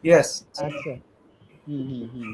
Yes. আচ্ছা। হুম হুম হুম।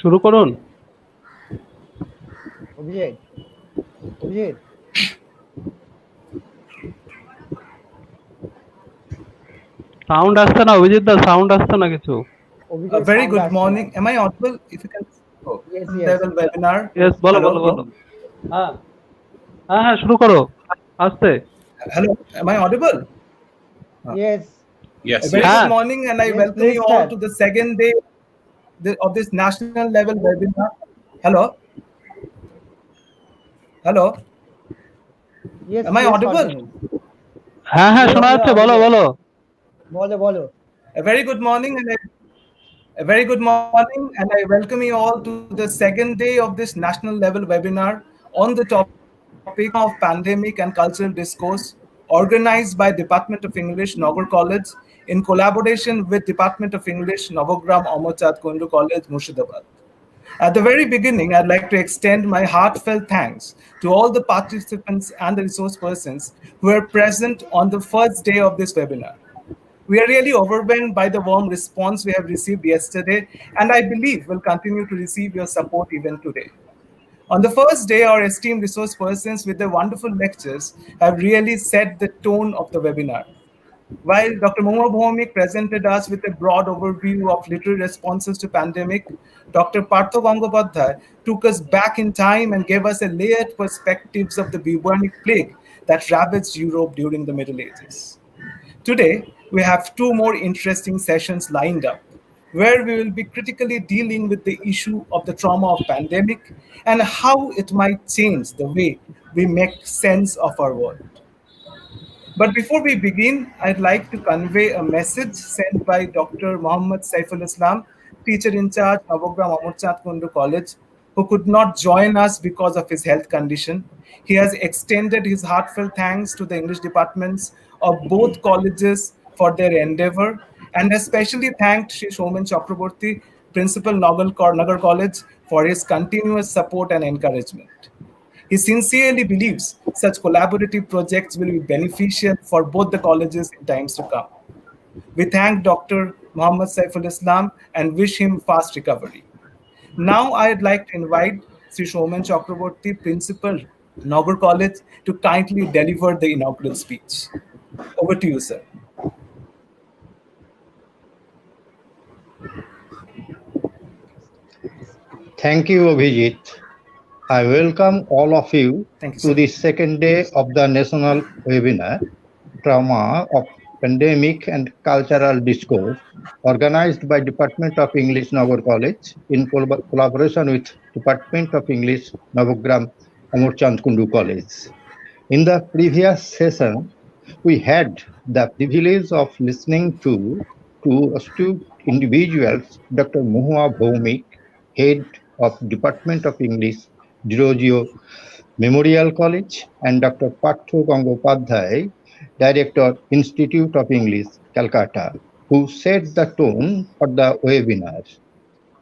শুরু করুন। অভিজিৎ, অভিজিৎ, সাউন্ড আসছে না অভিজিৎ দা, সাউন্ড আসছে না কিছু। অভিজিৎ Very সাউন্ড good আসছে না। morning. Am I audible? If you can. Oh, yes yes level webinar. Yes, বলো Hello. বলো বলো। হ্যাঁ হ্যাঁ হ্যাঁ, শুরু করো। আসছে। Hello. Am I audible? Yes A very হ্যাঁ good morning, and I Yes, welcome please you all start. to the second day of this national level webinar. Hello. Hello. Yes Am I please audible? Continue. হ্যাঁ হ্যাঁ, yes শোনা you আর যাচ্ছে, বলো audible. বলো। বলো বলো। A very good morning, a very good morning, and I welcome you all to the second day of this national level webinar on the topic of pandemic and cultural discourse, organized by Department of English, Nagar College, in collaboration with Department of English, Nabagram, Amar Kundu College, Murshidabad. At the very beginning, I'd like to extend my heartfelt thanks to all the participants and the resource persons who were present on the first day of this webinar. We are really overwhelmed by the warm response we have received yesterday, and I believe will continue to receive your support even today. On the first day, our esteemed resource persons with their wonderful lectures have really set the tone of the webinar. While Dr. Momo Bhomik presented us with a broad overview of literary responses to pandemic, Dr. Partho Gangopadhyay took us back in time and gave us a layered perspectives of the bubonic plague that ravaged Europe during the Middle Ages. Today, we have two more interesting sessions lined up, where we will be critically dealing with the issue of the trauma of pandemic and how it might change the way we make sense of our world. But before we begin, I'd like to convey a message sent by Dr. Muhammad Saiful Islam, teacher in charge, Nabagram Kundu College, who could not join us because of his health condition. He has extended his heartfelt thanks to the English departments of both colleges for their endeavor, and especially thanked Sri Shomen Chakraborty, Principal Nagar College, for his continuous support and encouragement. He sincerely believes such collaborative projects will be beneficial for both the colleges in times to come. We thank Dr. Muhammad Saiful Islam and wish him fast recovery. Now I'd like to invite Sri Shomen Chakraborty, Principal, Nagar College, to kindly deliver the inaugural speech. Over to you, sir. Thank you, Abhijit. I welcome all of you Thank you, to sir. the second day of the national webinar, Trauma of Pandemic and Cultural Discourse, organized by Department of English Nagar College in collaboration with Department of English Nabagram Kundu College. In the previous session, we had the privilege of listening to two astute individuals, Dr. Mohua Bhomik, head of Department of English, Dirogio Memorial College, and Dr. Partho Gangopadhyay, Director, Institute of English, Calcutta, who set the tone for the webinar.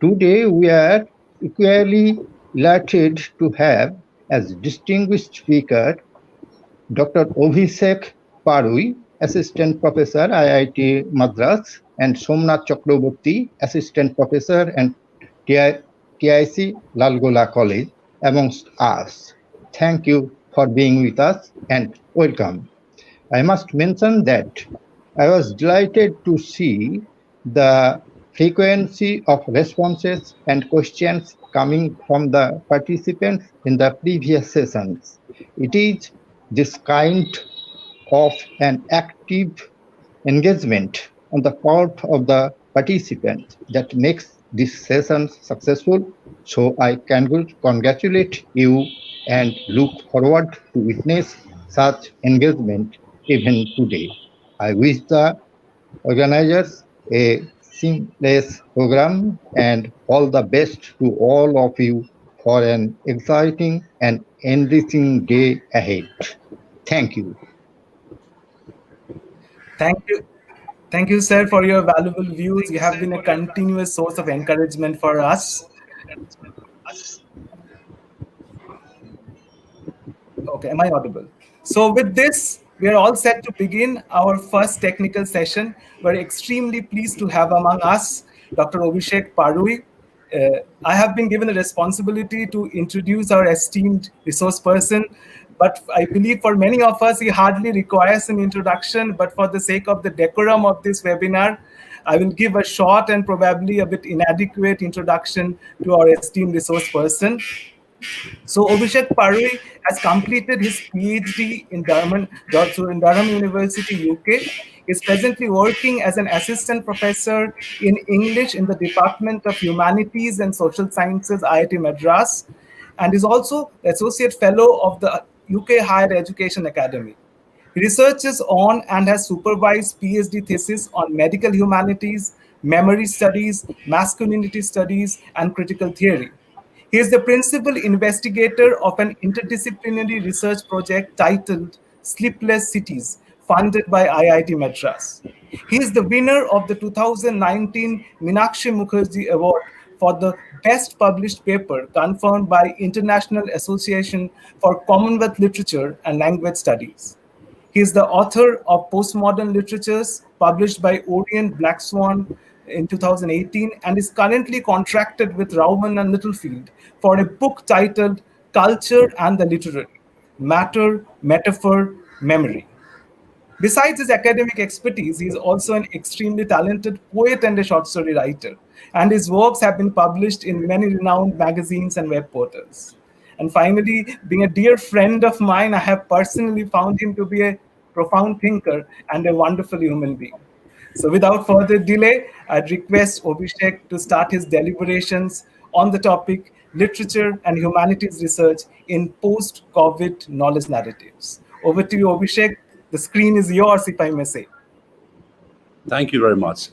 Today, we are equally elated to have as distinguished speaker Dr. Abhishek Parui, Assistant Professor, IIT Madras, and Somnath Chakraborty, Assistant Professor and TIC Lalgola College, amongst us. Thank you for being with us and welcome. I must mention that I was delighted to see the frequency of responses and questions coming from the participants in the previous sessions. It is this kind of an active engagement on the part of the participants that makes this session successful. So I can congratulate you and look forward to witness such engagement even today. I wish the organizers a seamless program and all the best to all of you for an exciting and enriching day ahead. Thank you. Thank you. Thank you, sir, for your valuable views. You have been a continuous source of encouragement for us. Okay, am I audible? So with this, we are all set to begin our first technical session. We're extremely pleased to have among us Dr. Abhishek Parui. I have been given the responsibility to introduce our esteemed resource person, but I believe for many of us, he hardly requires an introduction, but for the sake of the decorum of this webinar, I will give a short and probably a bit inadequate introduction to our esteemed resource person. So Abhishek Parui has completed his PhD in Durham University, UK. Is presently working as an assistant professor in English in the Department of Humanities and Social Sciences, IIT Madras, and is also associate fellow of the UK Higher Education Academy. He researches on and has supervised PhD thesis on medical humanities, memory studies, masculinity studies, and critical theory. He is the principal investigator of an interdisciplinary research project titled Sleepless Cities, funded by IIT Madras. He is the winner of the 2019 Meenakshi Mukherjee Award for the best published paper confirmed by International Association for Commonwealth Literature and Language Studies. He is the author of Postmodern Literatures, published by Orient Black Swan in 2018, and is currently contracted with Rowman and Littlefield for a book titled Culture and the Literary: Matter, Metaphor, Memory. Besides his academic expertise, he is also an extremely talented poet and a short story writer, and his works have been published in many renowned magazines and web portals. And finally, being a dear friend of mine, I have personally found him to be a profound thinker and a wonderful human being. So without further delay, I'd request Abhishek to start his deliberations on the topic literature and humanities research in post-COVID knowledge narratives. Over to you, Abhishek. The screen is yours, if I may say. Thank you very much.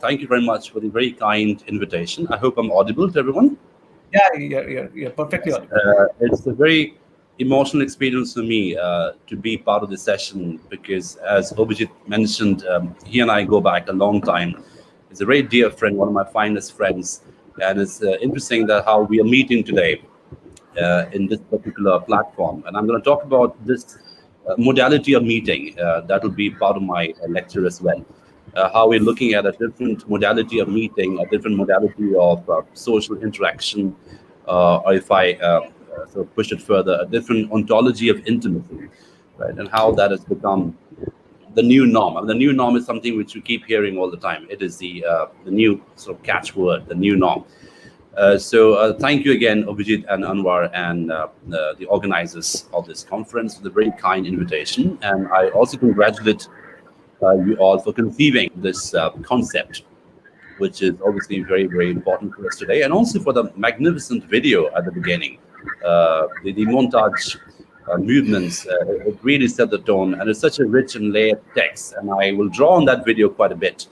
Thank you very much for the very kind invitation. I hope I'm audible to everyone. Yeah, you're perfectly audible. It's a very emotional experience for me to be part of this session because, as Abhijit mentioned, he and I go back a long time. He's a very dear friend, one of my finest friends, and it's interesting that how we are meeting today in this particular platform. And I'm going to talk about this modality of meeting. That will be part of my lecture as well. How we're looking at a different modality of meeting, a different modality of social interaction, or if I sort of push it further, a different ontology of intimacy, right? And how that has become the new norm. I mean, the new norm is something which we keep hearing all the time. It is the new sort of catchword, the new norm. So thank you again, Abhijit and Anwar, and the organizers of this conference for the very kind invitation. And I also congratulate you all for conceiving this concept, which is obviously very, very important for us today, and also for the magnificent video at the beginning. The montage movements, it really set the tone, and it's such a rich and layered text. And I will draw on that video quite a bit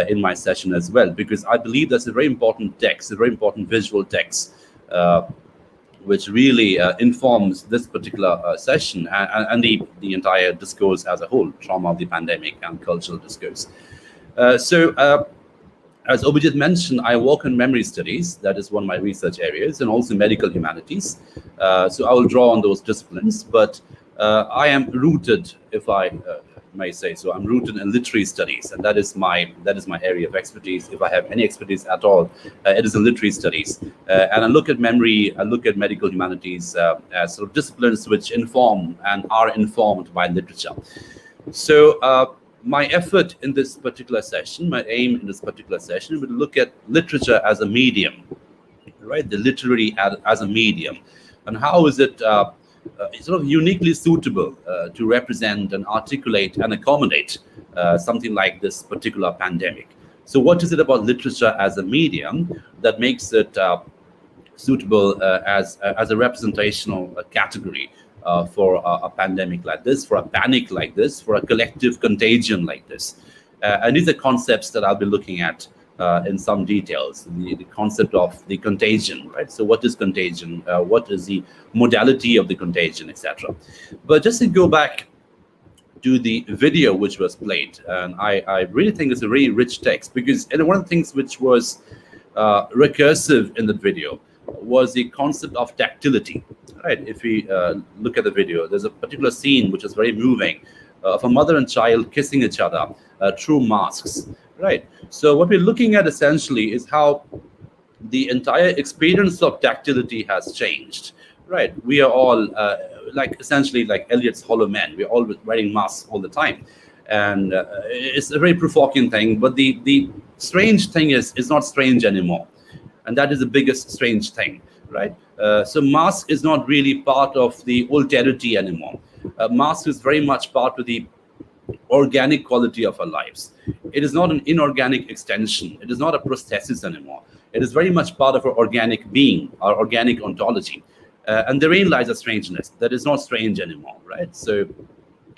in my session as well, because I believe that's a very important text, a very important visual text, which really informs this particular session and the entire discourse as a whole, trauma of the pandemic and cultural discourse. As Abhijit mentioned, I work in memory studies. That is one of my research areas, and also medical humanities. So I will draw on those disciplines, but I am rooted, if I may say so, I'm rooted in literary studies, and that is my area of expertise. If I have any expertise at all, it is in literary studies. And I look at memory, I look at medical humanities as sort of disciplines which inform and are informed by literature. So my effort in this particular session, my aim in this particular session, would look at literature as a medium, right? The literary as a medium, and how is it sort of uniquely suitable to represent and articulate and accommodate something like this particular pandemic. So what is it about literature as a medium that makes it suitable as a representational category for a pandemic like this, for a panic like this, for a collective contagion like this? And these are concepts that I'll be looking at in some details. The concept of the contagion, right? So what is contagion? What is the modality of the contagion, etc.? But just to go back to the video which was played, and I really think it's a very rich text, because one of the things which was recursive in the video was the concept of tactility, right? If we look at the video, there's a particular scene which is very moving of a mother and child kissing each other through masks, right? So what we're looking at essentially is how the entire experience of tactility has changed, right? We are all essentially like Eliot's hollow men. We're all wearing masks all the time. And it's a very provoking thing, but the strange thing is, it's not strange anymore. And that is the biggest strange thing, right? So mask is not really part of the alterity anymore. Mask is very much part of the organic quality of our lives. It is not an inorganic extension. It is not a prosthesis anymore. It is very much part of our organic being, our organic ontology. And therein lies a strangeness that is not strange anymore, right? So,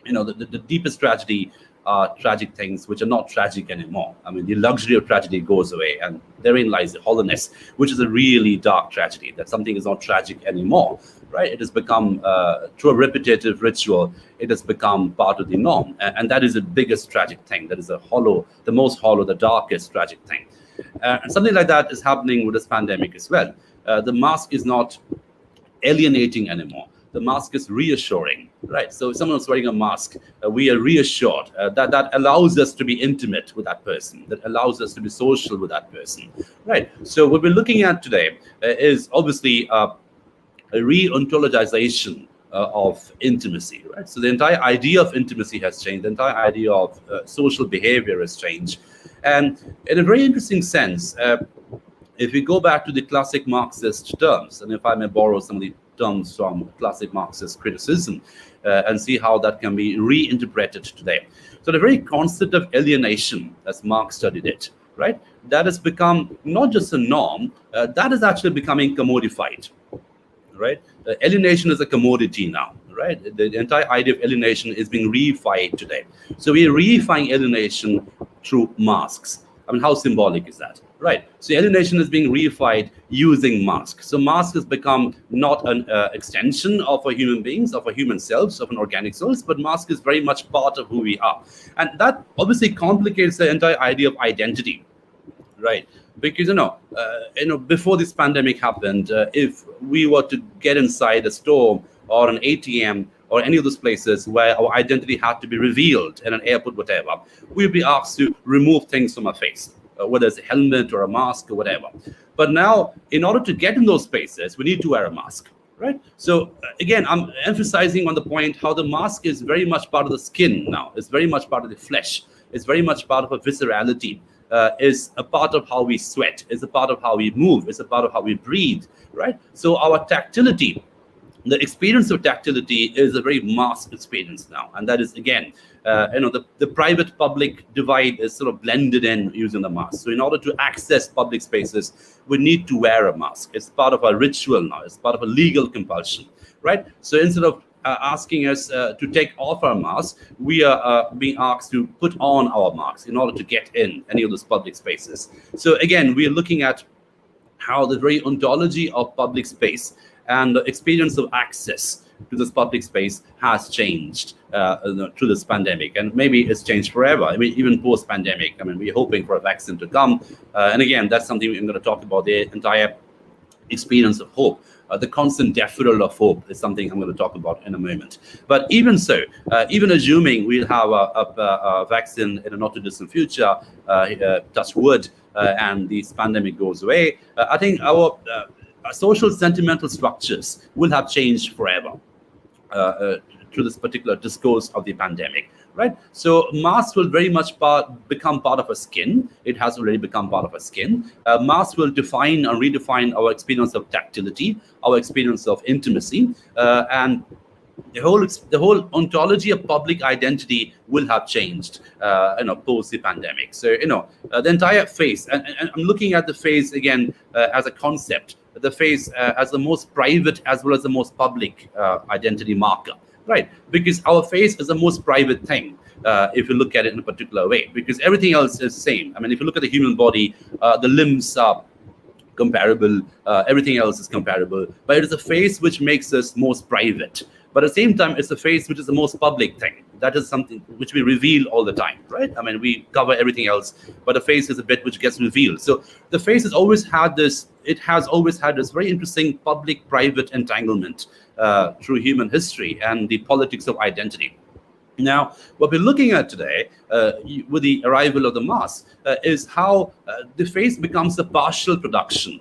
the deepest tragedy are tragic things which are not tragic anymore. I mean, the luxury of tragedy goes away, and therein lies the hollowness, which is a really dark tragedy, that something is not tragic anymore, right? It has become, through a repetitive ritual, it has become part of the norm. And that is the biggest tragic thing. That is the most hollow, the darkest tragic thing. And something like that is happening with this pandemic as well. The mask is not alienating anymore. The mask is reassuring, right? So if someone is wearing a mask, we are reassured that allows us to be intimate with that person, that allows us to be social with that person, right? So what we're looking at today is obviously a re-ontologization of intimacy, right? So the entire idea of intimacy has changed. The entire idea of social behavior has changed. And in a very interesting sense, if we go back to the classic Marxist terms, and if I may borrow some of the terms from classic Marxist criticism and see how that can be reinterpreted today. So the very concept of alienation, as Marx studied it, right, that has become not just a norm, that is actually becoming commodified, right? Alienation is a commodity now, right? The entire idea of alienation is being reified today. So we are reifying alienation through masks. I mean, how symbolic is that? Right. So alienation is being reified using masks. So mask has become not an extension of our human beings, of our human selves, of an organic souls, but mask is very much part of who we are. And that obviously complicates the entire idea of identity, right? Because, before this pandemic happened, if we were to get inside a store or an ATM or any of those places where our identity had to be revealed in an airport, whatever, we'd be asked to remove things from our face, whether it's a helmet or a mask or whatever. But now, in order to get in those spaces, we need to wear a mask, right? So again, I'm emphasizing on the point how the mask is very much part of the skin now. It's very much part of the flesh. It's very much part of our viscerality. Is a part of how we sweat. It's a part of how we move. It's a part of how we breathe, right? So our tactility, the experience of tactility is a very masked experience now. And that is, again, the private-public divide is sort of blended in using the mask. So in order to access public spaces, we need to wear a mask. It's part of our ritual now. It's part of a legal compulsion, right? So instead of asking us to take off our mask, we are being asked to put on our masks in order to get in any of those public spaces. So again, we are looking at how the very ontology of public space and the experience of access to this public space has changed through this pandemic. And maybe it's changed forever. I mean, even post-pandemic, I mean, we're hoping for a vaccine to come. And again, that's something we're going to talk about, the entire experience of hope. The constant deferral of hope is something I'm going to talk about in a moment. But even so, even assuming we'll have a vaccine in a not too distant future, touch wood, and this pandemic goes away, I think our social sentimental structures will have changed forever through this particular discourse of the pandemic. Right, so mask will very much become part of our skin. It has already become part of our skin. Mask will define and redefine our experience of tactility, our experience of intimacy, and the whole ontology of public identity will have changed, post the pandemic. So the entire face, and I'm looking at the face again as a concept. The face as the most private as well as the most public identity marker. Right, because our face is the most private thing, if you look at it in a particular way, because everything else is the same. I mean, if you look at the human body, the limbs are comparable, everything else is comparable, but it is the face which makes us most private. But at the same time, it's the face which is the most public thing. That is something which we reveal all the time, right? I mean, we cover everything else, but the face is a bit which gets revealed. So the face has always had this, very interesting public-private entanglement through human history and the politics of identity. Now, what we're looking at today with the arrival of the mask is how the face becomes a partial production,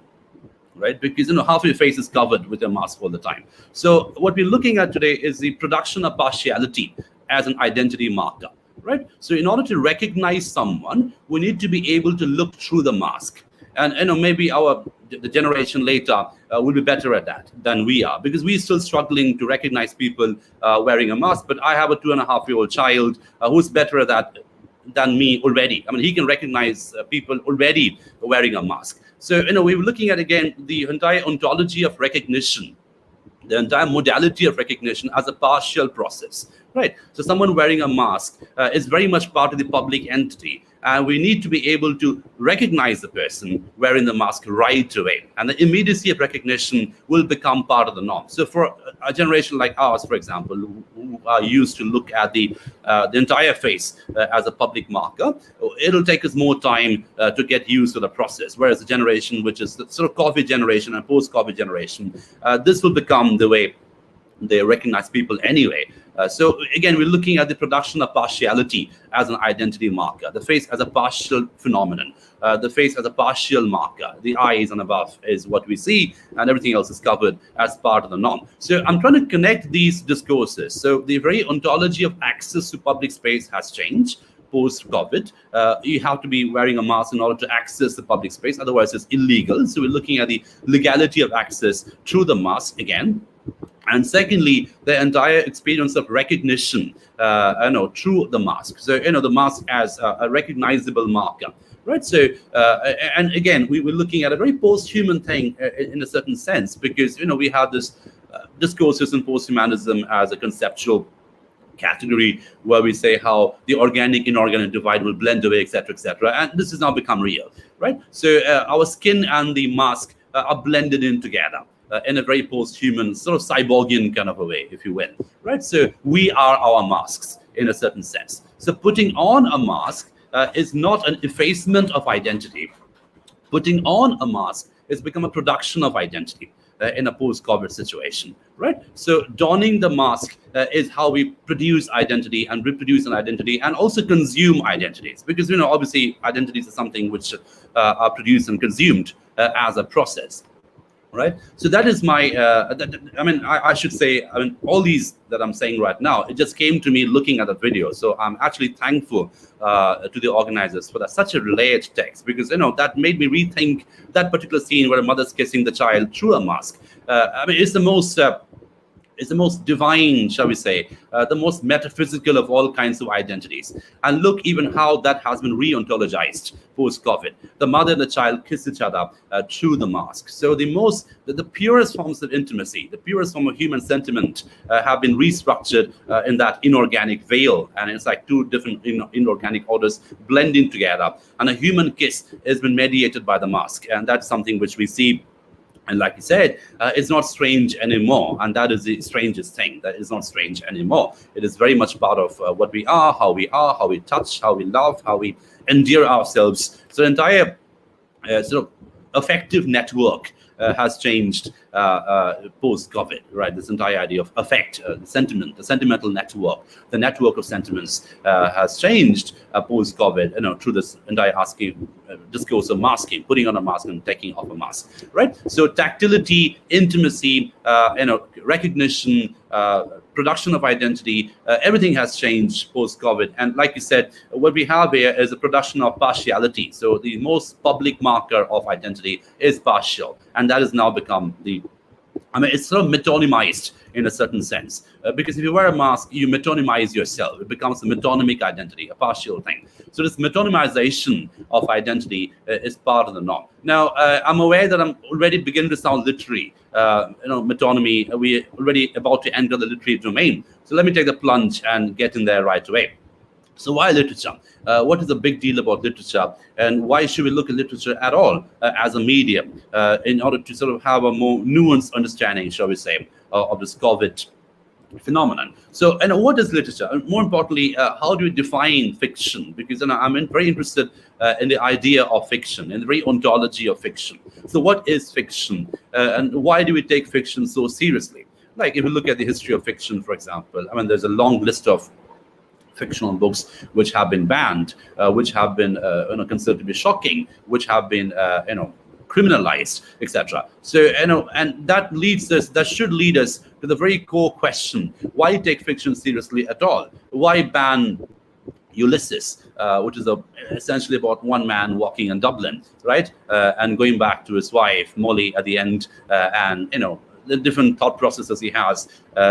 right? Because half your face is covered with a mask all the time. So what we're looking at today is the production of partiality as an identity marker, right? So in order to recognize someone, we need to be able to look through the mask. And maybe the generation later will be better at that than we are, because we're still struggling to recognize people wearing a mask. But I have a 2.5-year-old child who's better at that than me already. I mean, he can recognize people already wearing a mask. So we're looking at, again, the entire ontology of recognition, the entire modality of recognition as a partial process, right? So someone wearing a mask is very much part of the public entity. and we need to be able to recognize the person wearing the mask right away, and the immediacy of recognition will become part of the norm. So for a generation like ours, for example, who are used to look at the entire face as a public marker, it'll take us more time to get used to the process, whereas the generation which is the sort of COVID generation and post-COVID generation, this will become the way they recognize people anyway. So again, we're looking at the production of partiality as an identity marker, the face as a partial phenomenon, the face as a partial marker, the eyes and above is what we see, and everything else is covered as part of the norm. So I'm trying to connect these discourses. So the very ontology of access to public space has changed post-COVID. You have to be wearing a mask in order to access the public space, otherwise it's illegal. So we're looking at the legality of access through the mask again. And secondly, the entire experience of recognition, through the mask. So, the mask as a recognizable marker, right? So, and again, we're looking at a very post-human thing in a certain sense, because, we have this discourses in post-humanism as a conceptual category where we say how the organic inorganic divide will blend away, etc., and this has now become real, right? So our skin and the mask are blended in together in a very post-human, sort of cyborgian kind of a way, if you will, right? So we are our masks in a certain sense. So putting on a mask is not an effacement of identity. Putting on a mask has become a production of identity in a post-COVID situation, right? So donning the mask is how we produce identity and reproduce an identity and also consume identities, because, obviously identities are something which are produced and consumed as a process. Right, so that is my. I should say. All these that I'm saying right now, it just came to me looking at the video. So I'm actually thankful to the organizers for that, such a layered text, because that made me rethink that particular scene where a mother's kissing the child through a mask. It's the most divine, shall we say, the most metaphysical of all kinds of identities. And look even how that has been re-ontologized post-COVID. The mother and the child kiss each other through the mask. So the purest forms of intimacy, the purest form of human sentiment have been restructured in that inorganic veil. And it's like two different inorganic orders blending together. And a human kiss has been mediated by the mask. And that's something which we see. And like you said, it's not strange anymore. And that is the strangest thing. That is not strange anymore. It is very much part of what we are, how we touch, how we love, how we endear ourselves. So the entire sort of affective network has changed post-COVID, right? This entire idea of affect, the sentimental network, the network of sentiments has changed post-COVID, through this entire discourse of masking, putting on a mask and taking off a mask, right? So tactility, intimacy, recognition, production of identity, everything has changed post-COVID. And like you said, what we have here is a production of partiality. So the most public marker of identity is partial. And that has now become it's sort of metonymized in a certain sense. Because if you wear a mask, you metonymize yourself. It becomes a metonymic identity, a partial thing. So this metonymization of identity is part of the norm. Now, I'm aware that I'm already beginning to sound literary. Metonymy, we're already about to enter the literary domain. So let me take the plunge and get in there right away. So why literature? What is the big deal about literature? And why should we look at literature at all as a medium in order to sort of have a more nuanced understanding, shall we say, of this COVID phenomenon? So, what is literature? And more importantly, how do we define fiction? Because I'm very interested in the idea of fiction, in the very ontology of fiction. So what is fiction? And why do we take fiction so seriously? Like if you look at the history of fiction, for example, there's a long list of fictional books which have been banned, which have been considered to be shocking, which have been criminalized, etc. So and that should lead us to the very core question: why take fiction seriously at all? Why ban Ulysses, which is essentially about one man walking in Dublin, right, and going back to his wife Molly at the end, and the different thought processes he has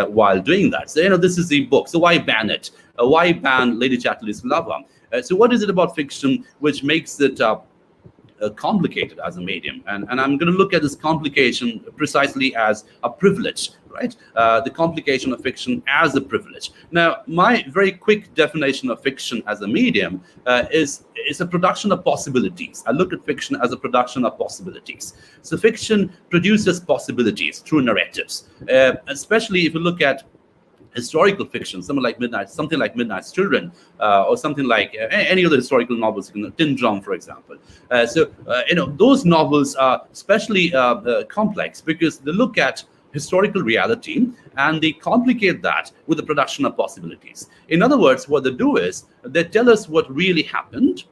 while doing that. So this is the book. So why ban it? Why ban Lady Chatterley's lover? So what is it about fiction which makes it complicated as a medium. And I'm going to look at this complication precisely as a privilege, right? The complication of fiction as a privilege. Now, my very quick definition of fiction as a medium is a production of possibilities. I look at fiction as a production of possibilities. So fiction produces possibilities through narratives, especially if you look at historical fiction, something like Midnight's Children, or something like any other historical novels, Tin Drum, for example. Those novels are especially complex because they look at historical reality and they complicate that with the production of possibilities. In other words, what they do is they tell us what really happened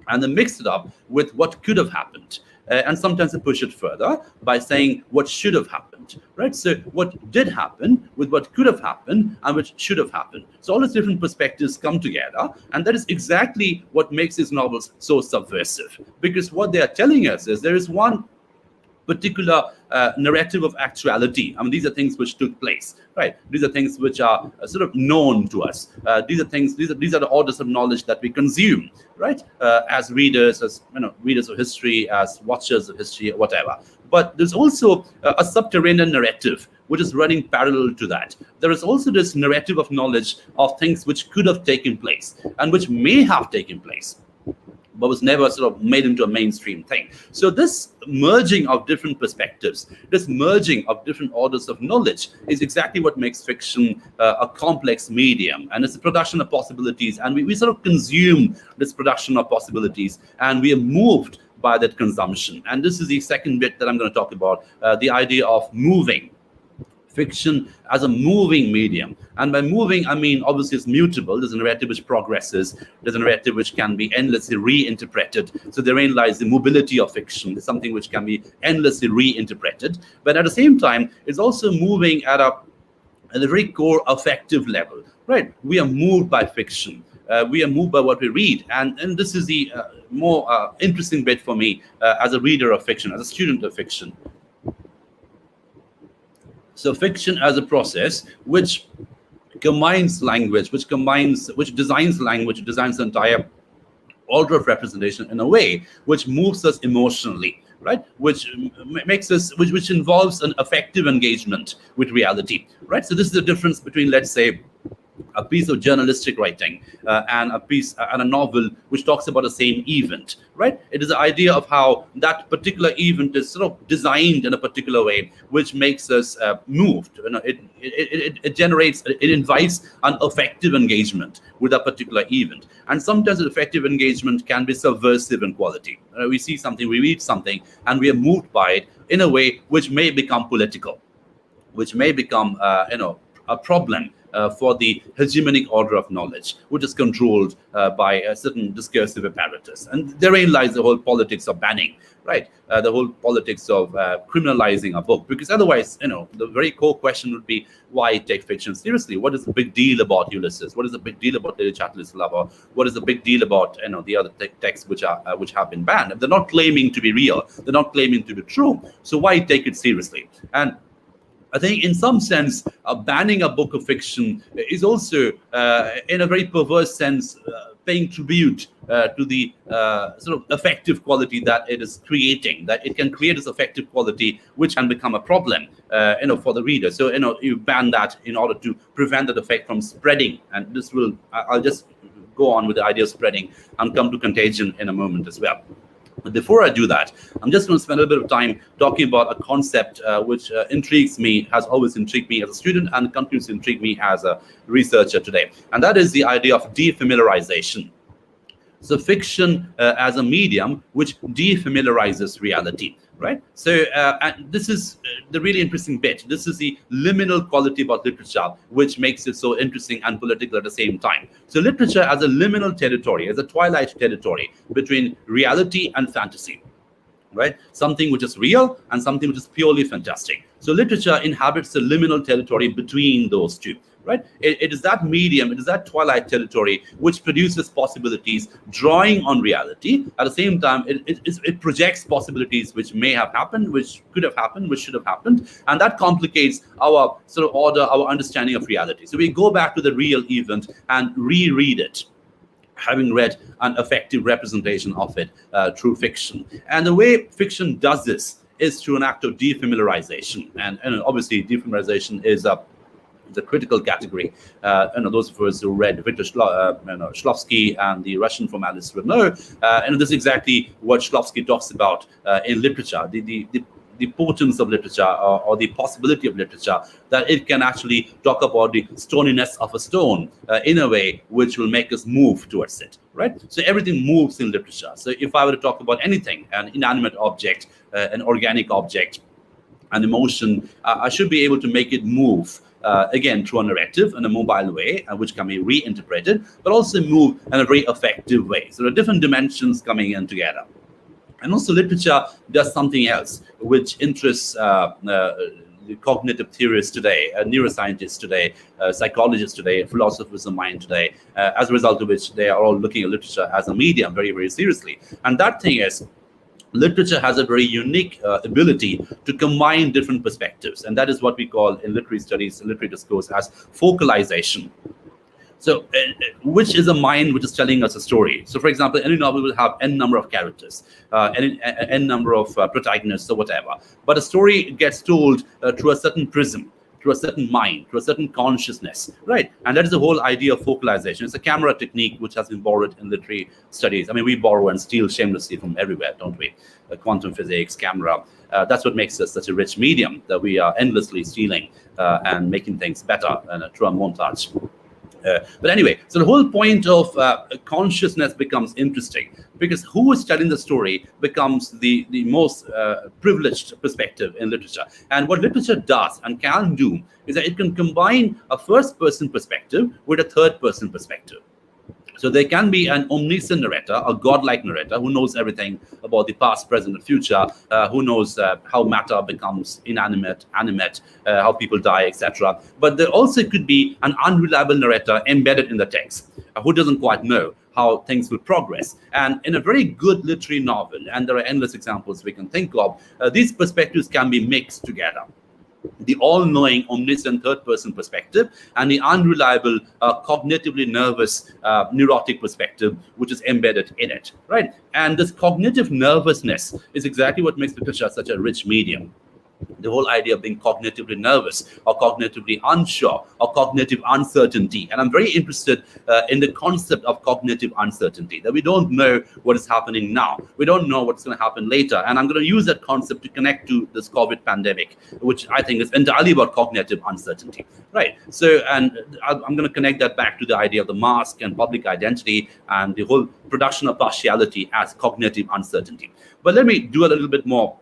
and they mix it up with what could have happened. And sometimes they push it further by saying what should have happened, right? So what did happen with what could have happened and what should have happened. So all these different perspectives come together, and that is exactly what makes these novels so subversive. Because what they are telling us is there is one particular narrative of actuality. I mean, these are things which took place, right? These are things which are sort of known to us. These are the orders of knowledge that we consume, right? As readers, readers of history, as watchers of history, whatever. But there's also a subterranean narrative which is running parallel to that. There is also this narrative of knowledge of things which could have taken place and which may have taken place, but was never sort of made into a mainstream thing. So this merging of different perspectives, this merging of different orders of knowledge is exactly what makes fiction a complex medium. And it's a production of possibilities. And we sort of consume this production of possibilities and we are moved by that consumption. And this is the second bit that I'm going to talk about, the idea of moving. Fiction as a moving medium. And by moving, I mean, obviously it's mutable. There's a narrative which progresses. There's a narrative which can be endlessly reinterpreted. So therein lies the mobility of fiction. It's something which can be endlessly reinterpreted. But at the same time, it's also moving at a very core affective level, right? We are moved by fiction. We are moved by what we read. And this is the more interesting bit for me as a reader of fiction, as a student of fiction. So fiction as a process which combines language, which designs language, designs the entire order of representation in a way which moves us emotionally, right? Which makes us, which involves an affective engagement with reality, right? So this is the difference between, let's say, a piece of journalistic writing and a novel which talks about the same event, right? It is the idea of how that particular event is sort of designed in a particular way, which makes us moved. It generates, it invites an affective engagement with a particular event. And sometimes the affective engagement can be subversive in quality. We see something, we read something, and we are moved by it in a way which may become political, which may become, a problem for the hegemonic order of knowledge, which is controlled by a certain discursive apparatus. And therein lies the whole politics of banning, right? The whole politics of criminalizing a book. Because otherwise, the very core question would be, why take fiction seriously? What is the big deal about Ulysses? What is the big deal about Lady Chatterley's Lover? What is the big deal about the other texts which have been banned? They're not claiming to be real. They're not claiming to be true. So why take it seriously? And I think in some sense, banning a book of fiction is also, in a very perverse sense, paying tribute to the sort of effective quality that it is creating, that it can create this effective quality, which can become a problem, for the reader. So, you ban that in order to prevent that effect from spreading. And this will, I'll just go on with the idea of spreading and come to Contagion in a moment as well. But before I do that, I'm just going to spend a little bit of time talking about a concept which intrigues me, has always intrigued me as a student, and continues to intrigue me as a researcher today. And that is the idea of defamiliarization. So fiction as a medium which defamiliarizes reality, right? So and this is the really interesting bit. This is the liminal quality about literature, which makes it so interesting and political at the same time. So literature as a liminal territory, as a twilight territory between reality and fantasy, right? Something which is real and something which is purely fantastic. So literature inhabits the liminal territory between those two. Right? It is that medium, it is that twilight territory which produces possibilities drawing on reality. At the same time, it projects possibilities which may have happened, which could have happened, which should have happened. And that complicates our sort of order, our understanding of reality. So we go back to the real event and reread it. having read an effective representation of it through fiction. And the way fiction does this is through an act of defamiliarization. And obviously, defamiliarization is the critical category. Those of us who read Victor Shklovsky and the Russian formalists will know. And this is exactly what Shklovsky talks about in literature. The potence of literature, or the possibility of literature, that it can actually talk about the stoniness of a stone in a way which will make us move towards it, right? So everything moves in literature. So if I were to talk about anything, an inanimate object, an organic object, an emotion, I should be able to make it move, again, through a narrative in a mobile way, which can be reinterpreted, but also move in a very effective way. So there are different dimensions coming in together. And also literature does something else, which interests the cognitive theorists today, neuroscientists today, psychologists today, philosophers of mind today, as a result of which they are all looking at literature as a medium very, very seriously. And that thing is, literature has a very unique ability to combine different perspectives. And that is what we call in literary studies, literary discourse, as focalization. So, which is a mind which is telling us a story. So, for example, any novel will have n number of characters, n number of protagonists or whatever. But a story gets told through a certain prism, through a certain mind, through a certain consciousness, right? And that is the whole idea of focalization. It's a camera technique which has been borrowed in literary studies. I mean, we borrow and steal shamelessly from everywhere, don't we? Quantum physics, camera. That's what makes us such a rich medium, that we are endlessly stealing and making things better through a montage. But anyway, so the whole point of consciousness becomes interesting, because who is telling the story becomes the most privileged perspective in literature. And what literature does and can do is that it can combine a first-person perspective with a third-person perspective. So there can be an omniscient narrator, a godlike narrator who knows everything about the past, present, and future, who knows how matter becomes inanimate, animate, how people die, etc. But there also could be an unreliable narrator embedded in the text, who doesn't quite know how things will progress. And in a very good literary novel, and there are endless examples we can think of, these perspectives can be mixed together. The all-knowing, omniscient third-person perspective and the unreliable, cognitively nervous, neurotic perspective, which is embedded in it, right? And this cognitive nervousness is exactly what makes literature such a rich medium. The whole idea of being cognitively nervous or cognitively unsure or cognitive uncertainty. And I'm very interested in the concept of cognitive uncertainty, that we don't know what is happening now. We don't know what's going to happen later. And I'm going to use that concept to connect to this COVID pandemic, which I think is entirely about cognitive uncertainty, right? So, and I'm going to connect that back to the idea of the mask and public identity and the whole production of partiality as cognitive uncertainty. But let me do a little bit more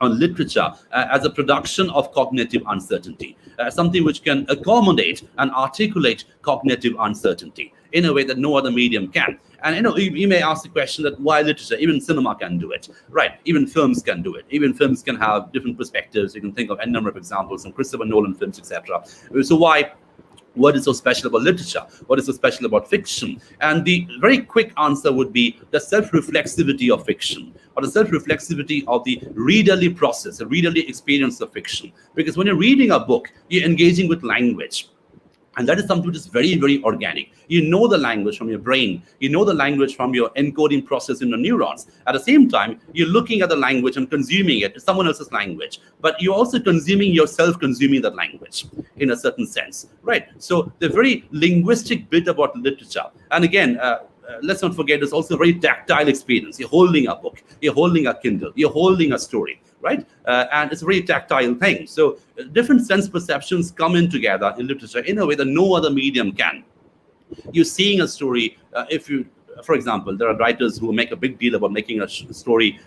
on literature as a production of cognitive uncertainty, something which can accommodate and articulate cognitive uncertainty in a way that no other medium can. And you may ask the question that why literature? Even cinema can do it, right? Even films can do it. Even films can have different perspectives. You can think of a number of examples from Christopher Nolan films, etc. So why? What is so special about literature? What is so special about fiction? And the very quick answer would be the self-reflexivity of fiction, or the self-reflexivity of the readerly process, the readerly experience of fiction. Because when you're reading a book, you're engaging with language. And that is something which is very, very organic. You know the language from your brain. You know the language from your encoding process in the neurons. At the same time, you're looking at the language and consuming it. It's someone else's language. But you're also consuming yourself, consuming that language in a certain sense, right? So the very linguistic bit about literature. And again, let's not forget, it's also a very tactile experience. You're holding a book. You're holding a Kindle. You're holding a story, right? And it's a very tactile thing. So different sense perceptions come in together in literature in a way that no other medium can. You're seeing a story. For example, there are writers who make a big deal about making a story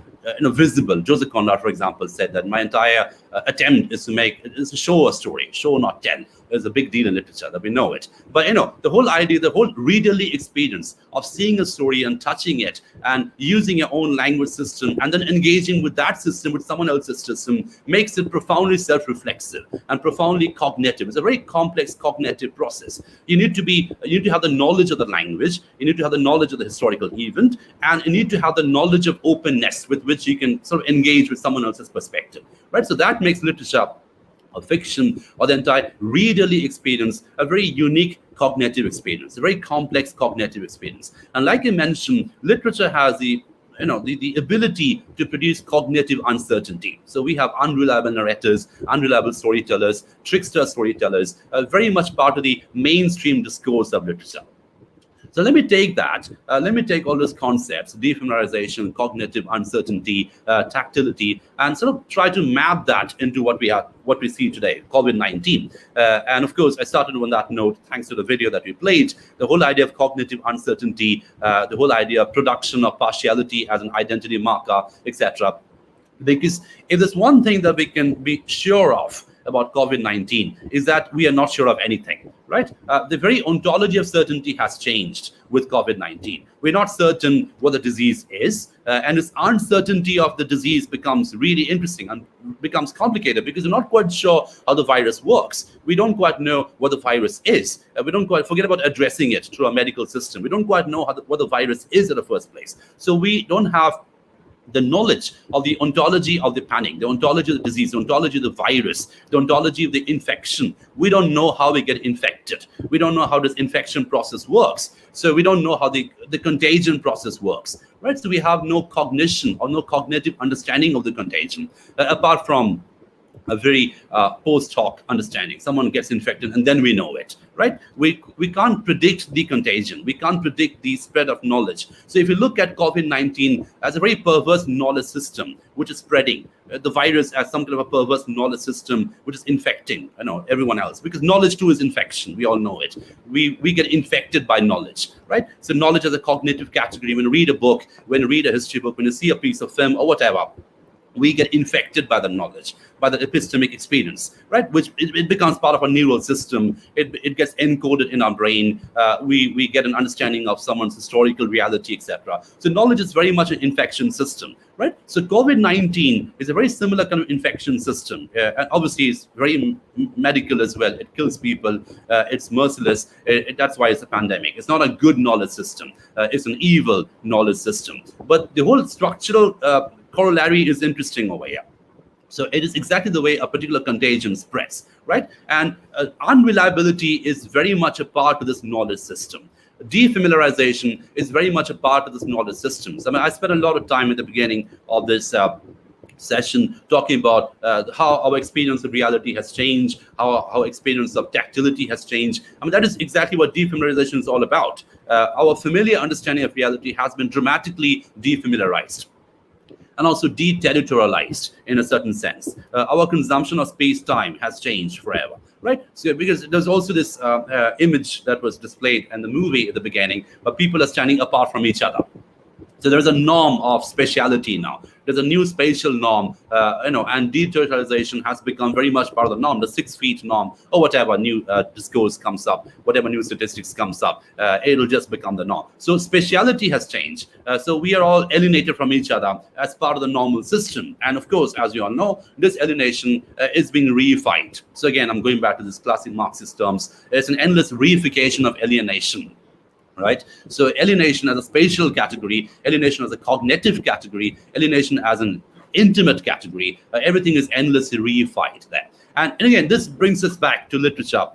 visible. Joseph Conrad, for example, said that my entire attempt is to show a story, show not tell. There's a big deal in literature that we know it. But the whole idea, the whole readerly experience of seeing a story and touching it and using your own language system and then engaging with that system, with someone else's system, makes it profoundly self-reflexive and profoundly cognitive. It's a very complex cognitive process. You need to have the knowledge of the language, you need to have the knowledge of the historical event, and you need to have the knowledge of openness with which you can sort of engage with someone else's perspective, right? So that makes literature or fiction, or the entire readerly experience, a very unique cognitive experience, a very complex cognitive experience. And like I mentioned, literature has the ability to produce cognitive uncertainty. So we have unreliable narrators, unreliable storytellers, trickster storytellers, very much part of the mainstream discourse of literature. So let me take that. Let me take all those concepts: defamiliarization, cognitive uncertainty, tactility, and sort of try to map that into what we see today, COVID-19. And of course, I started on that note thanks to the video that we played. The whole idea of cognitive uncertainty, the whole idea of production of partiality as an identity marker, etc. Because if there's one thing that we can be sure of about COVID-19 is that we are not sure of anything, right? The very ontology of certainty has changed with COVID-19. We're not certain what the disease is, and this uncertainty of the disease becomes really interesting and becomes complicated because we're not quite sure how the virus works. We don't quite know what the virus is. We don't quite forget about addressing it through our medical system. We don't quite know what the virus is in the first place. So we don't have the knowledge of the ontology of the panic, the ontology of the disease, the ontology of the virus, the ontology of the infection. We don't know how we get infected. We don't know how this infection process works. So we don't know how the contagion process works, right? So we have no cognition or no cognitive understanding of the contagion, apart from a very post hoc understanding. Someone gets infected and then we know it, right? We can't predict the contagion. We can't predict the spread of knowledge. So if you look at COVID-19 as a very perverse knowledge system, which is spreading, the virus as some kind of a perverse knowledge system, which is infecting everyone else, because knowledge too is infection. We all know it. We get infected by knowledge, right? So knowledge as a cognitive category. When you read a book, when you read a history book, when you see a piece of film or whatever, we get infected by the knowledge, by the epistemic experience, right? Which it becomes part of our neural system. It gets encoded in our brain. We get an understanding of someone's historical reality, etc. So knowledge is very much an infection system, right? So COVID-19 is a very similar kind of infection system. And obviously, it's very medical as well. It kills people. It's merciless. That's why it's a pandemic. It's not a good knowledge system. It's an evil knowledge system. But the whole structural corollary is interesting over here. So it is exactly the way a particular contagion spreads, right? And unreliability is very much a part of this knowledge system. Defamiliarization is very much a part of this knowledge system. I mean, I spent a lot of time at the beginning of this session talking about how our experience of reality has changed, how our experience of tactility has changed. I mean, that is exactly what defamiliarization is all about. Our familiar understanding of reality has been dramatically defamiliarized and also deterritorialized in a certain sense. Our consumption of space-time has changed forever, right? So because there's also this image that was displayed in the movie at the beginning, where people are standing apart from each other. So there's a norm of spatiality now. There's a new spatial norm, and deterritorialization has become very much part of the norm, the 6 feet norm, or whatever new discourse comes up, whatever new statistics comes up, it'll just become the norm. So spatiality has changed. So we are all alienated from each other as part of the normal system. And of course, as you all know, this alienation is being reified. So again, I'm going back to this classic Marxist terms. It's an endless reification of alienation. Right? So alienation as a spatial category, alienation as a cognitive category, alienation as an intimate category, everything is endlessly reified there. And again, this brings us back to literature,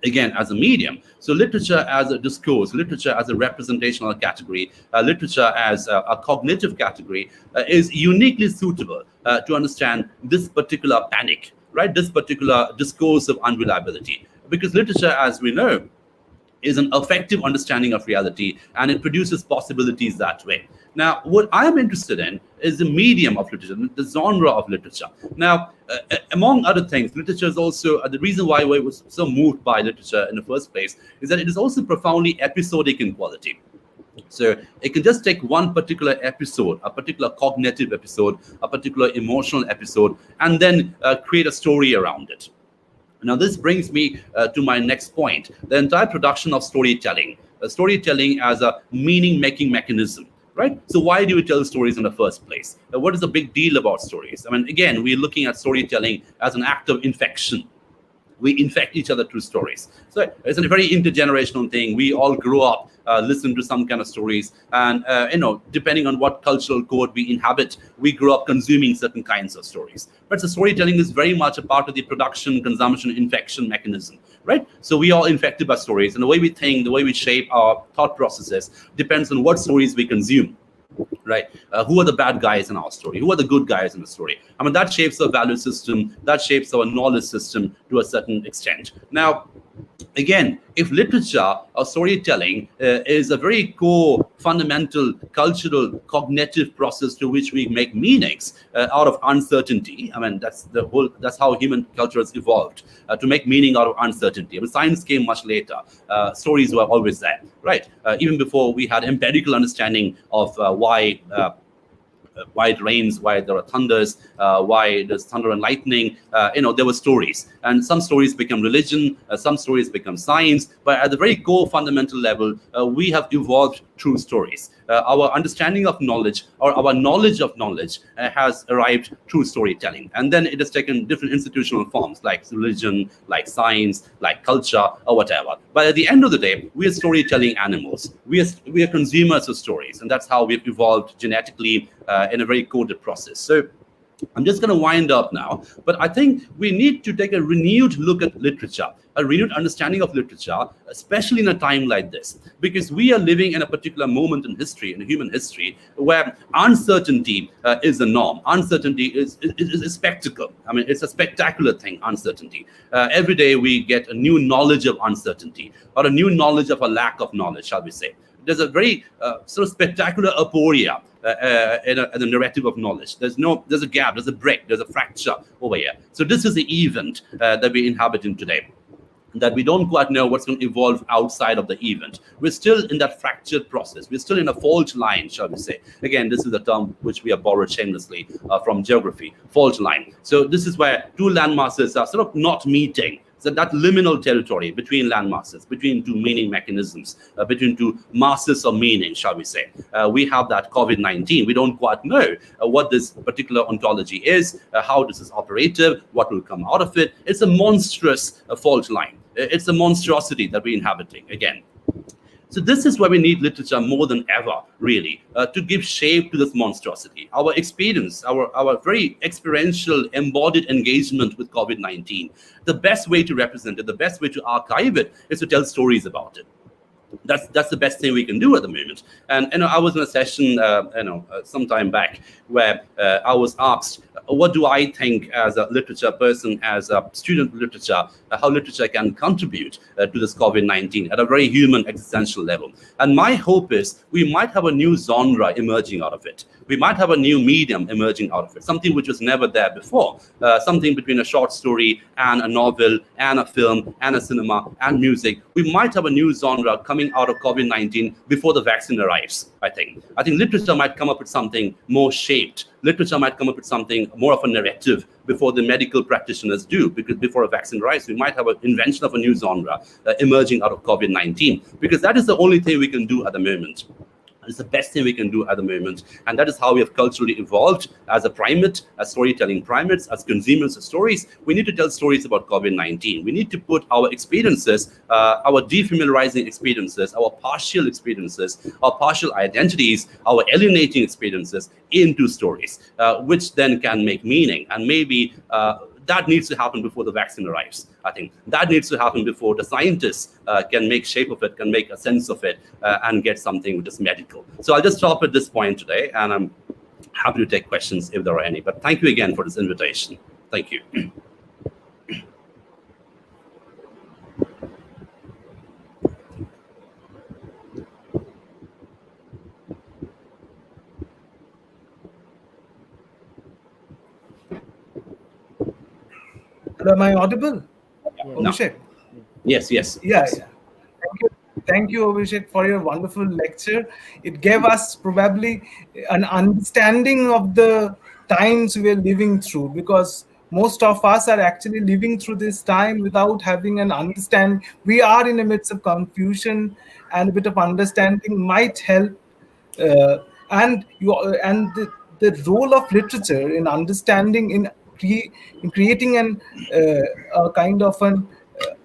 again, as a medium. So literature as a discourse, literature as a representational category, literature as a cognitive category is uniquely suitable to understand this particular panic, right? This particular discourse of unreliability. Because literature, as we know, is an effective understanding of reality, and it produces possibilities that way. Now, what I'm interested in is the medium of literature, the genre of literature. Now, among other things, literature is also, the reason why I was so moved by literature in the first place is that it is also profoundly episodic in quality. So it can just take one particular episode, a particular cognitive episode, a particular emotional episode, and then create a story around it. Now, this brings me to my next point, the entire production of storytelling, storytelling as a meaning-making mechanism, right? So why do we tell stories in the first place? What is the big deal about stories? I mean, again, we're looking at storytelling as an act of infection. We infect each other through stories. So it's a very intergenerational thing. We all grew up listening to some kind of stories, and depending on what cultural code we inhabit, we grew up consuming certain kinds of stories. But the storytelling is very much a part of the production, consumption, infection mechanism, right? So we are infected by stories, and the way we think, the way we shape our thought processes depends on what stories we consume. Right? Who are the bad guys in our story? Who are the good guys in the story? I mean, that shapes our value system, that shapes our knowledge system to a certain extent. Now, again, if literature or storytelling is a very core, fundamental, cultural, cognitive process through which we make meanings out of uncertainty. I mean, that's how human culture has evolved, to make meaning out of uncertainty. I mean, science came much later. Stories were always there, right? Even before we had empirical understanding of why it rains, why there are thunders, why there's thunder and lightning. There were stories, and some stories become religion, some stories become science. But at the very core fundamental level, we have evolved through stories. Our understanding of knowledge, or our knowledge of knowledge, has arrived through storytelling, and then it has taken different institutional forms, like religion, like science, like culture, or whatever. But at the end of the day, we are storytelling animals. We are consumers of stories, and that's how we've evolved genetically in a very coded process. So I'm just going to wind up now, but I think we need to take a renewed look at literature, a renewed understanding of literature, especially in a time like this, because we are living in a particular moment in history, in human history, where uncertainty is the norm. Uncertainty is a spectacle. I mean, it's a spectacular thing, uncertainty. Every day we get a new knowledge of uncertainty, or a new knowledge of a lack of knowledge, shall we say. There's a very sort of spectacular aporia in the narrative of knowledge. There's a gap, there's a break, there's a fracture over here. So this is the event that we inhabit in today, that we don't quite know what's going to evolve outside of the event. We're still in that fractured process. We're still in a fault line, shall we say. Again, this is a term which we have borrowed shamelessly from geography, fault line. So this is where two landmasses are sort of not meeting. So that liminal territory between landmasses, between two meaning mechanisms, between two masses of meaning, shall we say. We have that COVID-19. We don't quite know what this particular ontology is, how this is operative, what will come out of it. It's a monstrous fault line. It's a monstrosity that we're inhabiting, again. So this is where we need literature more than ever, really, to give shape to this monstrosity. Our experience, our very experiential, embodied engagement with COVID-19, the best way to represent it, the best way to archive it, is to tell stories about it. That's the best thing we can do at the moment. And I was in a session some time back where I was asked, what do I think as a literature person, as a student of literature, how literature can contribute to this COVID-19 at a very human existential level. And my hope is we might have a new genre emerging out of it. We might have a new medium emerging out of it, something which was never there before, something between a short story and a novel and a film and a cinema and music. We might have a new genre coming out of COVID-19 before the vaccine arrives, I think. I think literature might come up with something more shaped. Literature might come up with something more of a narrative before the medical practitioners do, because before a vaccine arrives, we might have an invention of a new genre emerging out of COVID-19, because that is the only thing we can do at the moment. It's the best thing we can do at the moment. And that is how we have culturally evolved as a primate, as storytelling primates, as consumers of stories. We need to tell stories about COVID-19. We need to put our experiences, our defamiliarizing experiences, our partial experiences, our partial identities, our alienating experiences into stories, which then can make meaning. And maybe that needs to happen before the vaccine arrives. I think that needs to happen before the scientists can make shape of it, can make a sense of it, and get something which is medical. So I'll just stop at this point today, and I'm happy to take questions if there are any. But thank you again for this invitation. Thank you. Hello, am I audible? No. Abhishek? Yes. Yeah. Thank you, Abhishek, for your wonderful lecture. It gave us probably an understanding of the times we are living through, because most of us are actually living through this time without having an understanding. We are in the midst of confusion, and a bit of understanding might help. And the role of literature in understanding, in in creating a kind of an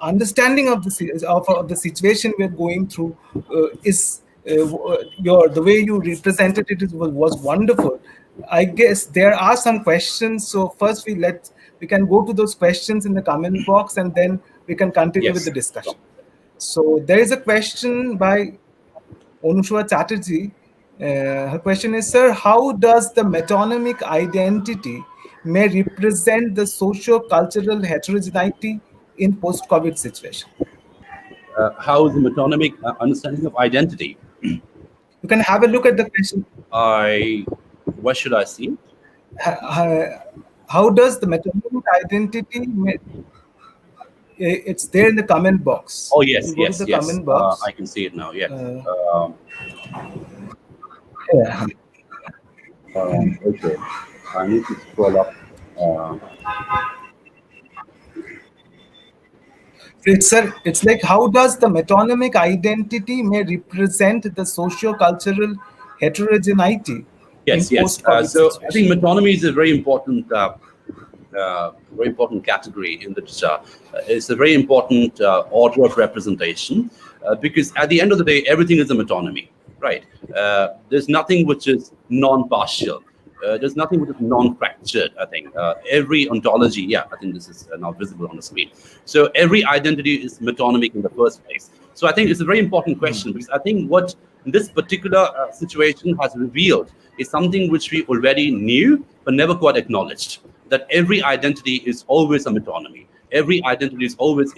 understanding of the situation we're going through is the way you represented it was wonderful. I guess there are some questions. So first we can go to those questions in the comment box, and then we can continue with the discussion. So there is a question by Onushwa Chatterjee. Her question is, sir, how does the metonymic identity may represent the socio-cultural heterogeneity in post-COVID situation? How is the metonymic understanding of identity? You can have a look at the question. Where should I see it? How does the metonymic identity it's there in the comment box. Oh, yes, yes. Comment box. I can see it now, yes. Yeah. Okay, I need to scroll up. It's like, how does the metonymic identity may represent the socio-cultural heterogeneity? Yes. So I think metonymy is a very important category in literature. It's a very important order of representation because at the end of the day, everything is a metonymy, right? There's nothing which is non-partial. There's nothing which is non-fractured, I think. Every ontology, I think this is now visible on the screen. So every identity is metonymic in the first place. So I think it's a very important question because I think what this particular situation has revealed is something which we already knew but never quite acknowledged, that every identity is always a metonymy. Every identity is always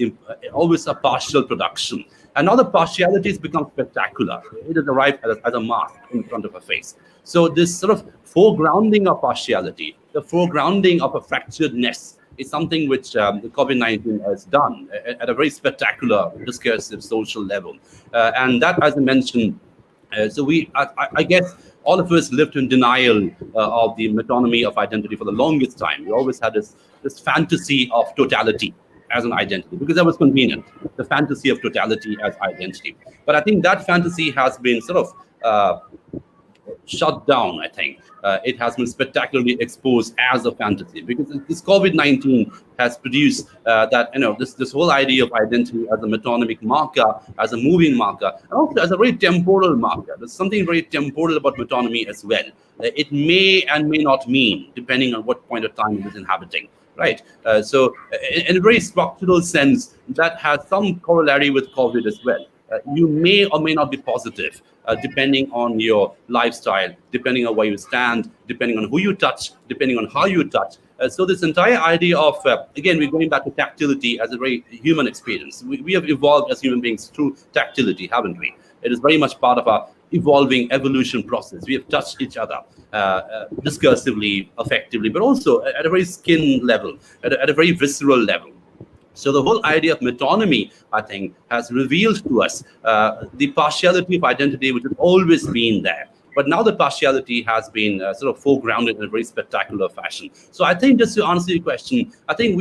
a partial production. And now the partialities become spectacular. It has arrived as a mask in front of a face. So this sort of foregrounding of partiality, the foregrounding of a fracturedness, is something which the COVID-19 has done at a very spectacular discursive social level. And that, as I mentioned, I guess all of us lived in denial of the metonymy of identity for the longest time. We always had this fantasy of totality as an identity because that was convenient, the fantasy of totality as identity. But I think that fantasy has been sort of shut down, I think. It has been spectacularly exposed as a fantasy because this COVID-19 has produced this whole idea of identity as a metonymic marker, as a moving marker, and also as a very temporal marker. There's something very temporal about metonymy as well. It may and may not mean, depending on what point of time it is inhabiting. Right. So in a very structural sense, that has some corollary with COVID as well. You may or may not be positive, depending on your lifestyle, depending on where you stand, depending on who you touch, depending on how you touch. So this entire idea of, again, we're going back to tactility as a very human experience. We have evolved as human beings through tactility, haven't we? It is very much part of our evolving evolution process. We have touched each other discursively, effectively, but also at a very skin level, at a very visceral level. So the whole idea of metonymy, I think, has revealed to us the partiality of identity, which has always been there. But now the partiality has been sort of foregrounded in a very spectacular fashion. So I think, just to answer your question, I think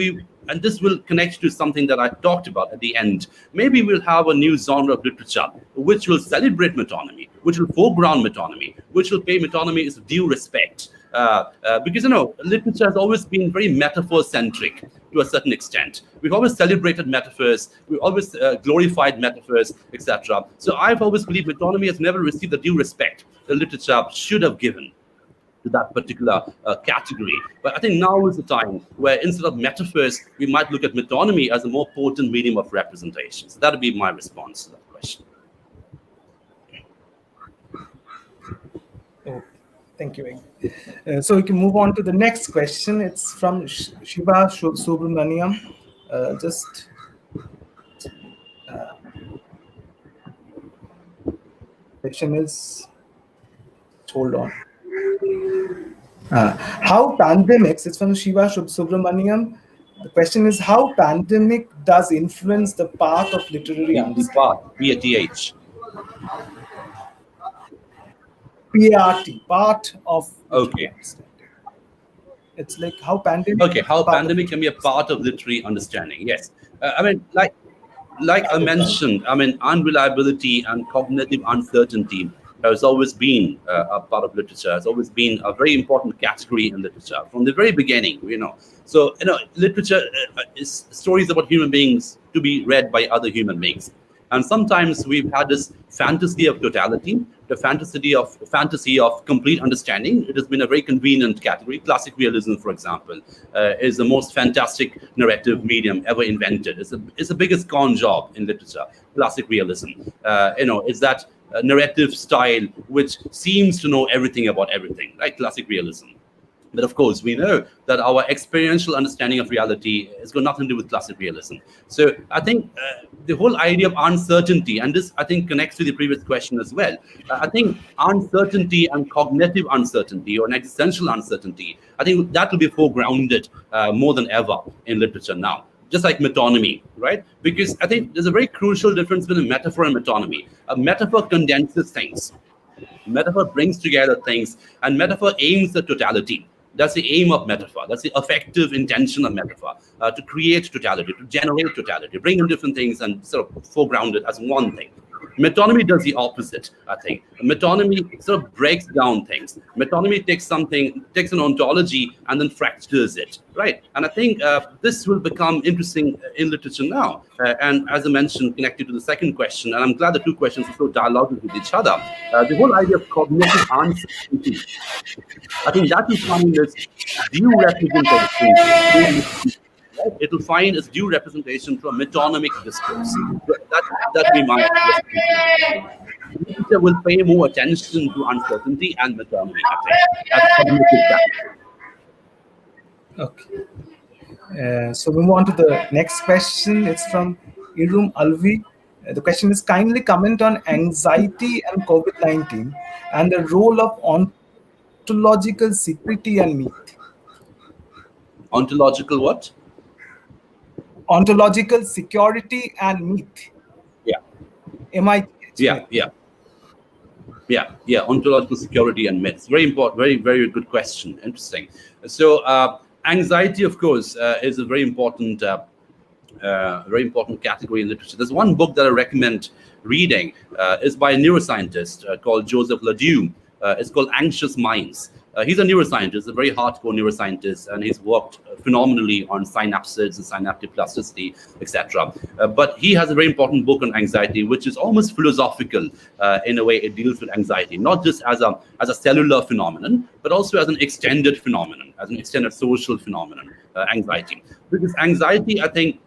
and this will connect to something that I talked about at the end, maybe we'll have a new genre of literature which will celebrate metonymy, which will foreground metonymy, which will pay metonymy its due respect. Because, literature has always been very metaphor-centric to a certain extent. We've always celebrated metaphors. We've always glorified metaphors, etc. So I've always believed metonymy has never received the due respect the literature should have given to that particular category. But I think now is the time where instead of metaphors, we might look at metonymy as a more potent medium of representation. So that would be my response to that question. Thank you. So we can move on to the next question. It's from Shiva Subramaniam. Question is, hold on. How pandemics, it's from Shiva Subramaniam. The question is, how pandemic does influence the path of literary understanding? Path, P-A-T-H. PART, part of. Okay. It's like how pandemic. Okay, how pandemic can be a part of literary understanding. Yes, I mean, like I mentioned, I mean, unreliability and cognitive uncertainty has always been a part of literature, has always been a very important category in literature from the very beginning, So, literature is stories about human beings to be read by other human beings. And sometimes we've had this fantasy of totality, the fantasy of complete understanding. It has been a very convenient category. Classic realism, for example, is the most fantastic narrative medium ever invented. It's the biggest con job in literature. Classic realism, it's that narrative style which seems to know everything about everything, right? Classic realism. But of course, we know that our experiential understanding of reality has got nothing to do with classic realism. So I think the whole idea of uncertainty, and this I think connects to the previous question as well. I think uncertainty and cognitive uncertainty or an existential uncertainty, I think that will be foregrounded more than ever in literature now. Just like metonymy, right? Because I think there's a very crucial difference between metaphor and metonymy. A metaphor condenses things. Metaphor brings together things, and metaphor aims at totality. That's the aim of metaphor. That's the effective intention of metaphor, to create totality, to generate totality, bring in different things and sort of foreground it as one thing. Metonymy does the opposite, I think. Metonymy sort of breaks down things. Metonymy takes an ontology and then fractures it, right? And I think this will become interesting in literature now. And as I mentioned, connected to the second question, and I'm glad the two questions are so dialoguing with each other. The whole idea of cognitive uncertainty, I think that will find its due representation. It will find its due representation through a metonymic discourse. That we might. Literature will pay more attention to uncertainty and metonymy. I think that's Okay. So we move on to the next question. It's from Irum Alvi. The question is, kindly comment on anxiety and COVID-19 and the role of ontological security and myth. Ontological what? Ontological security and myth. Yeah. MIT. Yeah. Ontological security and myths. Very important. Very, very good question. Interesting. So, anxiety, of course, is a very important category in literature. There's one book that I recommend reading. Is by a neuroscientist called Joseph Ledoux. It's called Anxious Minds. He's a neuroscientist, a very hardcore neuroscientist, and he's worked phenomenally on synapses and synaptic plasticity, etc. But he has a very important book on anxiety, which is almost philosophical in a way. It deals with anxiety, not just as a cellular phenomenon, but also as an extended phenomenon, as an extended social phenomenon, anxiety. Because anxiety, I think,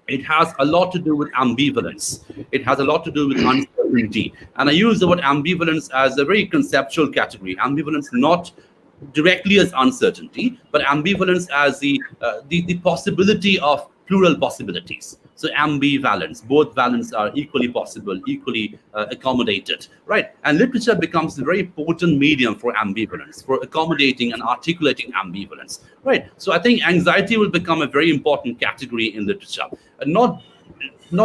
it has a lot to do with ambivalence. It has a lot to do with uncertainty. And I use the word ambivalence as a very conceptual category. Ambivalence not directly as uncertainty, but ambivalence as the possibility of plural possibilities. So ambivalence, both valence are equally possible, equally accommodated, right? And literature becomes a very potent medium for ambivalence, for accommodating and articulating ambivalence, right? So I think anxiety will become a very important category in literature, and not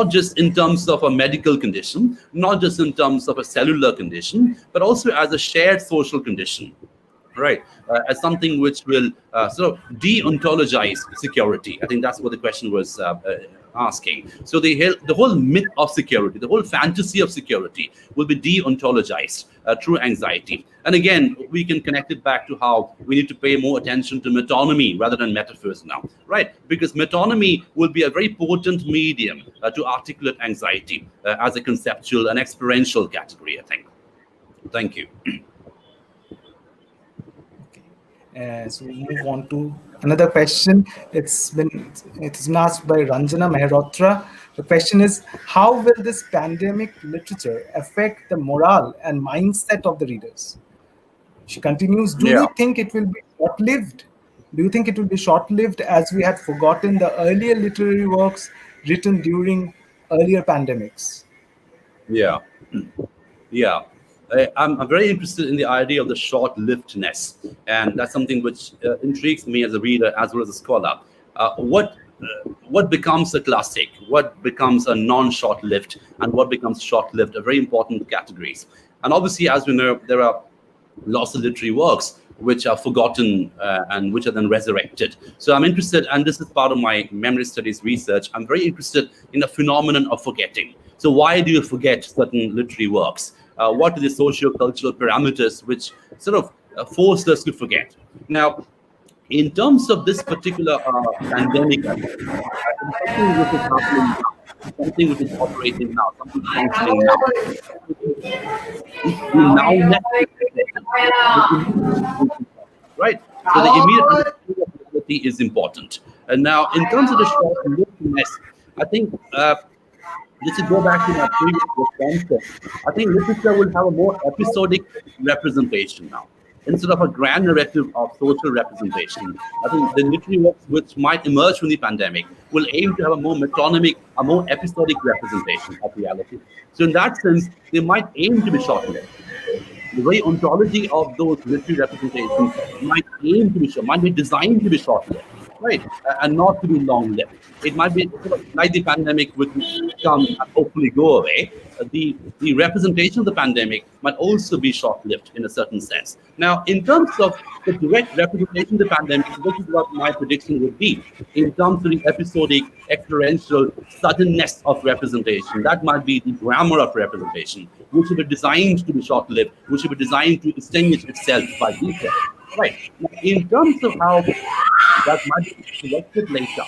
just in terms of a medical condition, not just in terms of a cellular condition, but also as a shared social condition. Right, as something which will sort of de-ontologize security. I think that's what the question was asking. So the whole myth of security, the whole fantasy of security will be de-ontologized through anxiety. And again, we can connect it back to how we need to pay more attention to metonymy rather than metaphors now, right? Because metonymy will be a very potent medium to articulate anxiety as a conceptual and experiential category, I think. Thank you. So we move on to another question. It's been asked by Ranjana Mehrotra. The question is, how will this pandemic literature affect the morale and mindset of the readers? She continues, do you think it will be short-lived? Do you think it will be short-lived as we had forgotten the earlier literary works written during earlier pandemics? Yeah. I'm very interested in the idea of the short-livedness, and that's something which intrigues me as a reader as well as a scholar. What becomes a classic, what becomes a non-short-lived, and what becomes short-lived are very important categories. And obviously, as we know, there are lots of literary works which are forgotten and which are then resurrected. So I'm interested, and this is part of my memory studies research, I'm very interested in the phenomenon of forgetting. So why do you forget certain literary works? What are the socio-cultural parameters which sort of forced us to forget? Now, in terms of this particular pandemic, I think, something which is happening now, something which is operating now, something functioning now, we now right? So the immediate understanding of reality is important. And now, in terms of the short-livedness, I think just to go back to my previous response, I think literature will have a more episodic representation now. Instead of a grand narrative of social representation, I think the literary works which might emerge from the pandemic will aim to have a more metonymic, a more episodic representation of reality. So in that sense, they might aim to be short-lived. The very ontology of those literary representations might aim to be short, might be designed to be short-lived, right, and not to be long-lived. It might be sort of like the pandemic, which will come and hopefully go away. The representation of the pandemic might also be short-lived in a certain sense. Now, in terms of the direct representation of the pandemic, this is what my prediction would be. In terms of the episodic, experiential suddenness of representation, that might be the grammar of representation, which should be designed to be short-lived, which should be designed to distinguish itself by detail. Right. Now, in terms of how that might be selected later,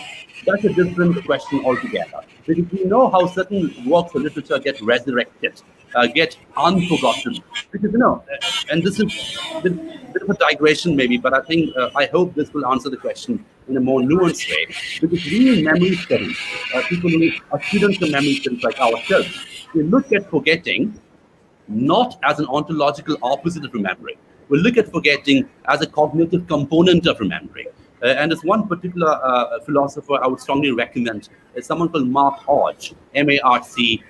that's a different question altogether. Because we know how certain works of literature get resurrected, get unforgotten. Because, and this is a bit of a digression maybe, but I think, I hope this will answer the question in a more nuanced way. Because we in memory studies, people who are students of memory studies like ourselves, we look at forgetting not as an ontological opposite of remembering. We look at forgetting as a cognitive component of remembering. And there's one particular philosopher I would strongly recommend. It's someone called Mark Auge, Marcauge,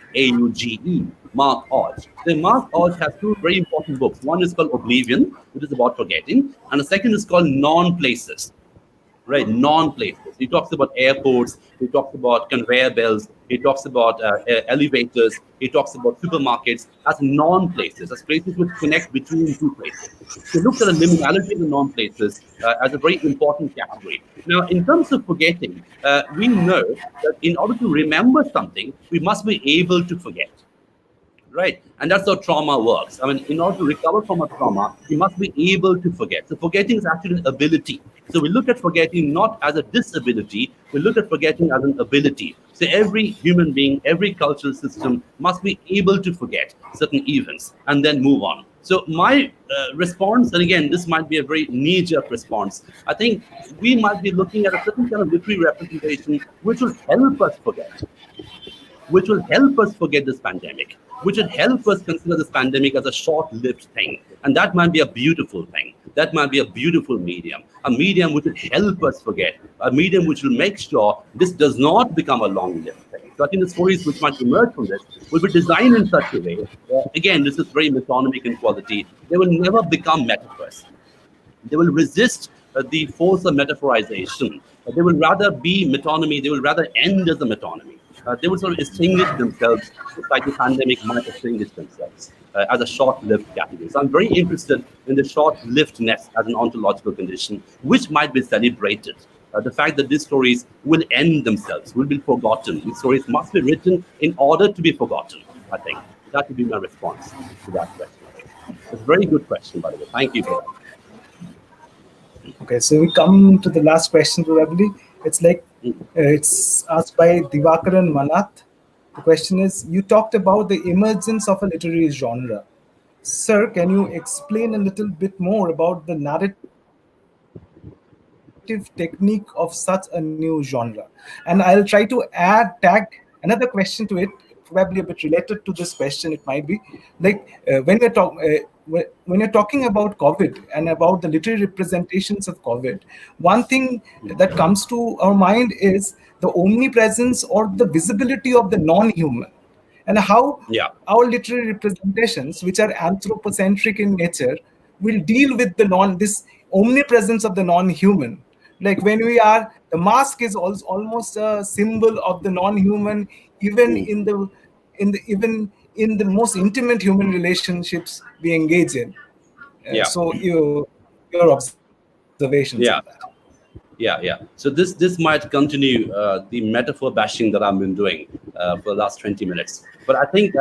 Mark Auge. So Mark Auge has two very important books. One is called Oblivion, which is about forgetting, and the second is called Non-Places. Right, non-places. He talks about airports, he talks about conveyor belts, he talks about elevators, he talks about supermarkets as non-places, as places which connect between two places. He looks at the liminality of the non-places as a very important category. Now, in terms of forgetting, we know that in order to remember something, we must be able to forget. Right, and that's how trauma works. I mean, in order to recover from a trauma, you must be able to forget. So forgetting is actually an ability. So we look at forgetting not as a disability, we look at forgetting as an ability. So every human being, every cultural system must be able to forget certain events and then move on. So my response, and again, this might be a very knee-jerk response, I think we might be looking at a certain kind of literary representation which will help us forget. Which will help us forget this pandemic, which will help us consider this pandemic as a short-lived thing. And that might be a beautiful thing. That might be a beautiful medium, a medium which will help us forget, a medium which will make sure this does not become a long-lived thing. So I think the stories which might emerge from this will be designed in such a way, again, this is very metonymic in quality, they will never become metaphors. They will resist the force of metaphorization. They will rather be metonymy, they will rather end as a metonymy. They will sort of extinguish themselves, just like the pandemic might extinguish themselves as a short-lived category. So I'm very interested in the short-livedness as an ontological condition, which might be celebrated. The fact that these stories will end themselves, will be forgotten. These stories must be written in order to be forgotten, I think. That would be my response to that question. It's a very good question, by the way. Thank you for that. Okay, so we come to the last question probably. It's like, it's asked by Divakaran Manath. The question is, you talked about the emergence of a literary genre. Sir, can you explain a little bit more about the narrative technique of such a new genre? And I'll try to tag another question to it, probably a bit related to this question. It might be like when you're talking about COVID and about the literary representations of COVID, one thing that comes to our mind is the omnipresence or the visibility of the non-human, and how our literary representations, which are anthropocentric in nature, will deal with this omnipresence of the non-human. Like when the mask is almost a symbol of the non-human, even even in the most intimate human relationships we engage in. So your observations on that. Yeah. So this might continue the metaphor bashing that I've been doing for the last 20 minutes. But I think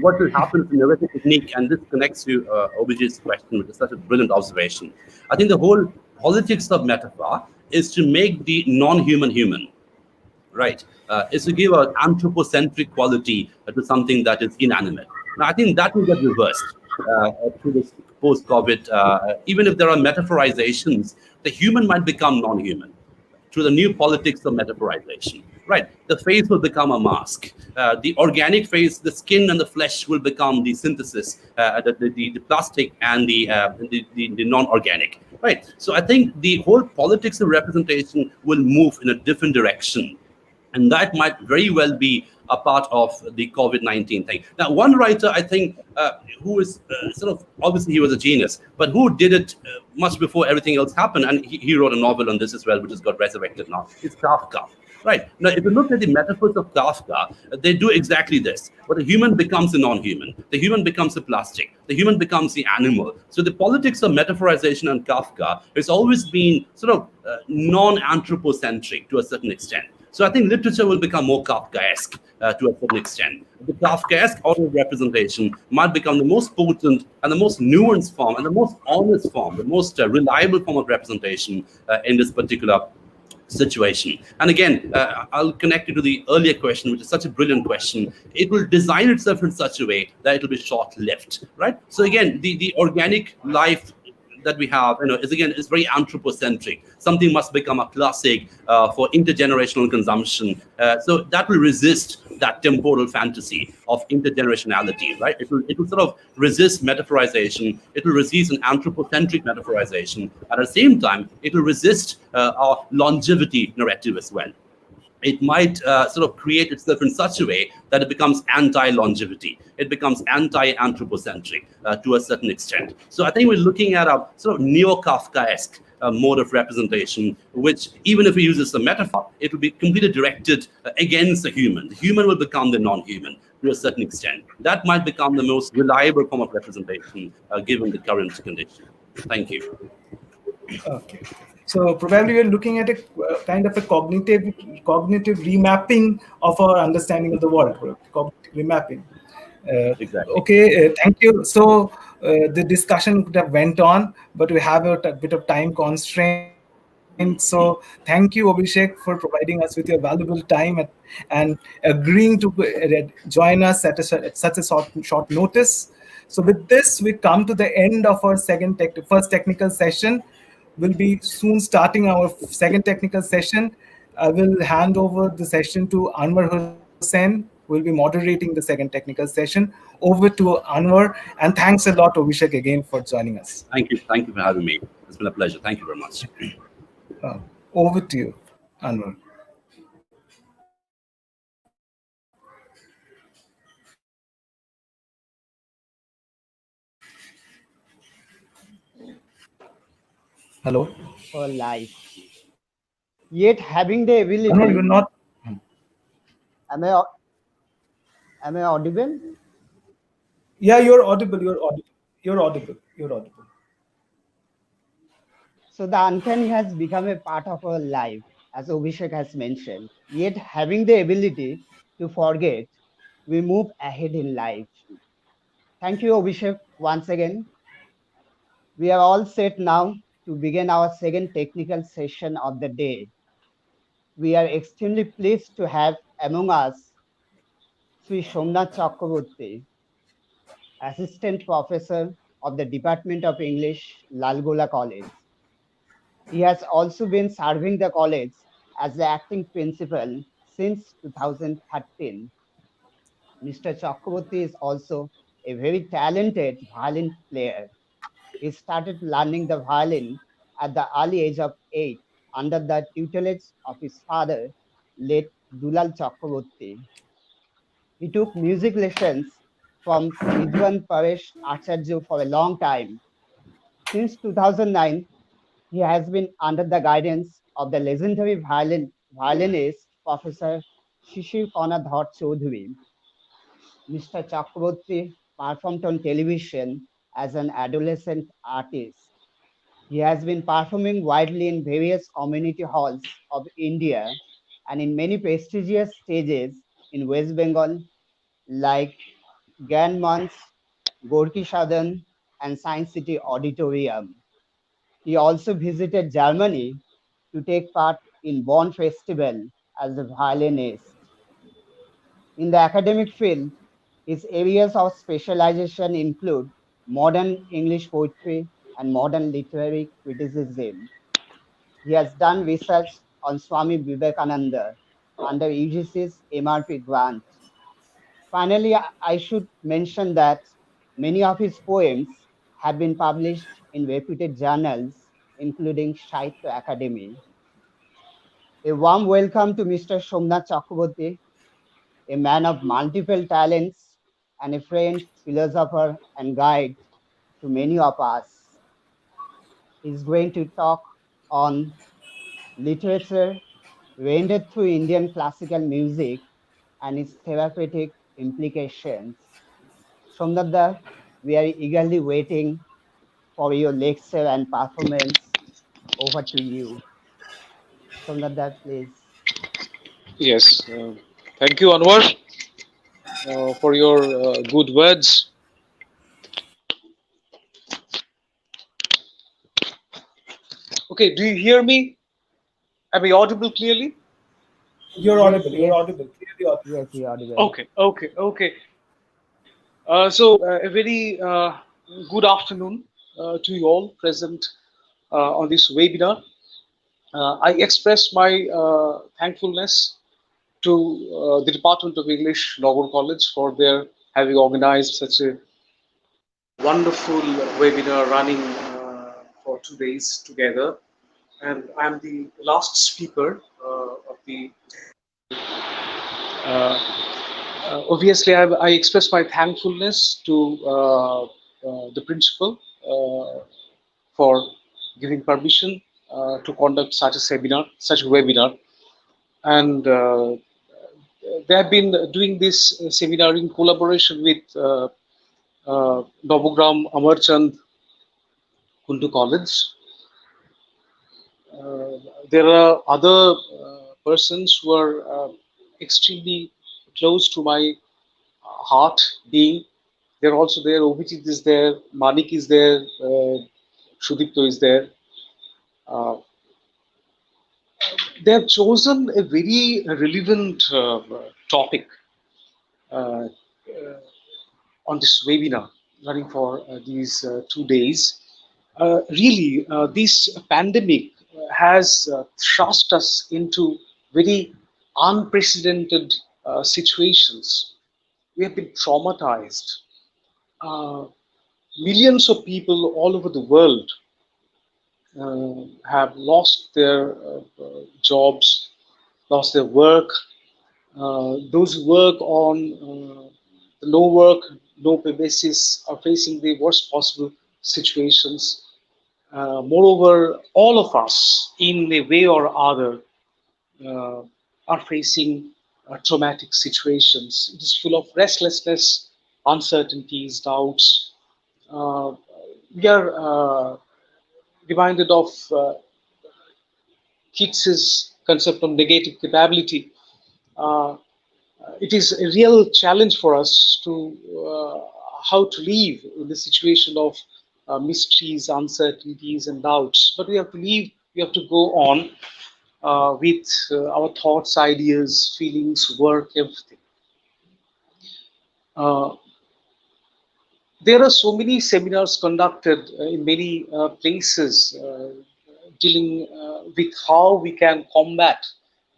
what will happen in narrative technique, and this connects to Obij's question, which is such a brilliant observation. I think the whole politics of metaphor is to make the non-human human, right? Is to give an anthropocentric quality to something that is inanimate. Now, I think that will get reversed through this post-COVID. Even if there are metaphorizations, the human might become non-human through the new politics of metaphorization. Right, the face will become a mask. The organic face, the skin and the flesh will become the synthesis, the plastic and the non-organic. Right. So I think the whole politics of representation will move in a different direction, and that might very well be a part of the COVID-19 thing. Now, one writer, I think, who is sort of, obviously he was a genius, but who did it much before everything else happened, and he wrote a novel on this as well, which has got resurrected now. It's Kafka. Right. Now, if you look at the metaphors of Kafka, they do exactly this. But the human becomes a non-human. The human becomes a plastic. The human becomes the animal. So the politics of metaphorization on Kafka has always been sort of non-anthropocentric to a certain extent. So I think literature will become more Kafkaesque to a certain extent. The Kafkaesque auto representation might become the most potent and the most nuanced form and the most honest form, the most reliable form of representation in this particular situation. And again, I'll connect it to the earlier question, which is such a brilliant question. It will design itself in such a way that it will be short-lived, right? So again, the organic life that we have, is very anthropocentric. Something must become a classic for intergenerational consumption. So that will resist that temporal fantasy of intergenerationality, right? It will sort of resist metaphorization. It will resist an anthropocentric metaphorization. At the same time, it will resist our longevity narrative as well. It might sort of create itself in such a way that it becomes anti-longevity. It becomes anti-anthropocentric to a certain extent. So I think we're looking at a sort of neo-Kafkaesque mode of representation, which even if we use this as a metaphor, it will be completely directed against the human. The human will become the non-human to a certain extent. That might become the most reliable form of representation given the current condition. Thank you. Okay. So probably we're looking at a kind of a cognitive remapping of our understanding of the world. Cognitive remapping. Exactly. Okay, thank you. So the discussion could have went on, but we have a bit of time constraint. So thank you, Abhishek, for providing us with your valuable time and agreeing to join us at such a short notice. So with this, we come to the end of our first technical session. We'll be soon starting our second technical session. I will hand over the session to Anwar Hussain, who will be moderating the second technical session. Over to Anwar, and thanks a lot, Abhishek, again for joining us. Thank you. Thank you for having me. It's been a pleasure. Thank you very much. Over to you, Anwar. Hello? For life. Yet having the Anwar, you're ability, not. am I, am I audible? Yeah, you're audible. You're audible. You're audible. You're audible. So the uncanny has become a part of our life, as Abhishek has mentioned. Yet having the ability to forget, we move ahead in life. Thank you, Abhishek, once again. We are all set now to begin our second technical session of the day. We are extremely pleased to have among us Sri Somnath Chakraborty, Assistant Professor of the Department of English, Lalgola College. He has also been serving the college as the acting principal since 2013. Mr. Chakraborty is also a very talented violin player. He started learning the violin at the early age of 8 under the tutelage of his father, late Dulal Chakraborty. He took music lessons from Ridwan Paresh Acharya for a long time. Since 2009, he has been under the guidance of the legendary violinist Professor Shishir Konadhar Chaudhary. Mr. Chakraborty performed on television as an adolescent artist. He has been performing widely in various community halls of India and in many prestigious stages in West Bengal like Gyan Manch, Gorki Sadan, and Science City Auditorium. He also visited Germany to take part in Bonn Festival as a violinist. In the academic field, his areas of specialization include modern English poetry and modern literary criticism. He has done research on Swami Vivekananda under UGC's MRP grant. Finally, I should mention that many of his poems have been published in reputed journals, including Sahitya Academy. A warm welcome to Mr. Somnath Chakraborty, a man of multiple talents and a friend, philosopher, and guide to many of us. He's going to talk on literature rendered through Indian classical music and its therapeutic implications. Somnatha, we are eagerly waiting for your lecture and performance. Over to you. Somnatha, please. Yes, thank you, Anwar, for your good words. Okay, do you hear me? Am I audible clearly? You're Yes, audible. You're yes, audible. Clearly audible. yes, you're audible. Okay. A very good afternoon to you all present on this webinar. I express my thankfulness to the Department of English, Nagar College, for their having organized such a wonderful webinar running for 2 days together. And I'm the last speaker of the. Obviously, I express my thankfulness to the principal for giving permission to conduct such a seminar, such a webinar, and they have been doing this seminar in collaboration with Nabagram Amar Kundu College. There are other persons who are extremely close to my heart being. They're also there. Obhijit is there. Manik is there. Shudipto is there. Uh, they have chosen a very relevant topic uh, on this webinar running for these 2 days. Really, this pandemic has thrust us into very unprecedented situations. We have been traumatized. Uh, Millions of people all over the world have lost their jobs, lost their work. Those who work on the no work, no pay basis are facing the worst possible situations. Moreover, all of us, in a way or other, uh, are facing traumatic situations. It is full of restlessness, uncertainties, doubts. Uh, we are reminded of Keats's concept of negative capability. Uh, it is a real challenge for us to how to live in the situation of mysteries, uncertainties, and doubts. But we have to live. We have to go on with our thoughts, ideas, feelings, work, everything. Uh, there are so many seminars conducted in many places dealing with how we can combat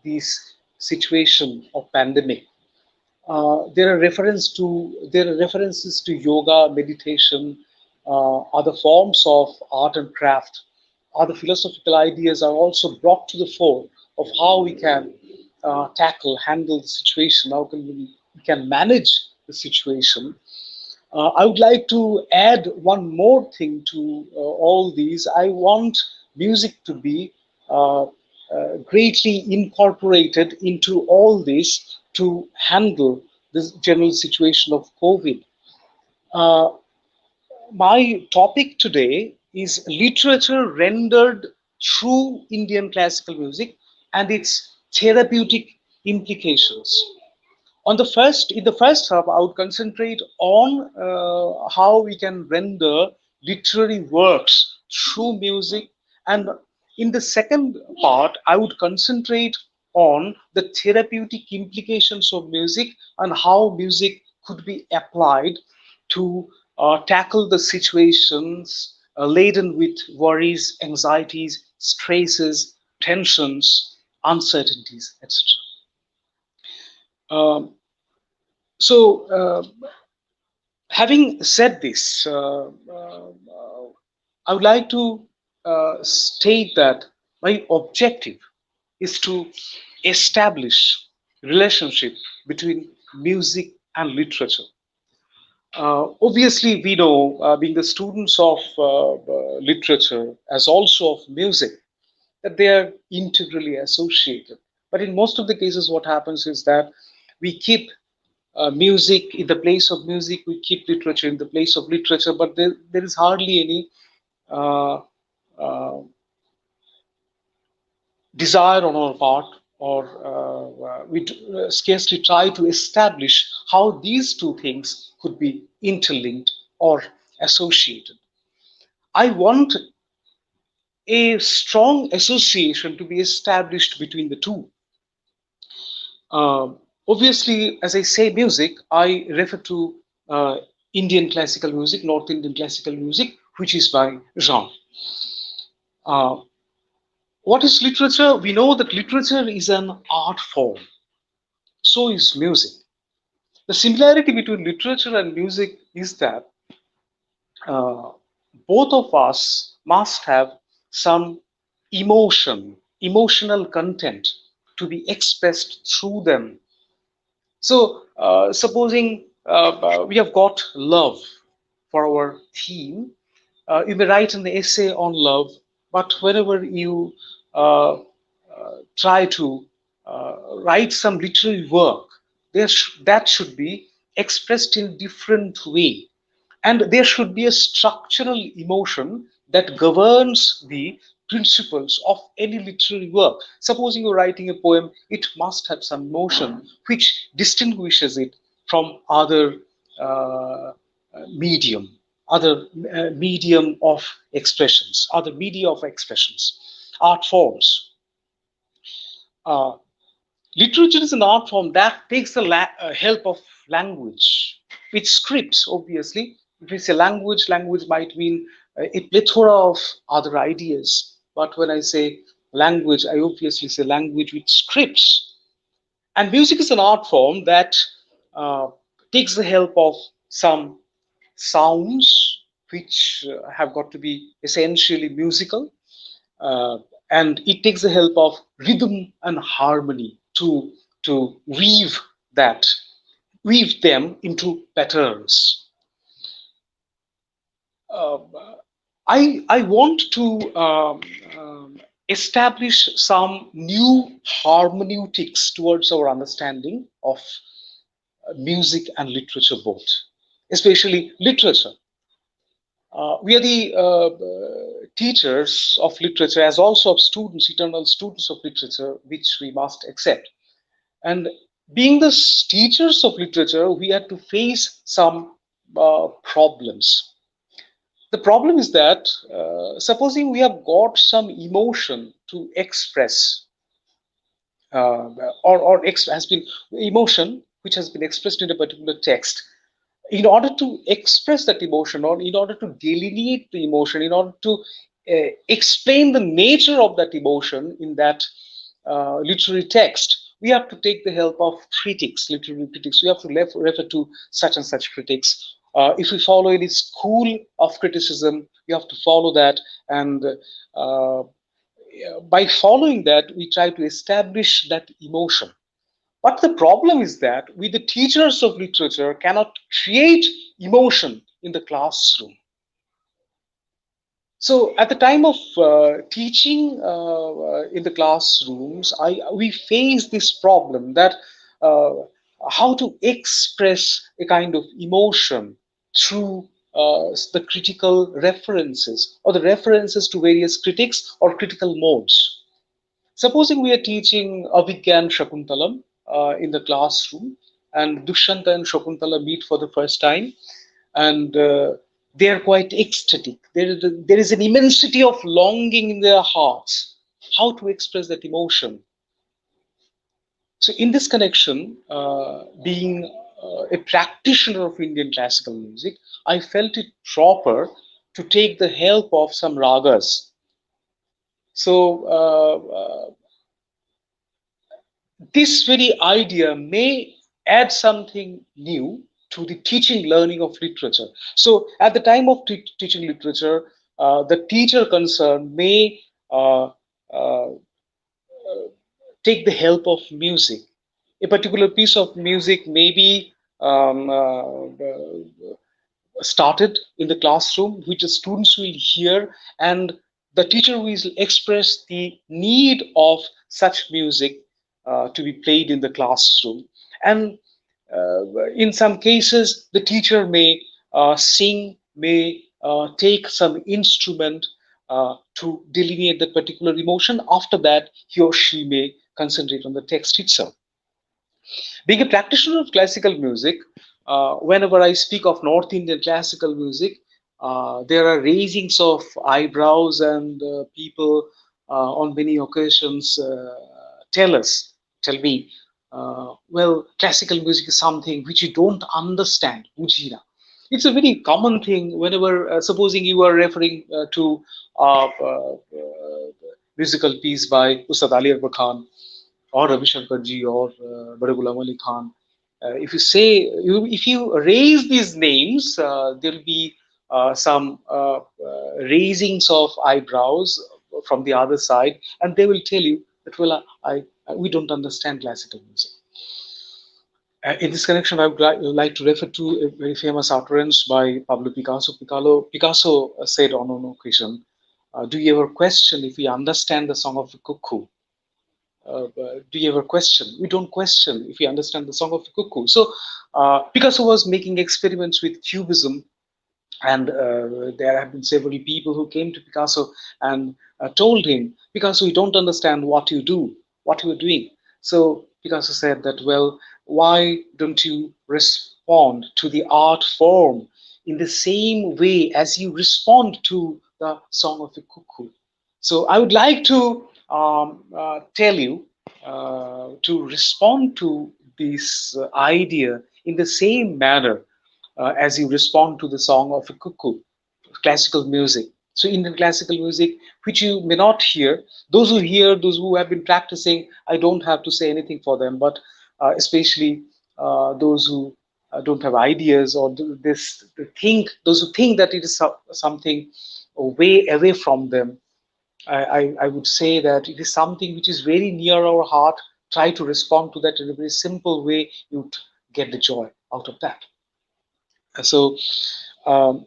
this situation of pandemic. There are references to yoga, meditation, other forms of art and craft. Other philosophical ideas are also brought to the fore of how we can handle the situation, how we can manage the situation. I would like to add one more thing to all these. I want music to be greatly incorporated into all this to handle this general situation of COVID. Uh, my topic today is literature rendered through Indian classical music and its therapeutic implications. In the first half, I would concentrate on how we can render literary works through music, and in the second part, I would concentrate on the therapeutic implications of music and how music could be applied to tackle the situations laden with worries, anxieties, stresses, tensions, uncertainties, etc. Um, so, having said this, I would like to state that my objective is to establish relationship between music and literature. Obviously, we know, being the students of literature as also of music, that they are integrally associated. But in most of the cases, what happens is that we keep music in the place of music, we keep literature in the place of literature, but there is hardly any uh, uh, desire on our part, or scarcely try to establish how these two things could be interlinked or associated. I want a strong association to be established between the two. Obviously, as I say music, I refer to Indian classical music, North Indian classical music, which is my genre. Uh, what is literature? We know that literature is an art form. So is music. The similarity between literature and music is that uh, both of us must have some emotional content to be expressed through them. So, supposing we have got love for our theme, you may write an essay on love, but whenever you try to write some literary work, that should be expressed in a different way. And there should be a structural emotion that governs the principles of any literary work. Supposing you're writing a poem, it must have some emotion which distinguishes it from other uh, medium, other medium of expressions, other media of expressions, art forms. Uh, Literature is an art form that takes the help of language, with scripts, obviously. If we say language, language might mean a plethora of other ideas. But when I say language, I obviously say language with scripts. And music is an art form that uh, takes the help of some sounds, which have got to be essentially musical, uh, and it takes the help of rhythm and harmony to that weave them into patterns. uh, I want to establish some new hermeneutics towards our understanding of music and literature both, especially literature. We are the teachers of literature, as also of students, eternal students of literature, which we must accept. And being the teachers of literature, we had to face some problems. The problem is that, supposing we have got some emotion to express, has been emotion which has been expressed in a particular text. In order to express that emotion, or in order to delineate the emotion, in order to explain the nature of that emotion in that literary text, we have to take the help of critics, literary critics. We have to refer to such and such critics. If we follow any school of criticism, we have to follow that, and by following that, we try to establish that emotion. But the problem is that we, the teachers of literature, cannot create emotion in the classroom. So at the time of teaching in the classrooms, we face this problem that uh, how to express a kind of emotion through the critical references or the references to various critics or critical modes. Supposing we are teaching Abhigyan Shakuntalam in the classroom, and Dushyanta and Shakuntala meet for the first time, and they are quite ecstatic. There is an immensity of longing in their hearts. How to express that emotion? So, in this connection, being a practitioner of Indian classical music, I felt it proper to take the help of some ragas. So, this very idea may add something new to the teaching learning of literature. So, at the time of teaching literature, the teacher concerned may uh, take the help of music. A particular piece of music may be started in the classroom, which the students will hear, and the teacher will express the need of such music to be played in the classroom. And in some cases, the teacher may sing, may take some instrument to delineate that particular emotion. After that, he or she may concentrate on the text itself. Being a practitioner of classical music, whenever I speak of North Indian classical music, there are raisings of eyebrows, and people on many occasions tell me, well, classical music is something which you don't understand, Ujira. It's a very common thing whenever, supposing you are referring to musical piece by Ustad Ali Akbar Khan, or Ravi Shankar ji, or Bade Ghulam Ali Khan. If you say, if you raise these names, there will be some raisings of eyebrows from the other side, and they will tell you that, well, we don't understand classical music. In this connection, I would like to refer to a very famous utterance by Pablo Picasso. Picasso said on an occasion, "Do you ever question if we understand the song of the cuckoo?" Do you ever question? We don't question if we understand the song of the cuckoo. So Picasso was making experiments with cubism, and there have been several people who came to Picasso and told him, Picasso, we don't understand what you do, what you are doing. So Picasso said that, well, why don't you respond to the art form in the same way as you respond to the song of the cuckoo? So I would like to tell you to respond to this idea in the same manner as you respond to the song of a cuckoo, classical music. So Indian classical music, which you may not hear, those who hear, those who have been practicing, I don't have to say anything for them, but especially those who don't have ideas, or those who think that it is something way away from them, I would say that it is something which is very near our heart. Try to respond to that in a very simple way. You would get the joy out of that. So, um,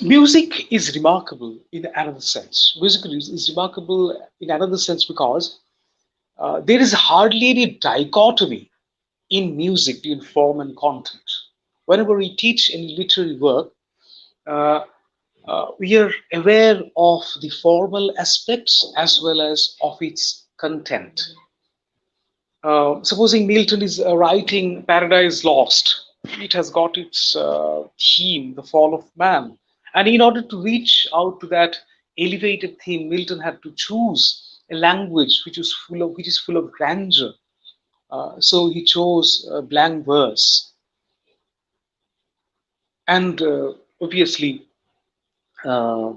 music is remarkable in another sense. Music is remarkable in another sense because there is hardly any dichotomy in music between form and content. Whenever we teach any literary work, uh, we are aware of the formal aspects as well as of its content. Supposing Milton is writing Paradise Lost, it has got its theme, the fall of man. And in order to reach out to that elevated theme, Milton had to choose a language which is full of grandeur. So he chose blank verse. And obviously, uh,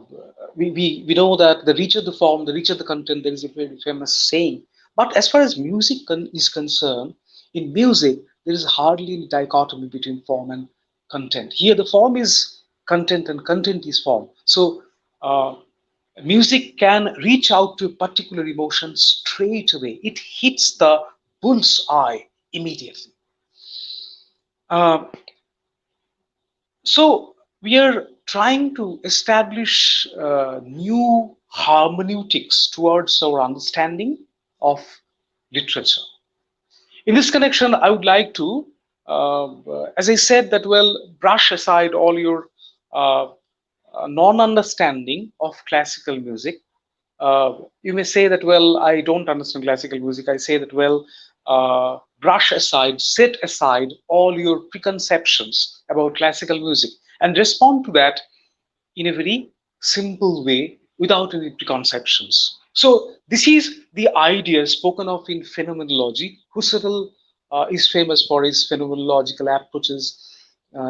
we know that the richer the form, the richer the content. There is a very famous saying. But as far as music is concerned, in music, there is hardly any dichotomy between form and content. Here, the form is content and content is form. So, music can reach out to a particular emotion straight away. It hits the bull's eye immediately. Uh, So we are trying to establish new hermeneutics towards our understanding of literature. In this connection, I would like to, as I said, that well, brush aside all your uh, non-understanding of classical music. You may say that, well, I don't understand classical music. I say that, well, brush aside, set aside all your preconceptions about classical music and respond to that in a very simple way without any preconceptions. So this is the idea spoken of in phenomenology. Husserl is famous for his phenomenological approaches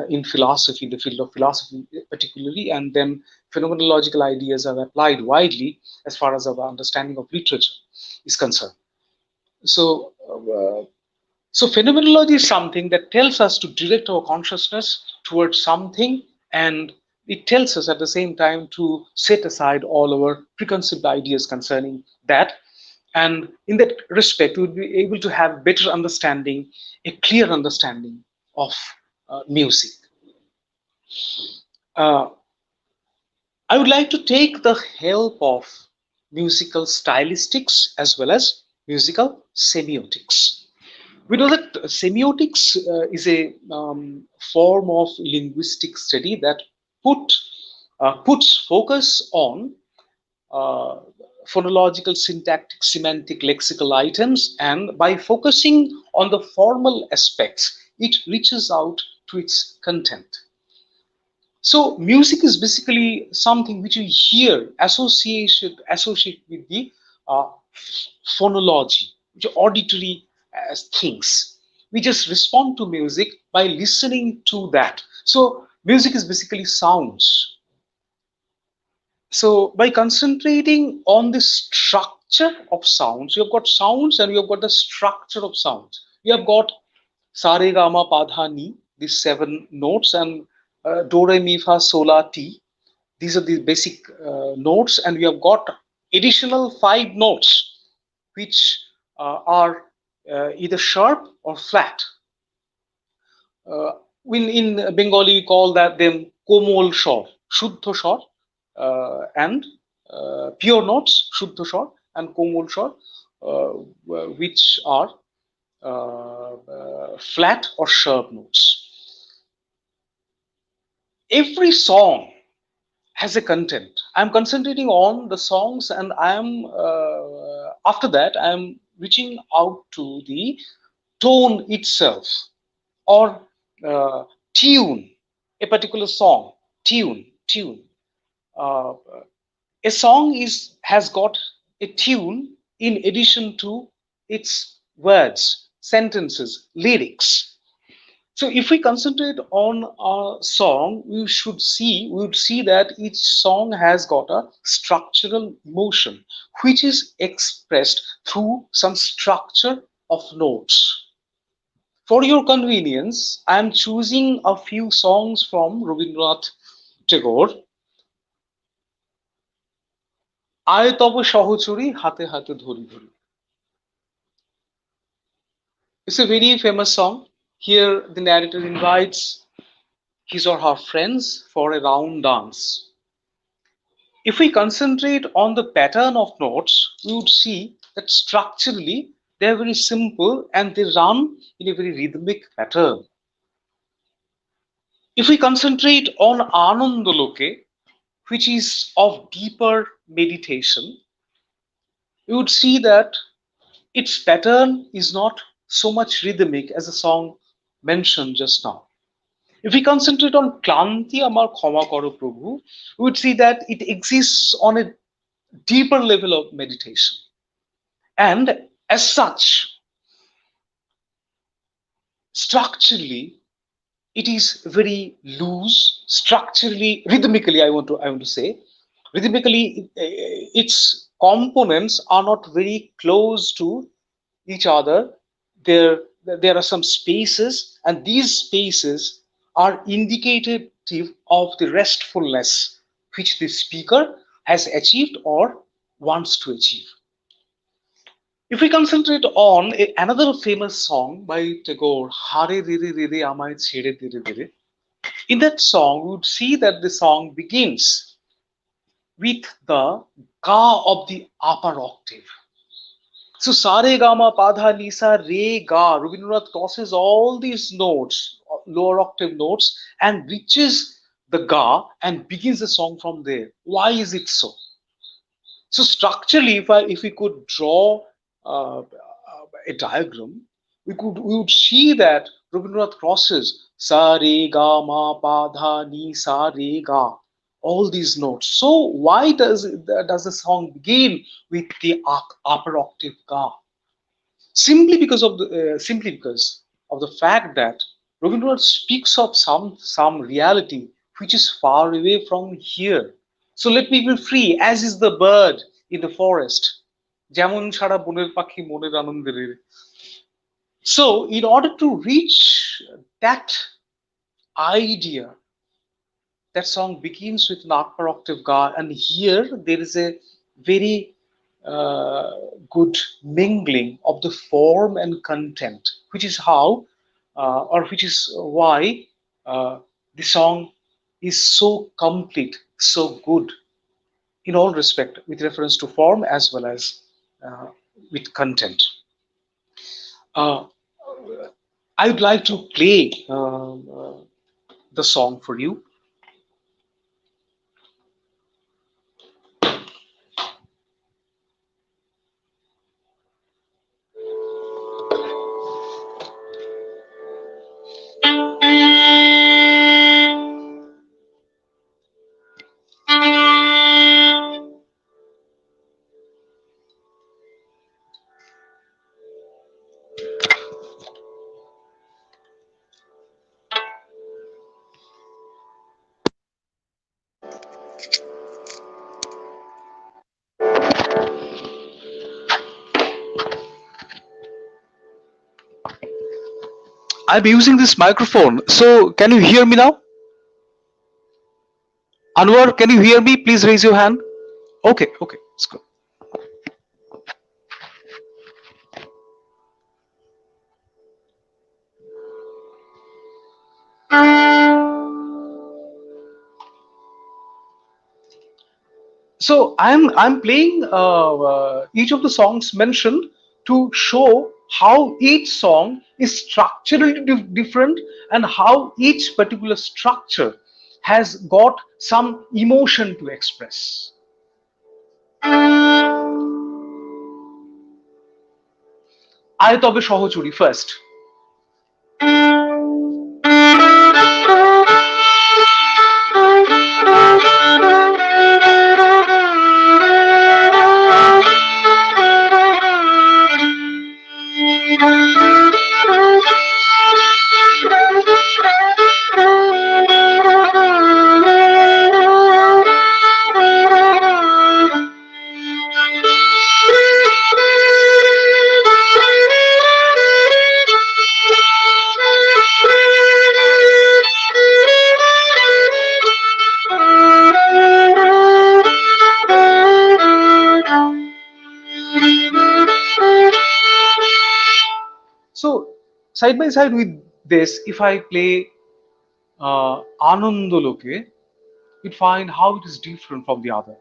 in philosophy, in the field of philosophy particularly, and then phenomenological ideas are applied widely as far as our understanding of literature is concerned. So, so phenomenology is something that tells us to direct our consciousness towards something, and it tells us at the same time to set aside all our preconceived ideas concerning that. And in that respect, we would be able to have better understanding, a clear understanding of music. Uh, I would like to take the help of musical stylistics as well as musical semiotics. We know that semiotics is a form of linguistic study that puts focus on uh, phonological, syntactic, semantic, lexical items, and by focusing on the formal aspects, it reaches out to its content. So music is basically something which we hear associate with the uh, phonology, which are auditory things. We just respond to music by listening to that. So music is basically sounds. So by concentrating on the structure of sounds, you have got sounds and you have got the structure of sounds. You have got sa re ga ma pa dha ni, these 7 notes, and do re mi fa sol la ti. These are the basic notes, and we have got additional 5 notes which are either sharp or flat. Uh, in Bengali, we call that them komol shor, shuddha shor, and pure notes, shuddha shor and komol shor, which are flat or sharp notes. Every song has a content. I'm concentrating on the songs, and I'm after that I'm reaching out to the tone itself, or uh, tune, a particular song, tune. Uh, a song has got a tune in addition to its words, sentences, lyrics. So if we concentrate on a song, we would see that each song has got a structural motion, which is expressed through some structure of notes. For your convenience, I am choosing a few songs from Rabindranath Tagore. আয় তব সহচরী হাতে হাতে ধরি ধরি. It's a very famous song. Here the narrator invites his or her friends for a round dance. If we concentrate on the pattern of notes, we would see that structurally they are very simple and they run in a very rhythmic pattern. If we concentrate on Anandaloke, which is of deeper meditation, we would see that its pattern is not so much rhythmic as the song mentioned just now. If we concentrate on Klanti Amar Khama Karo Prabhu, we would see that it exists on a deeper level of meditation. And as such, structurally, it is very loose. Structurally, rhythmically, I want to say, rhythmically, its components are not very close to each other. There are some spaces, and these spaces are indicative of the restfulness which the speaker has achieved or wants to achieve. If we concentrate on another famous song by Tagore, Hare Rere Rere Amai Chhere Dire Dire, in that song, we would see that the song begins with the ga of the upper octave. So Sare Gama Padha Nisa Re Ga. Rabindranath crosses all these notes, lower octave notes, and reaches the Ga and begins the song from there. Why is it so? So structurally, if we could draw a diagram, we would see that Rabindranath crosses Sa Re Ga Ma Pa Dha Ni Sa Re Ga, all these notes. So why does the song begin with the upper octave Ga? Simply because of the fact that Rabindranath speaks of some reality which is far away from here. So let me be free, as is the bird in the forest. যেমন সারা বনের পাখি মনের আনন্দে রে। So in order to reach that idea, that song begins with an upper octave ga, and here there is a very good mingling of the form and content, which is how, or which is why the song is so complete, so good in all respect, with reference to form as well as with content. Uh, I would like to play the song for you. I'm using this microphone, so can you hear me now? Anwar, can you hear me? Please raise your hand. Okay, it's good. So I'm playing each of the songs mentioned to show how each song is structurally different, and how each particular structure has got some emotion to express. আয় তবে সহচরী first. So side by side with this, if I play Anandoloke, you'd find how it is different from the other.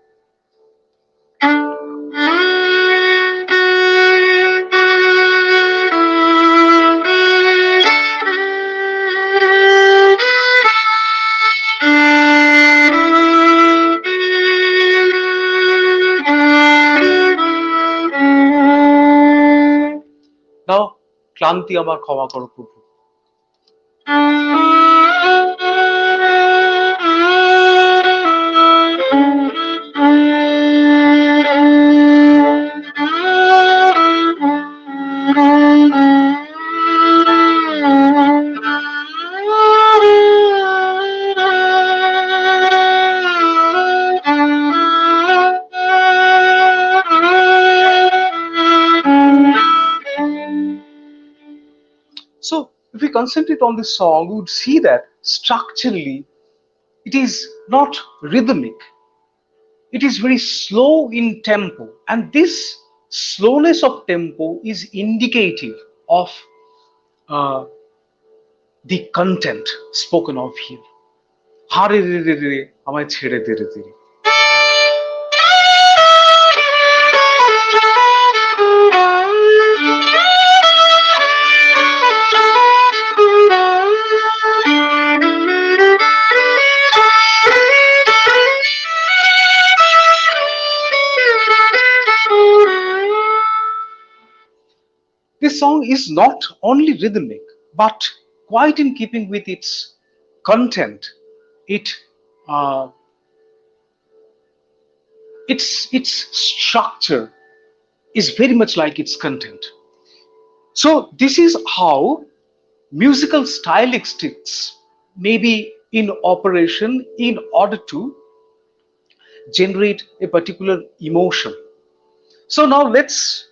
Now, ক্লান্তি আমার ক্ষমা করো প্রভু। So if we concentrate on this song, we would see that structurally it is not rhythmic. It is very slow in tempo, and this slowness of tempo is indicative of the content spoken of here. হারে রে রে রে আমায় ছেড়ে দে রে দে। this song is not only rhythmic, but quite in keeping with its content. It uh, its structure is very much like its content. So this is how musical stylistics may be in operation in order to generate a particular emotion. So now let's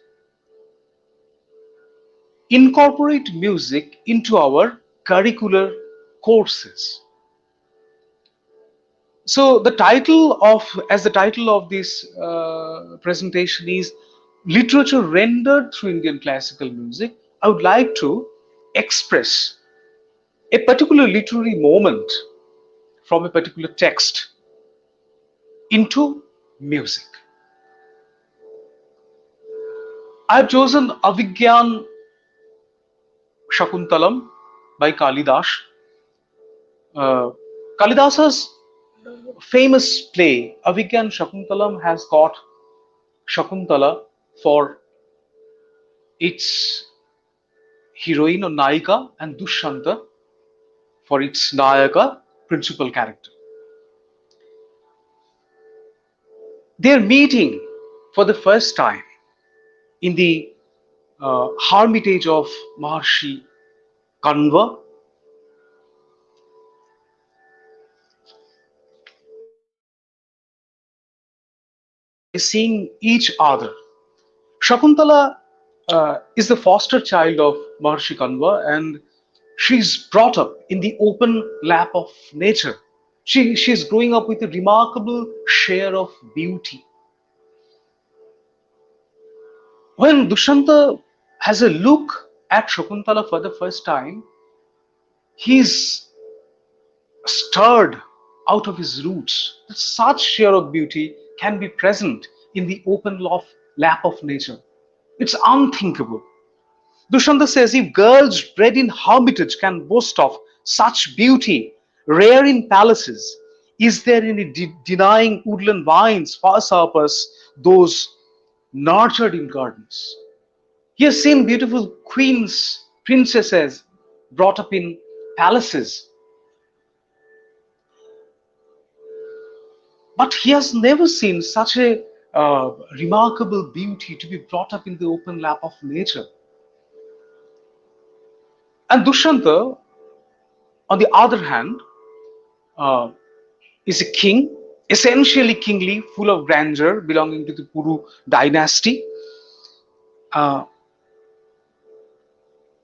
incorporate music into our curricular courses. So the title of this presentation is literature rendered through Indian classical music. I would like to express a particular literary moment from a particular text into music. I have chosen Avigyan Shakuntalam by Kalidas. Kalidasa's famous play Avigyan Shakuntalam has got Shakuntala for its heroine or Naika and Dushyanta for its Nayaka, principal character. They're meeting for the first time in the hermitage of Maharshi Kanva. They're seeing each other. Shakuntala is the foster child of Maharshi Kanva, and she's brought up in the open lap of nature. She's growing up with a remarkable share of beauty. When Dushyanta has a look at Shakuntala for the first time, he's stirred out of his roots that such share of beauty can be present in the open lap of nature. It's unthinkable. Dushyanta says if girls bred in hermitage can boast of such beauty, rare in palaces, is there any denying woodland vines far surpass those nurtured in gardens? He has seen beautiful queens, princesses brought up in palaces, but he has never seen such a remarkable beauty to be brought up in the open lap of nature. And Dushyanta, on the other hand, uh, is a king, essentially kingly, full of grandeur, belonging to the Kuru dynasty. Uh,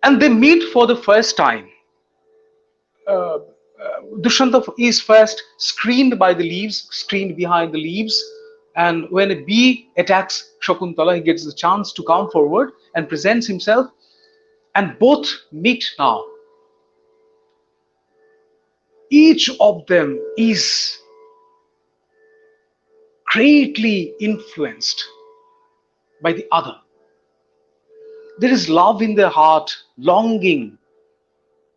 and they meet for the first time. Dushyanta is first screened by the leaves, screened behind the leaves, and when a bee attacks Shakuntala, he gets the chance to come forward and presents himself, and both meet now. Each of them is greatly influenced by the other. There is love in their heart, longing,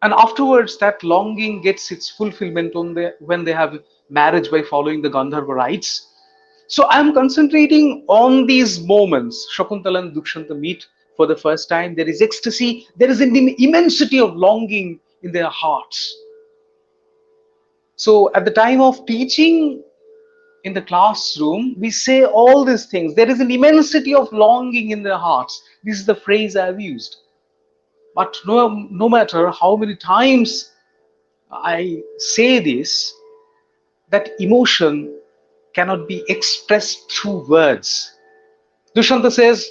and afterwards that longing gets its fulfillment when they have marriage by following the Gandharva rites. So I am concentrating on these moments. Shakuntala and Dushyanta meet for the first time. There is ecstasy, there is an immensity of longing in their hearts. So at the time of teaching in the classroom, we say all these things. There is an immensity of longing in their hearts. This is the phrase I've used. But no matter how many times I say this, that emotion cannot be expressed through words. Dushyanta says,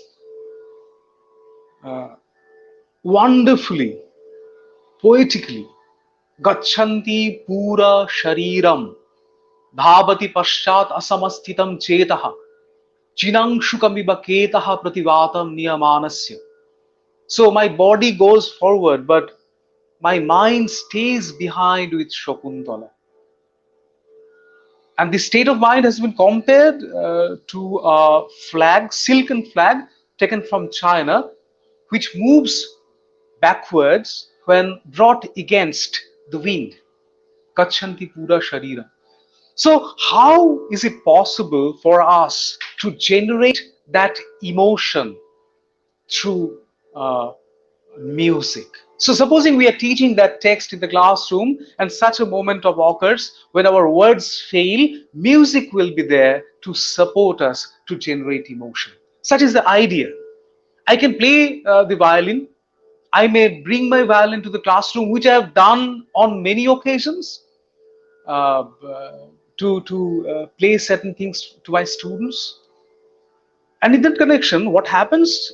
wonderfully, poetically, Gachanti pura shariram dhabati paschat asamasthitam chetaha chinangshukamibha ketaha prativatam niyamanasya. So my body goes forward, but my mind stays behind with Shakuntala. And this state of mind has been compared to a flag, silken flag taken from China, which moves backwards when brought against the wind. Kachanti pura sharira. So how is it possible for us to generate that emotion through music. So supposing we are teaching that text in the classroom and such a moment of occurs when our words fail, music will be there to support us to generate emotion. Such is the idea. I can play the violin. I may bring my violin to the classroom, which I have done on many occasions, uh, to play certain things to my students. And in that connection, what happens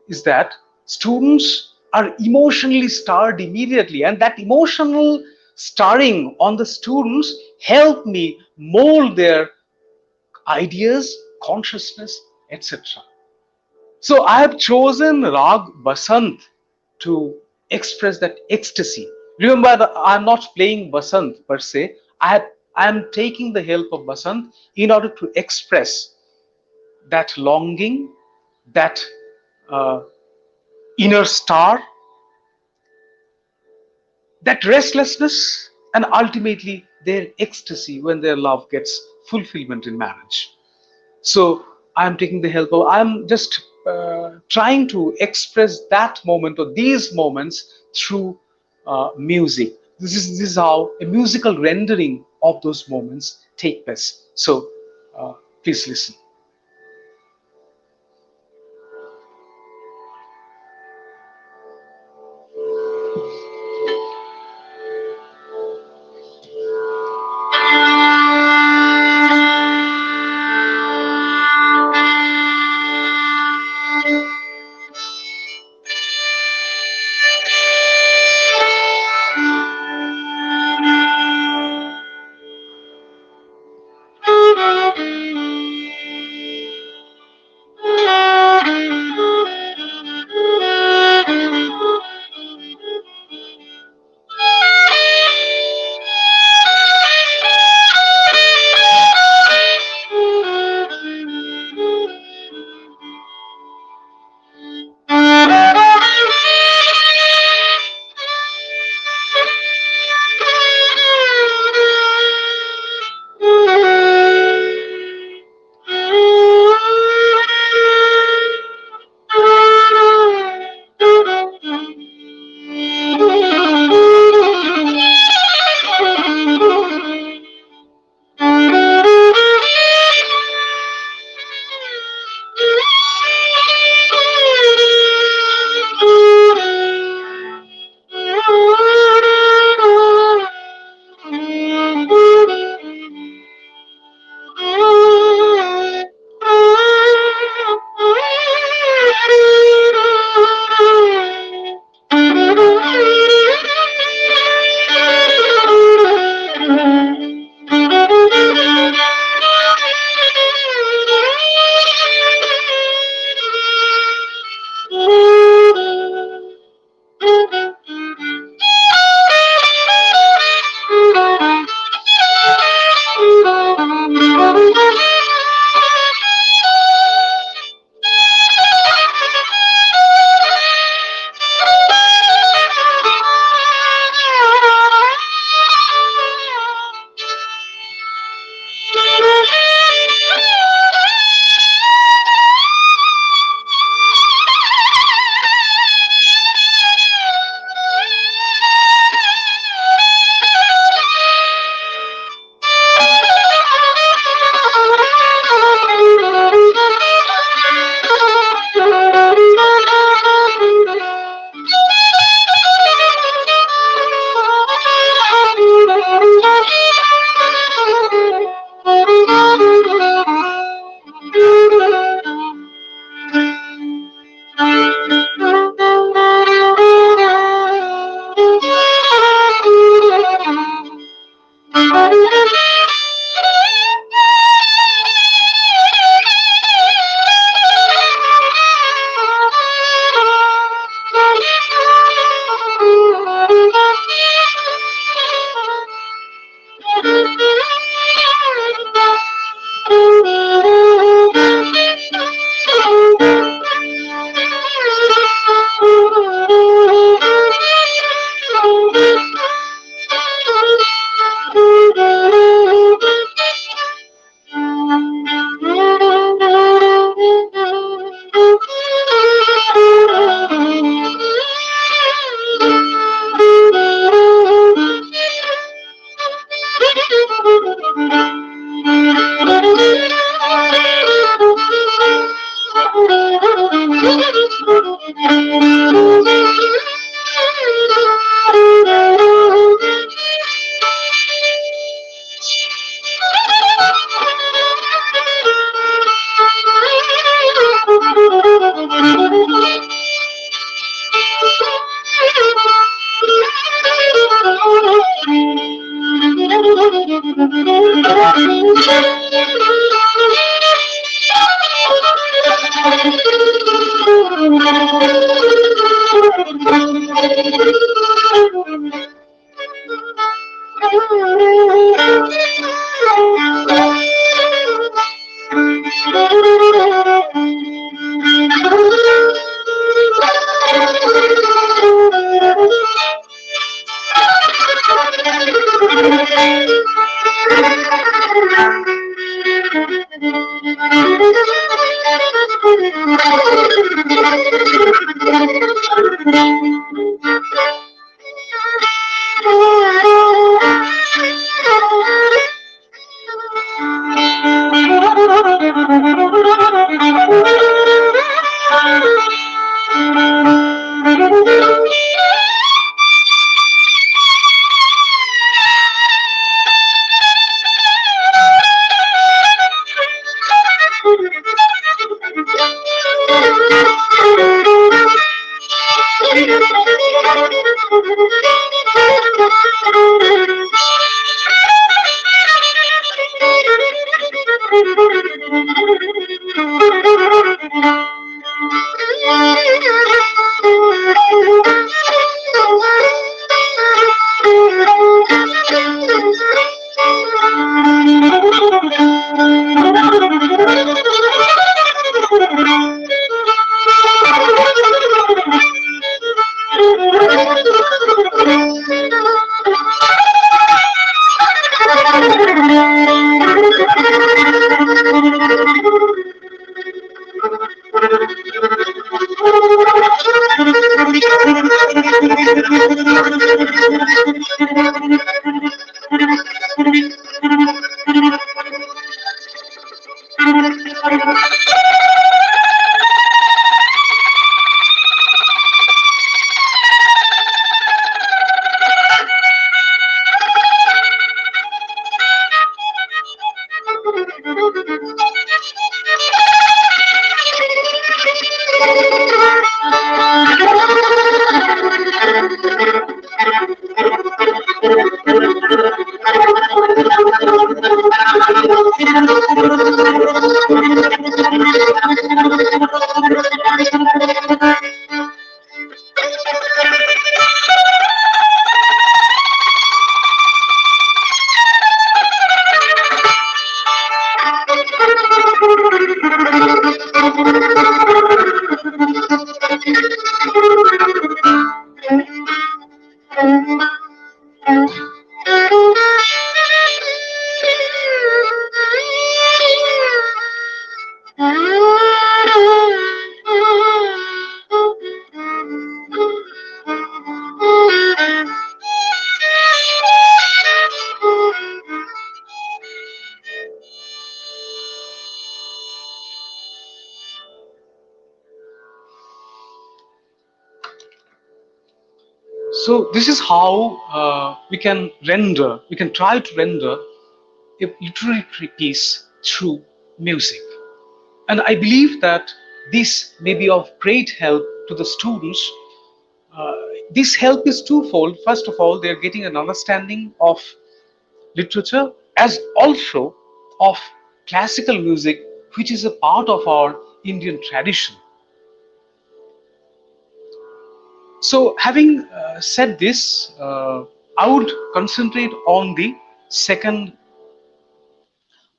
is that students are emotionally stirred immediately, and that emotional stirring on the students help me mold their ideas, consciousness, etc. So I have chosen Rag Basant to express that ecstasy. Remember that I'm not playing Basant per se. I am taking the help of Basant in order to express that longing, that uh, inner star, that restlessness, and ultimately their ecstasy when their love gets fulfillment in marriage. So I'm taking the help of, I'm just trying to express that moment or these moments through music. This is how a musical rendering of those moments take place. So please listen. So this is how we can try to render a literary piece through music. And I believe that this may be of great help to the students. Uh, this help is twofold. First of all, they're getting an understanding of literature as also of classical music, which is a part of our Indian tradition. So having said this, I would concentrate on the second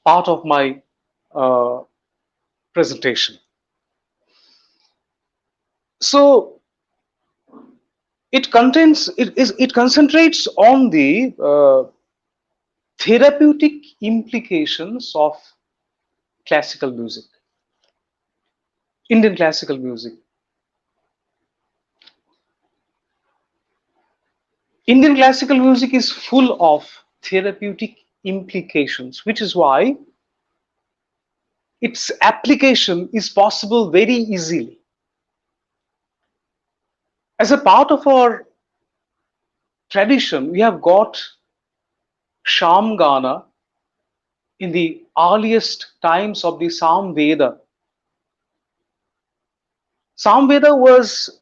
part of my uh, presentation. So it concentrates on the therapeutic implications of classical music, Indian classical music. Indian classical music is full of therapeutic implications, which is why its application is possible very easily. As a part of our tradition, we have got Shamgana in the earliest times of the Samveda. Samveda was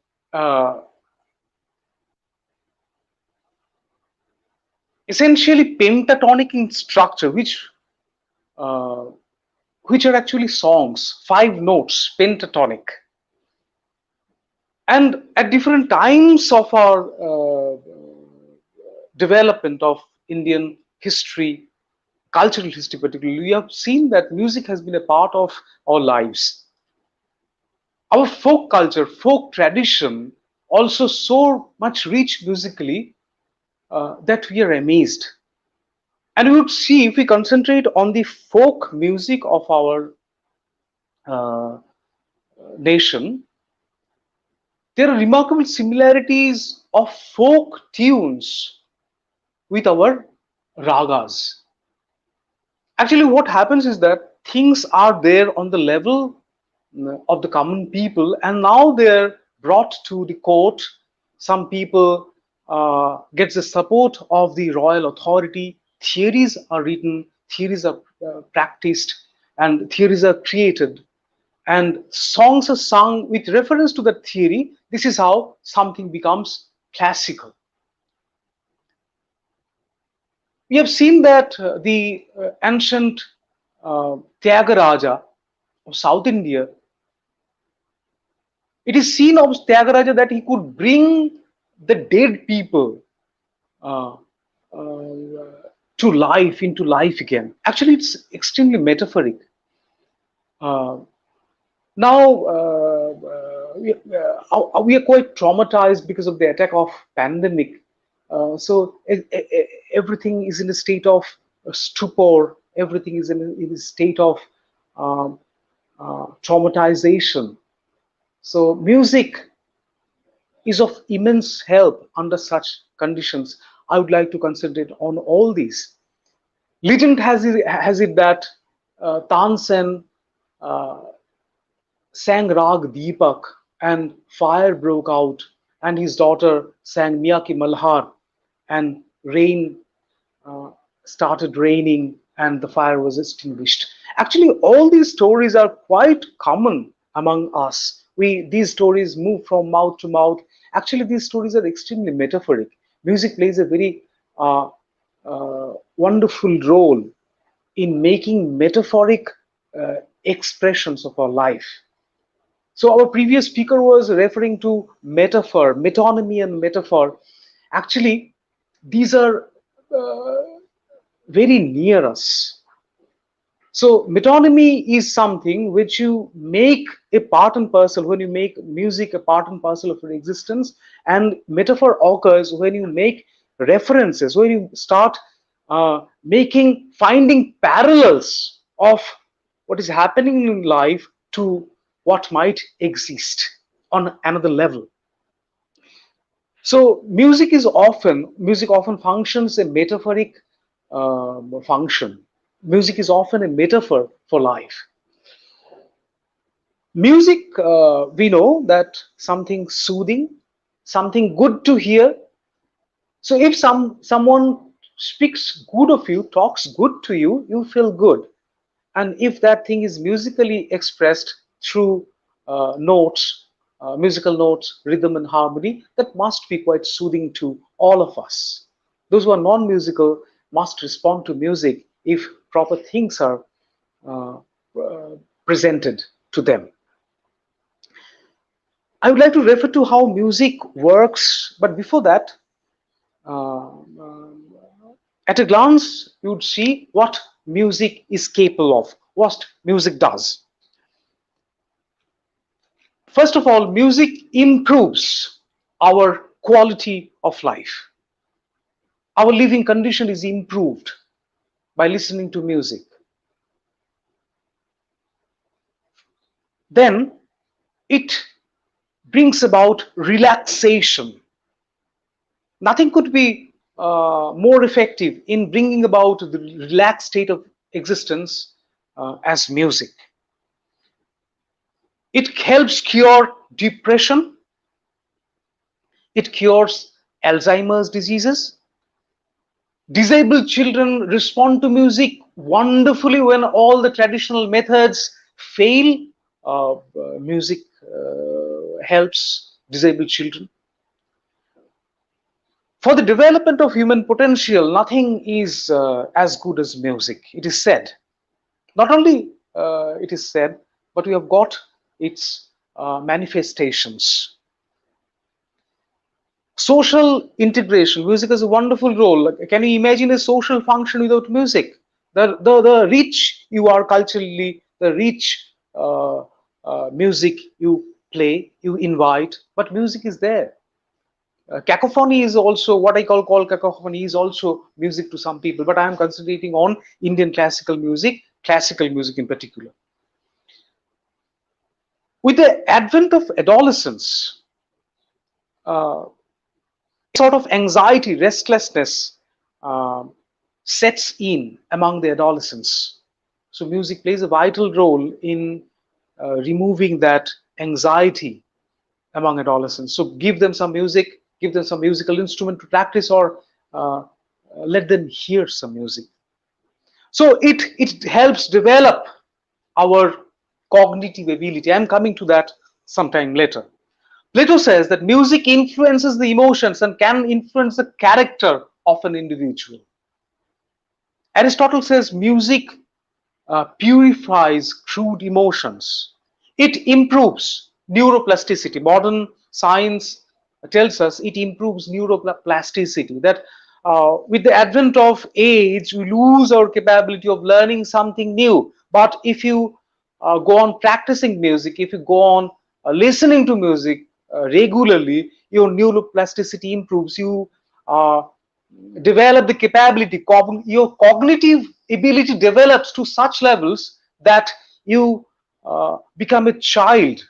essentially pentatonic in structure, uh, which are actually songs, 5 notes, pentatonic. And at different times of our development of Indian history, cultural history particularly, we have seen that music has been a part of our lives. Our folk culture, folk tradition, also so much rich musically that we are amazed. And we would see, if we concentrate on the folk music of our uh, nation, there are remarkable similarities of folk tunes with our ragas. Actually, what happens is that things are there on the level of the common people, and now they're brought to the court. Some people get the support of the royal authority. Theories are written, theories are practiced, and theories are created, and songs are sung with reference to that theory. This is how something becomes classical. We have seen that the ancient Tyagaraja of South India, it is seen of Tyagaraja that he could bring the dead people uh, to life, into life again. Actually, it's extremely metaphoric. Uh, Now we are quite traumatized because of the attack of pandemic. So everything is in a state of stupor. Everything is in a state of um, traumatization. So music is of immense help under such conditions. I would like to concentrate on all these. Legend has it that Tansen sang Rag Deepak, and fire broke out, and his daughter sang Miyaki Malhar, and rain uh, started raining, and the fire was extinguished. Actually, all these stories are quite common among us. These stories move from mouth to mouth. Actually, these stories are extremely metaphoric. Music plays a very wonderful role in making metaphoric expressions of our life. So our previous speaker was referring to metaphor, metonymy and metaphor. Actually, these are very near us. So metonymy is something which you make a part and parcel, when you make music a part and parcel of your existence, and metaphor occurs when you make references, when you start finding parallels of what is happening in life to what might exist on another level. So music often functions a metaphoric function. Music is often a metaphor for life. Music, we know that something soothing, something good to hear. So if someone speaks good of you, talks good to you, you feel good. And if that thing is musically expressed through notes, musical notes, rhythm and harmony, that must be quite soothing to all of us. Those who are non-musical must respond to music if proper things are uh, presented to them. I would like to refer to how music works, but before that, uh, at a glance, you would see what music is capable of, what music does. First of all, music improves our quality of life. Our living condition is improved by listening to music. Then it brings about relaxation. Nothing could be more effective in bringing about the relaxed state of existence as music. It helps cure depression. It cures Alzheimer's diseases. Disabled children respond to music wonderfully when all the traditional methods fail. Music helps disabled children. For the development of human potential, nothing is as good as music. It is said. Not only it is said, but we have got its manifestations. Social integration. Music has a wonderful role. Like, can you imagine a social function without music? The rich you are culturally, the rich music you play, you invite, but music is there. Cacophony is also what I call cacophony is also music to some people, but I am concentrating on Indian classical music in particular. With the advent of adolescence, uh, sort of anxiety, restlessness uh, sets in among the adolescents. So music plays a vital role in removing that anxiety among adolescents. So give them some music, give them some musical instrument to practice, or let them hear some music. So it helps develop our cognitive ability. I'm coming to that sometime later. Plato says that music influences the emotions and can influence the character of an individual. Aristotle says music purifies crude emotions. It improves neuroplasticity. Modern science tells us it improves neuroplasticity. That with the advent of age, we lose our capability of learning something new. But if you go on practicing music, if you go on listening to music regularly, your neuroplasticity improves. You uh, develop the capability, your cognitive ability develops to such levels that you become a child,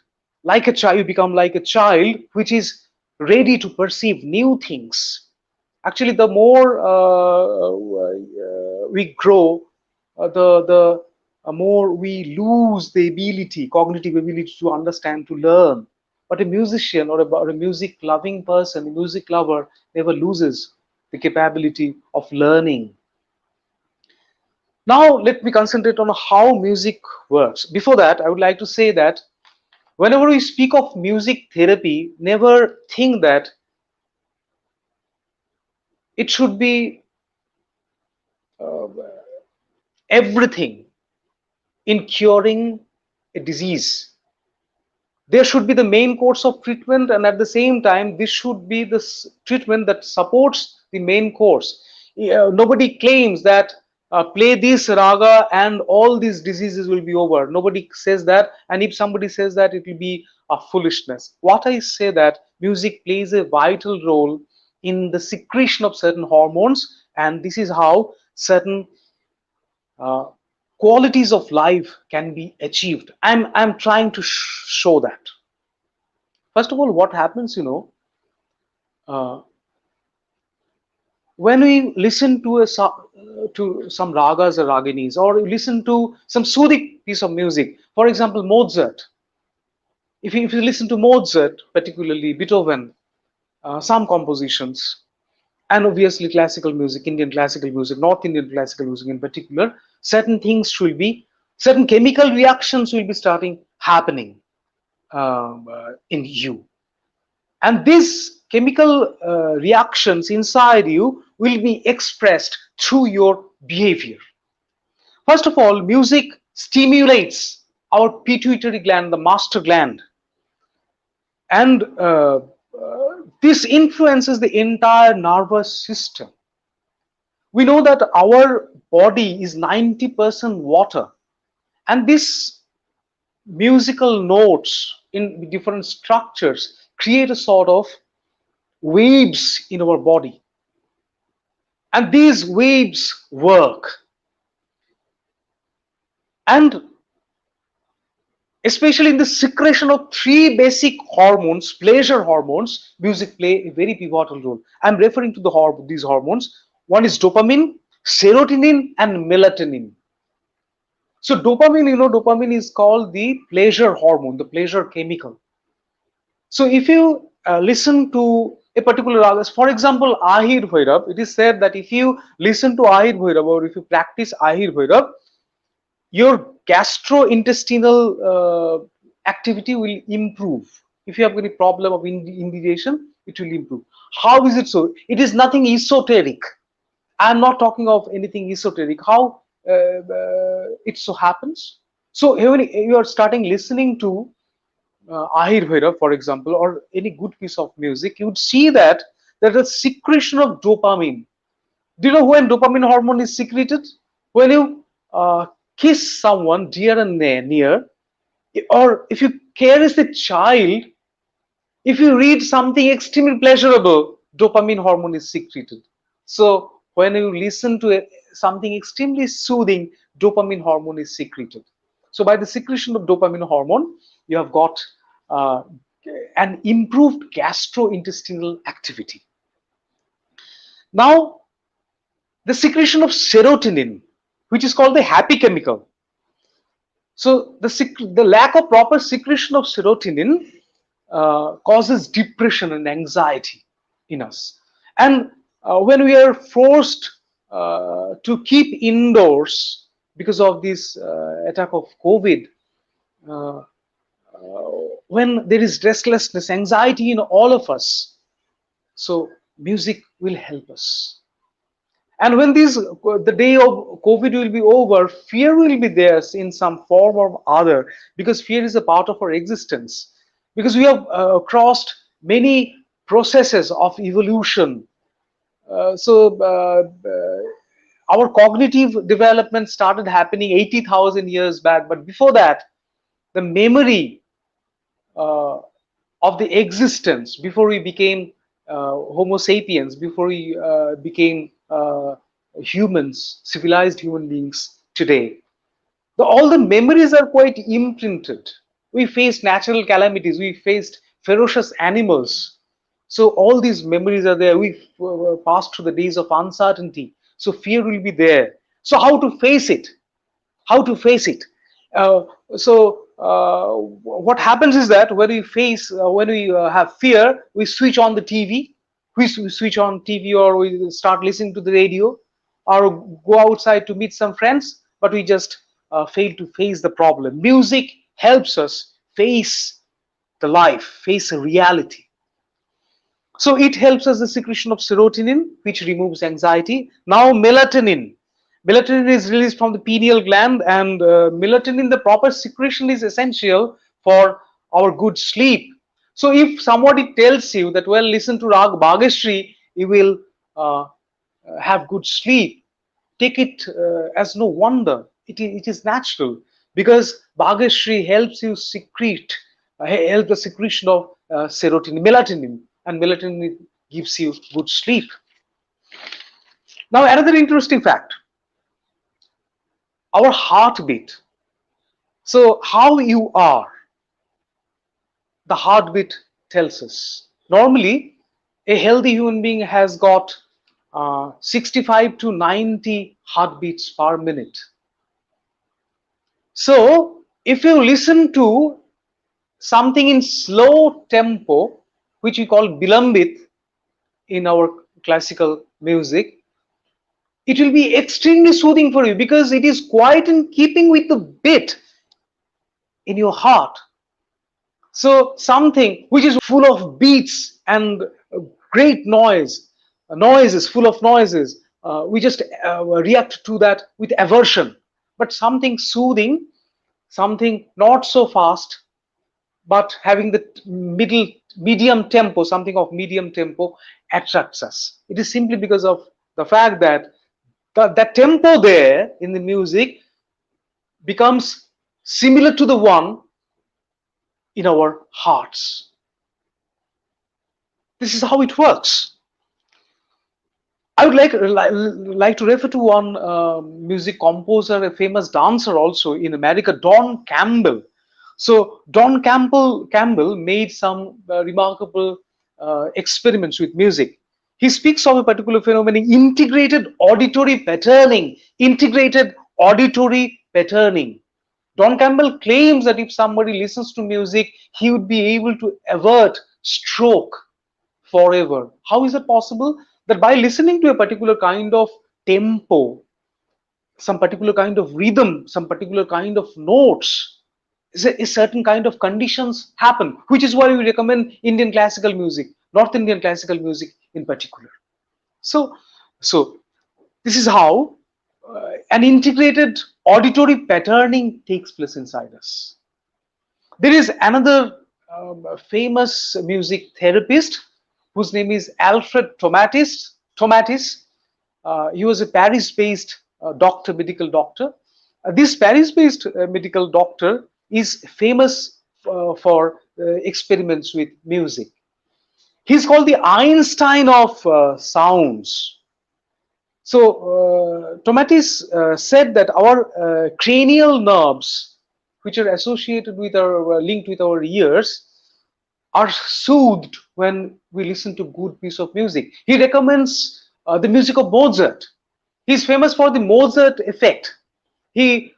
like a child. You become like a child which is ready to perceive new things. Actually, the more we grow, the more we lose the ability, cognitive ability to understand, to learn. But a musician or a music loving person, a music lover, never loses the capability of learning. Now, let me concentrate on how music works. Before that, I would like to say that whenever we speak of music therapy, never think that it should be uh, everything in curing a disease. There should be the main course of treatment, and at the same time this should be the treatment that supports the main course. Nobody claims that play this raga and all these diseases will be over. Nobody says that, and if somebody says that, it will be a foolishness. What I say that music plays a vital role in the secretion of certain hormones, and this is how certain uh, qualities of life can be achieved. I'm trying to show that. First of all, what happens, uh, when we listen to to some ragas or raginis, or listen to some soothing piece of music, for example, Mozart. If you listen to Mozart, particularly Beethoven, some compositions, and obviously classical music, Indian classical music, North Indian classical music in particular, certain chemical reactions will be starting happening in you. And these chemical reactions inside you will be expressed through your behavior. First of all, music stimulates our pituitary gland, the master gland, and this influences the entire nervous system. We know that our body is 90% water, and these musical notes in different structures create a sort of waves in our body, and these waves work, and especially in the secretion of three basic hormones, pleasure hormones, music play a very pivotal role. I'm referring to these hormones. One is dopamine, serotonin, and melatonin. So dopamine, dopamine is called the pleasure hormone, the pleasure chemical. So if you listen to a particular raga, for example, Ahir Bhairav, it is said that if you listen to Ahir Bhairav, or if you practice Ahir Bhairav, your gastrointestinal activity will improve. If you have any problem of indigestion, it will improve. How is it so? It is nothing esoteric. I'm not talking of anything esoteric. How it so happens? So when you are starting listening to Ahir Bhairav, for example, or any good piece of music, you would see that There's a secretion of dopamine. Do you know when dopamine hormone is secreted? When you kiss someone dear and near, or if you caress a child, if you read something extremely pleasurable, dopamine hormone is secreted. So when you listen to something extremely soothing, dopamine hormone is secreted. So by the secretion of dopamine hormone, you have got uh, an improved gastrointestinal activity. Now, the secretion of serotonin, which is called the happy chemical. So the lack of proper secretion of serotonin causes depression and anxiety in us. And when we are forced to keep indoors because of this attack of COVID, uh, when there is restlessness, anxiety in all of us, so music will help us. And when the day of COVID will be over, fear will be there in some form or other, because fear is a part of our existence. Because we have crossed many processes of evolution. Our cognitive development started happening 80,000 years back, but before that, the memory of the existence, before we became Homo sapiens, before we became humans, civilized human beings today, all the memories are quite imprinted. We faced natural calamities, we faced ferocious animals. So all these memories are there. We passed through the days of uncertainty. So fear will be there. So how to face it? How to face it? What happens is that when we have fear, we switch on the TV. We switch on TV, or we start listening to the radio, or go outside to meet some friends, but we just fail to face the problem. Music helps us face the life, face a reality. So it helps us the secretion of serotonin, which removes anxiety. Now melatonin. Melatonin is released from the pineal gland, and melatonin, the proper secretion, is essential for our good sleep. So if somebody tells you that, well, listen to Rag Bhageshri, you will have good sleep, take it as no wonder. It is natural, because Bhageshri helps you secrete, help the secretion of serotonin, melatonin, and melatonin gives you good sleep. Now, another interesting fact, our heartbeat. So, how you are, the heartbeat tells us. Normally, a healthy human being has got 65 to 90 heartbeats per minute. So, if you listen to something in slow tempo, which we call bilambit in our classical music, it will be extremely soothing for you, because it is quite in keeping with the beat in your heart. So something which is full of beats and great noises, full of noises, we just react to that with aversion. But something soothing, something not so fast, but having the medium tempo, something of medium tempo, attracts us. It is simply because of the fact that that tempo there in the music becomes similar to the one in our hearts. This is how it works. I would like to refer to one music composer, a famous dancer also in America, Don Campbell. So Don Campbell made some remarkable experiments with music. He speaks of a particular phenomenon, integrated auditory patterning. Integrated auditory patterning. Don Campbell claims that if somebody listens to music, he would be able to avert stroke forever. How is it possible? That by listening to a particular kind of tempo, some particular kind of rhythm, some particular kind of notes, a certain kind of conditions happen, which is why we recommend Indian classical music, North Indian classical music in particular. So this is how an integrated auditory patterning takes place inside us. There is another famous music therapist whose name is Alfred Tomatis. He was a Paris-based doctor, medical doctor. This Paris-based medical doctor is famous for experiments with music. He's called the Einstein of sounds. So Tomatis said that our cranial nerves, which are associated with our linked with our ears, are soothed when we listen to good piece of music. He recommends the music of Mozart. He's famous for the Mozart effect. He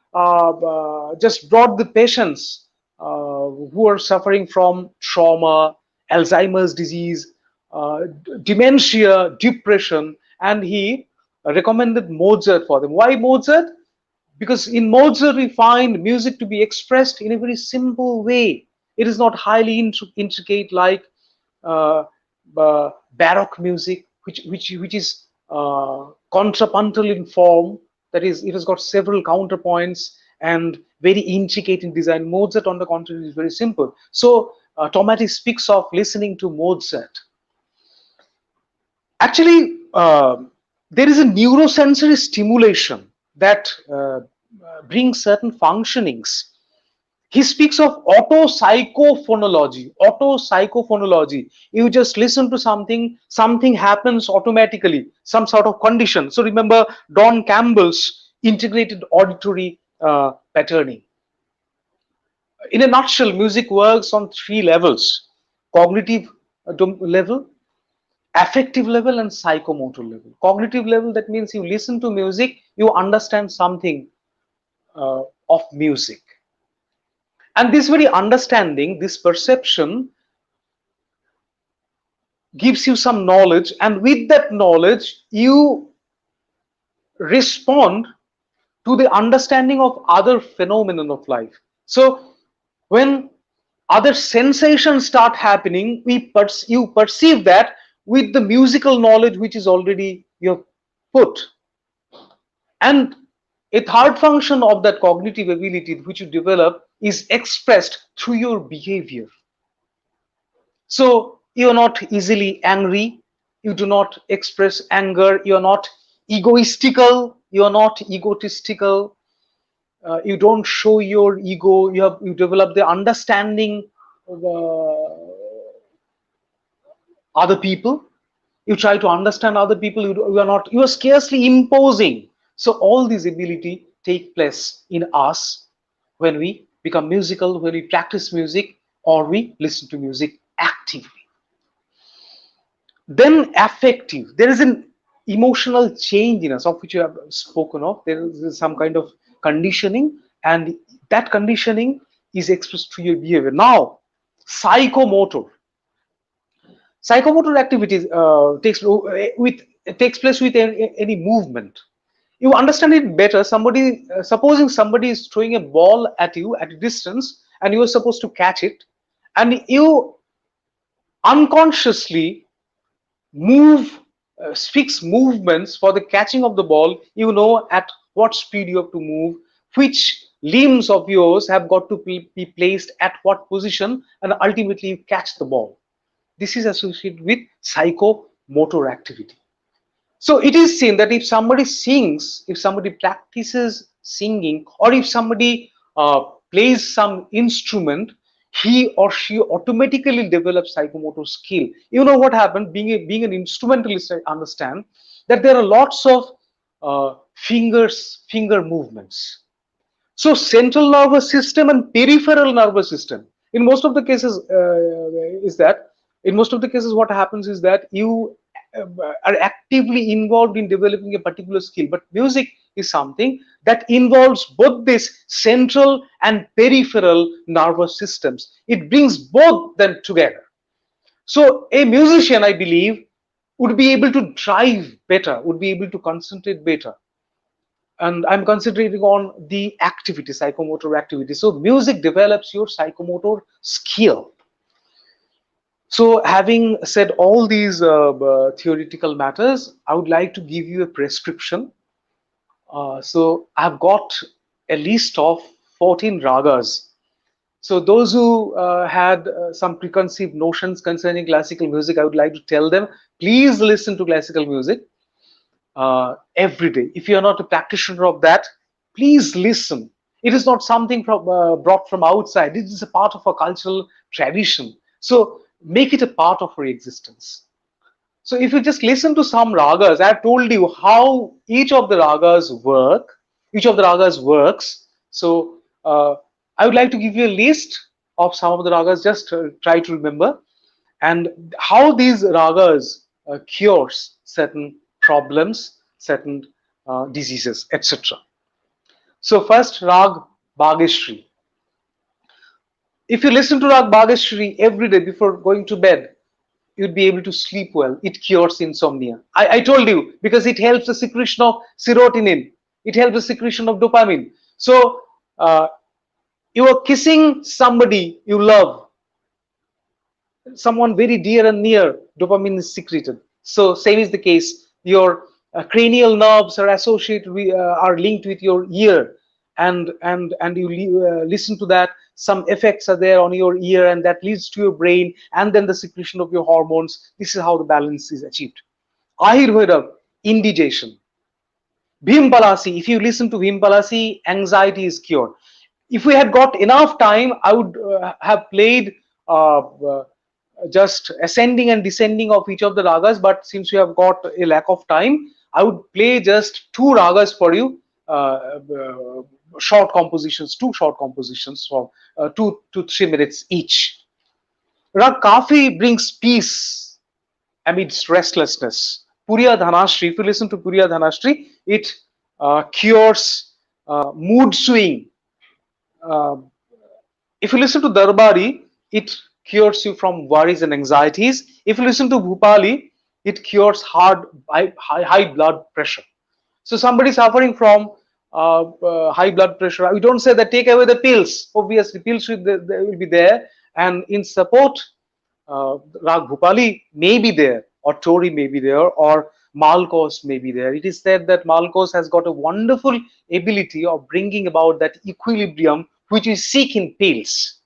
just brought the patients who are suffering from trauma, Alzheimer's disease, dementia, depression, and he recommended Mozart for them. Why Mozart? Because in Mozart we find music to be expressed in a very simple way. It is not highly intricate like Baroque music, which is contrapuntal in form. That is, it has got several counterpoints and very intricate in design. Mozart, on the contrary, is very simple. So Tomatis speaks of listening to Mozart. Actually, there is a neurosensory stimulation that brings certain functionings. He speaks of auto-psychophonology. Auto-psychophonology. You just listen to something, something happens automatically, some sort of condition. So remember Don Campbell's integrated auditory patterning. In a nutshell, music works on 3 levels: cognitive level, affective level, and psychomotor level. Cognitive level, that means you listen to music, you understand something of music. And this very understanding, this perception gives you some knowledge, and with that knowledge, you respond to the understanding of other phenomenon of life. So when other sensations start happening, you perceive that with the musical knowledge which is already you have put. And a third function of that cognitive ability which you develop is expressed through your behavior. So you are not easily angry, you do not express anger, you are not egoistical, you are not egotistical, you don't show your ego, you develop the understanding of other people, you try to understand other people, you are scarcely imposing. So all these ability take place in us when we become musical, when we practice music, or we listen to music actively. Then affective, there is an emotional change in us of which you have spoken of. There is some kind of conditioning, and that conditioning is expressed through your behavior. Now, psychomotor activities takes place with any movement. You understand it better. Supposing somebody is throwing a ball at you at a distance, and you are supposed to catch it, and you unconsciously fix movements for the catching of the ball. You know at what speed you have to move, which limbs of yours have got to be placed at what position, and ultimately you catch the ball. This is associated with psychomotor activity. So it is seen that if somebody sings, if somebody practices singing, or if somebody plays some instrument, he or she automatically develops psychomotor skill. You know what happened? Being an instrumentalist, I understand that there are lots of finger movements. So central nervous system and peripheral nervous system. In most of the cases, what happens is that you are actively involved in developing a particular skill. But music is something that involves both this central and peripheral nervous systems. It brings both them together. So a musician, I believe, would be able to drive better, would be able to concentrate better. And I'm concentrating on the activity, psychomotor activity. So music develops your psychomotor skill. So having said all these theoretical matters, I would like to give you a prescription. So I've got a list of 14 ragas. So those who had some preconceived notions concerning classical music, I would like to tell them, please listen to classical music every day. If you are not a practitioner of that, please listen. It is not something brought from outside. It is a part of our cultural tradition. So make it a part of our existence. So if you just listen to some ragas, I have told you how each of the ragas works. So I would like to give you a list of some of the ragas, just try to remember, and how these ragas cures certain problems, certain diseases, etc. So first, rag Bhageshri. If you listen to rag Bhageshri every day before going to bed, you'd be able to sleep well. It cures insomnia. I told you, because it helps the secretion of serotonin. It helps the secretion of dopamine. So you are kissing somebody you love, someone very dear and near, dopamine is secreted. So same is the case. Your cranial nerves are associated with, are linked with your ear, and you listen to that. Some effects are there on your ear, and that leads to your brain, and then the secretion of your hormones. This is how the balance is achieved. Ayurveda, indigestion. Bhimpalasi, if you listen to Bhimpalasi, anxiety is cured. If we had got enough time, I would have played just ascending and descending of each of the ragas, but since we have got a lack of time, I would play just two ragas for you, short compositions, two short compositions from 2 to 3 minutes each. Rag Kafi brings peace amidst restlessness. Puriya Dhanashri, if you listen to Puriya Dhanashri, it cures mood swing. If you listen to Darbari, it cures you from worries and anxieties. If you listen to Bhupali, it cures high blood pressure. So somebody suffering from high blood pressure, we don't say that take away the pills. Obviously, pills will be there, and in support, Rag Bhupali may be there, or Tori may be there, or Malkos may be there. It is said that Malkos has got a wonderful ability of bringing about that equilibrium which we seek in pills.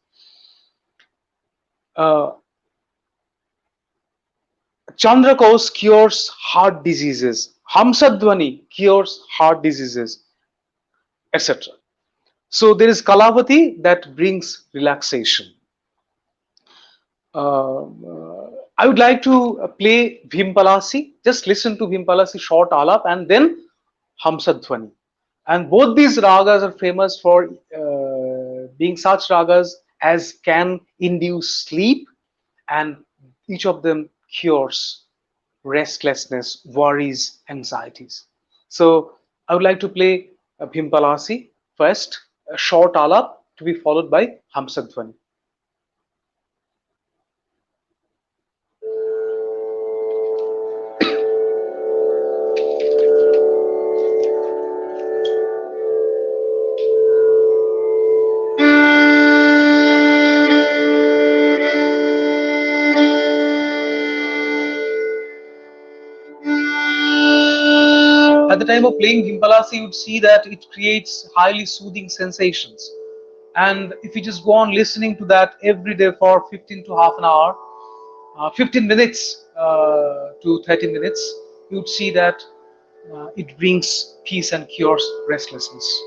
Chandrakos cures heart diseases. Hamsadhvani cures heart diseases, etc. So there is Kalavati that brings relaxation. I would like to play Bhimpalasi. Just listen to Bhimpalasi short alap and then Hamsadhvani. And both these ragas are famous for being such ragas as can induce sleep, and each of them cures restlessness, worries, anxieties. So I would like to play Bhimpalasi first, a short alap to be followed by Hamsadhvani. At the time of playing Bhimpalasi, you would see that it creates highly soothing sensations. And if you just go on listening to that every day for 15 to half an hour, 15 minutes to 30 minutes, you would see that it brings peace and cures restlessness.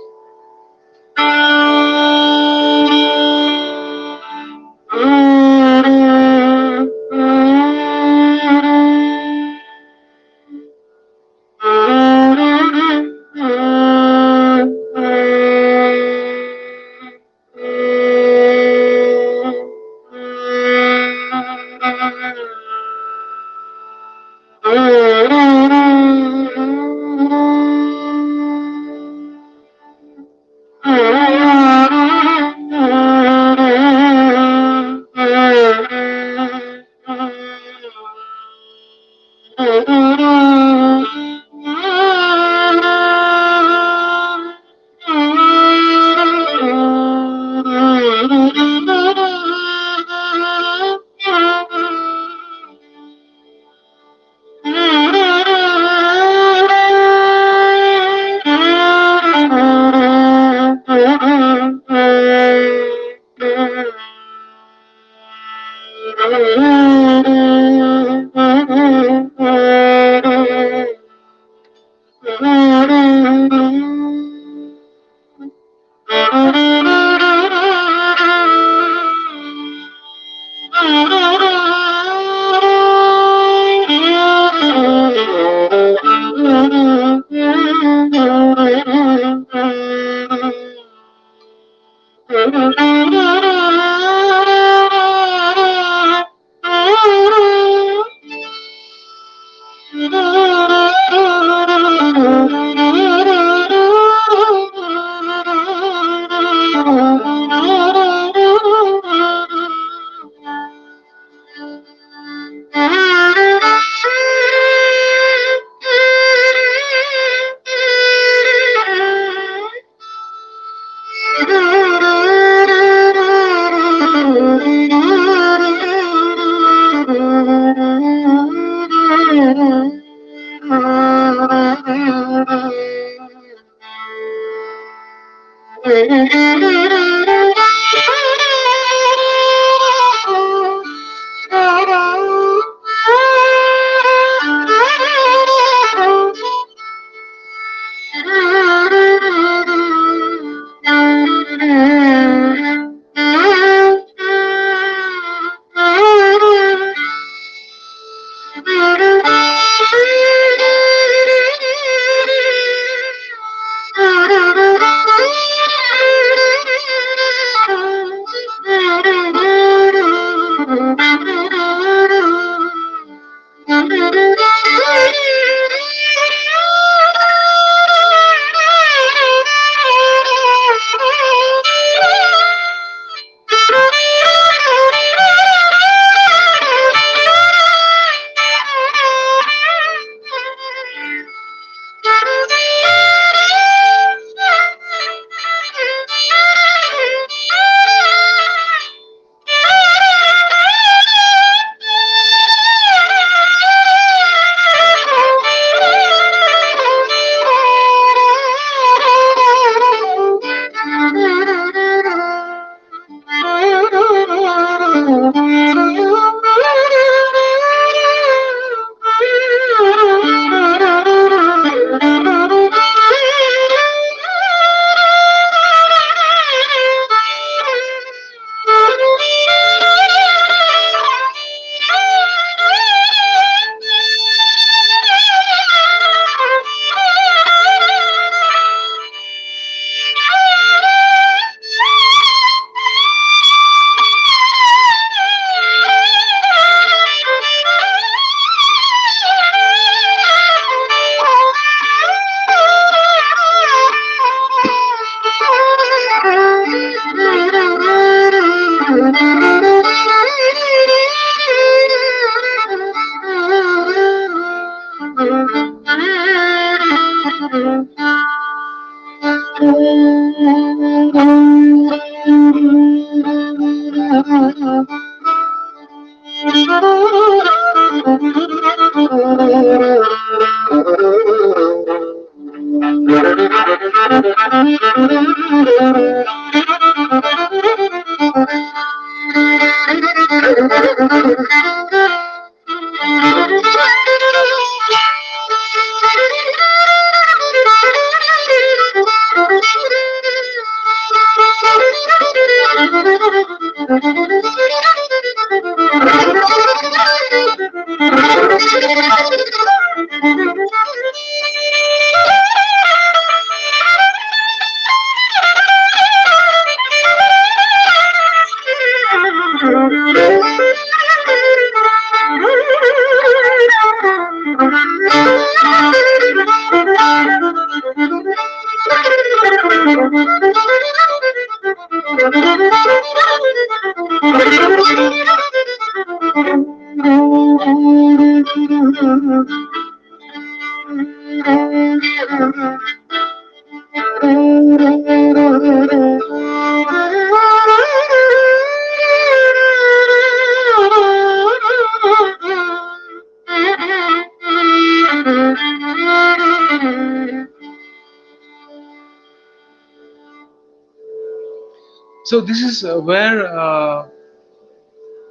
So this is where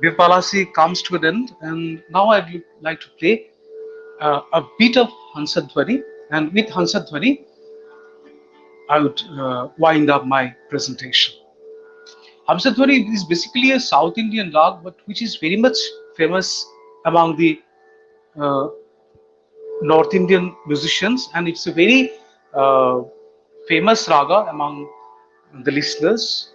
Virpalasi comes to an end, and now I'd like to play a bit of Hansadhwani, and with Hansadhwani, I would wind up my presentation. Hansadhwani is basically a South Indian rag, but which is very much famous among the uh, North Indian musicians, and it's a very famous raga among the listeners.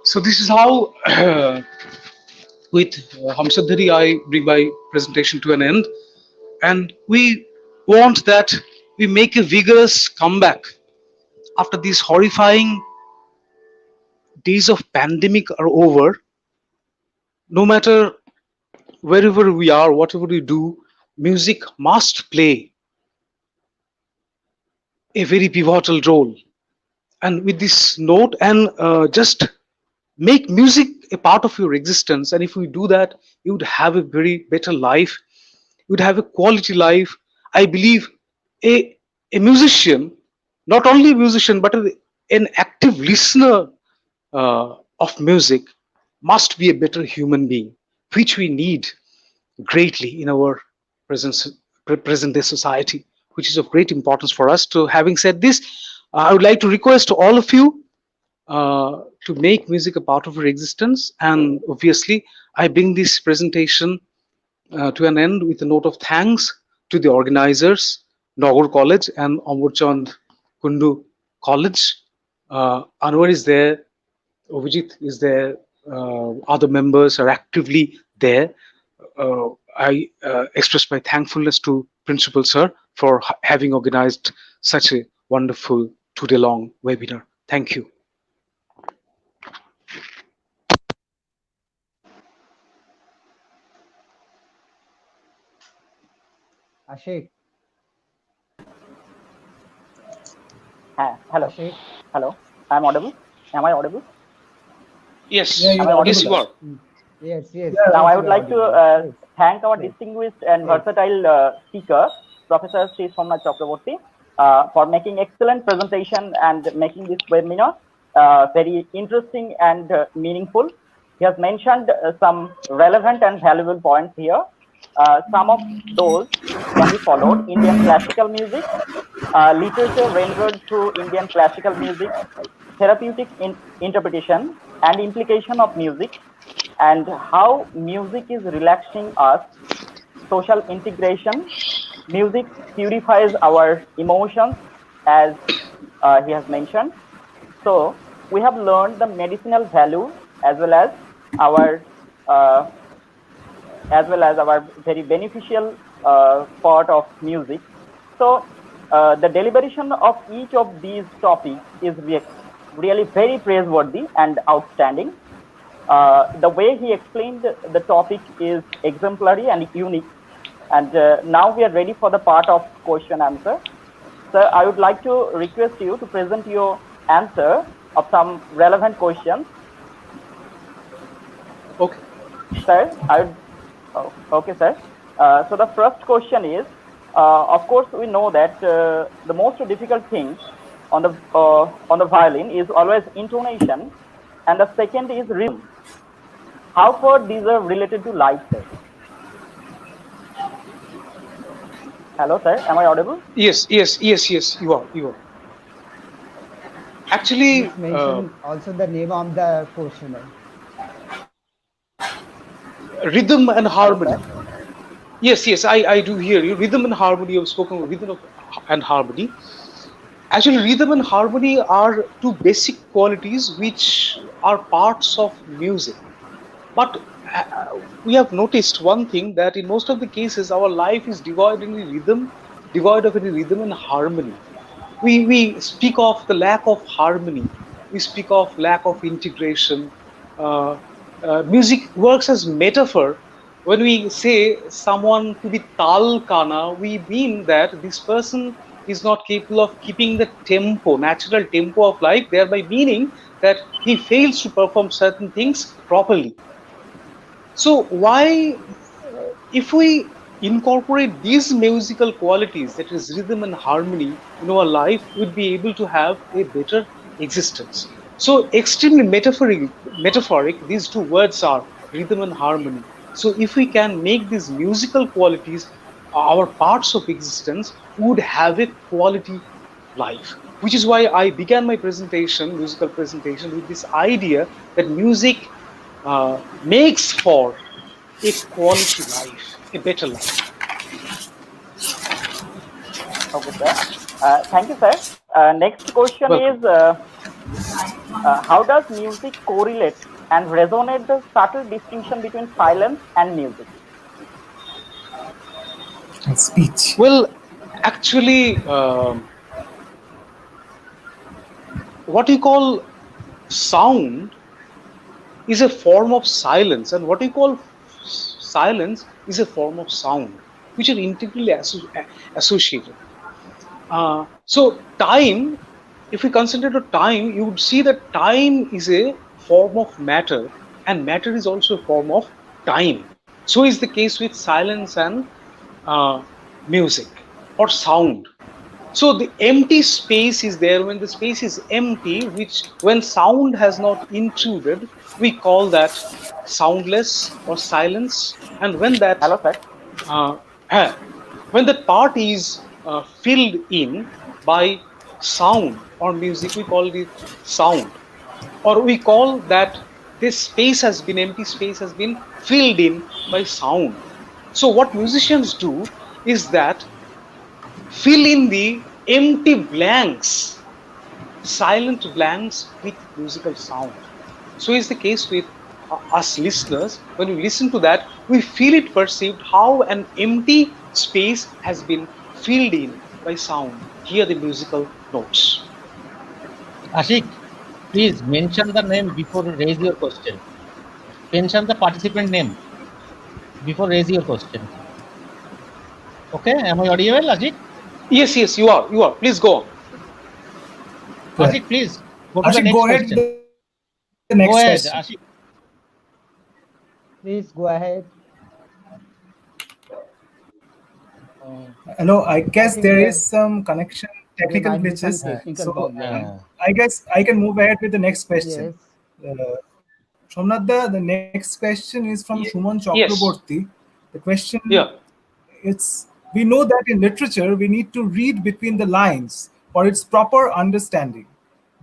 So this is how, with Hamsadhari, I bring my presentation to an end, and we want that we make a vigorous comeback after these horrifying days of pandemic are over. No matter wherever we are, whatever we do, music must play a very pivotal role. And with this note, and just make music a part of your existence, and if we do that, you would have a very better life, you would have a quality life. I believe a musician, not only a musician but an active listener of music, must be a better human being, which we need greatly in our present day society, which is of great importance for us. So having said this, I would like to request all of you to make music a part of your existence. And obviously, I bring this presentation to an end with a note of thanks to the organizers, Nagar College and Amar Kundu College. Anwar is there, Vijit is there, other members are actively there. I express my thankfulness to Principal Sir for having organized such a wonderful 2-day-long webinar. Thank you. Ashik, Hello. Ashik. Hello. I'm audible. Am I audible? Yes, Yeah, Am you're I yes, audible? you are. Yes, yes. Yeah, Now, Yes, I would you are like to audible. Yes, thank our yes, distinguished and yes. versatile speaker, Professor Sri Somnath Chakraborty, for making excellent presentation and making this webinar very interesting and meaningful. He has mentioned some relevant and valuable points here. Some of those can be followed: Indian classical music, literature rendered through Indian classical music, therapeutic interpretation and implication of music, and how music is relaxing us, social integration. Music purifies our emotions, as he has mentioned. So we have learned the medicinal value as well as our uh, very beneficial part of music. So the deliberation of each of these topics is really very praiseworthy and outstanding. The way he explained the topic is exemplary and unique. And now we are ready for the part of question answer. Sir, I would like to request you to present your answer of some relevant questions. Okay. Sir, okay, sir. So the first question is, of course, we know that the most difficult thing on the violin is always intonation, and the second is rhythm. How far these are related to life, sir? Hello, sir. Am I audible? Yes, you are. Actually, Please mention also the name of the questioner. rhythm and Hello, harmony. sir. Yes, I do hear you. Rhythm and harmony. You've spoken of rhythm and harmony. Actually, rhythm and harmony are two basic qualities which are parts of music. But we have noticed one thing, that in most of the cases, our life is devoid of any rhythm and harmony. We speak of the lack of harmony. We speak of lack of integration. Uh, Music works as metaphor. When we say someone to be tal kana, we mean that this person is not capable of keeping the tempo, natural tempo of life, thereby meaning that he fails to perform certain things properly. So why, if we incorporate these musical qualities, that is rhythm and harmony, in our life, we'd be able to have a better existence. So extremely metaphoric, these two words are rhythm and harmony. So if we can make these musical qualities our parts of existence, we would have a quality life. Which is why I began my musical presentation, with this idea that music makes for a quality life, a better life. Okay, sir. Thank you, sir. Next question Welcome. is, how does music correlate and resonate the subtle distinction between silence and music? And speech. Well, actually, what you call sound is a form of silence, and what you call silence is a form of sound, which are integrally associated. So time, if we consider the time, you would see that time is a form of matter, and matter is also a form of time. So is the case with silence and uh, music or sound. So the empty space is there. When the space is empty, which when sound has not intruded, we call that soundless or silence. And when that Hello, sir. uh, eh, when that part is filled in by sound or music, we call it sound, or we call that this empty space has been filled in by sound. So what musicians do is that fill in the empty blanks, silent blanks, with musical sound. So is the case with us listeners. When we listen to that, we feel it perceived how an empty space has been filled in by sound. Hear the musical notes. Ashik, please mention the name before raise your question. Mention the participant name before raise your question. Okay, am I audible, Ashik? Yes, yes, you are. You are. Please go on. Go ahead. Ashik, please go to the Ashik, next go ahead with question. the next question. Go ahead, Ashik. Please go ahead. Hello, I I guess think there is some connection there technical might be some glitches. technical So problem. I guess I can move ahead with the next question. Yes. Somnatha, the next question is from Shuman Yes. Chakraborty. The question Yeah. it's we know that in literature we need to read between the lines for its proper understanding.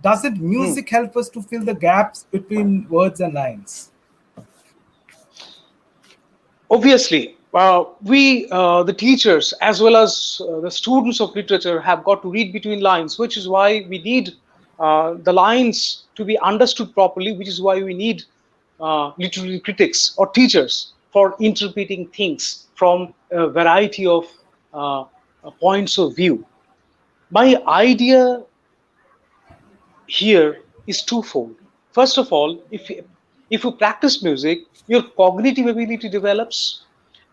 Doesn't Hmm. music help us to fill the gaps between words and lines? Obviously, the teachers, as well as the students of literature, have got to read between lines, which is why we need the lines to be understood properly, which is why we need literary critics or teachers for interpreting things from a variety of uh, points of view. My idea here is twofold. First of all, if you practice music, your cognitive ability develops,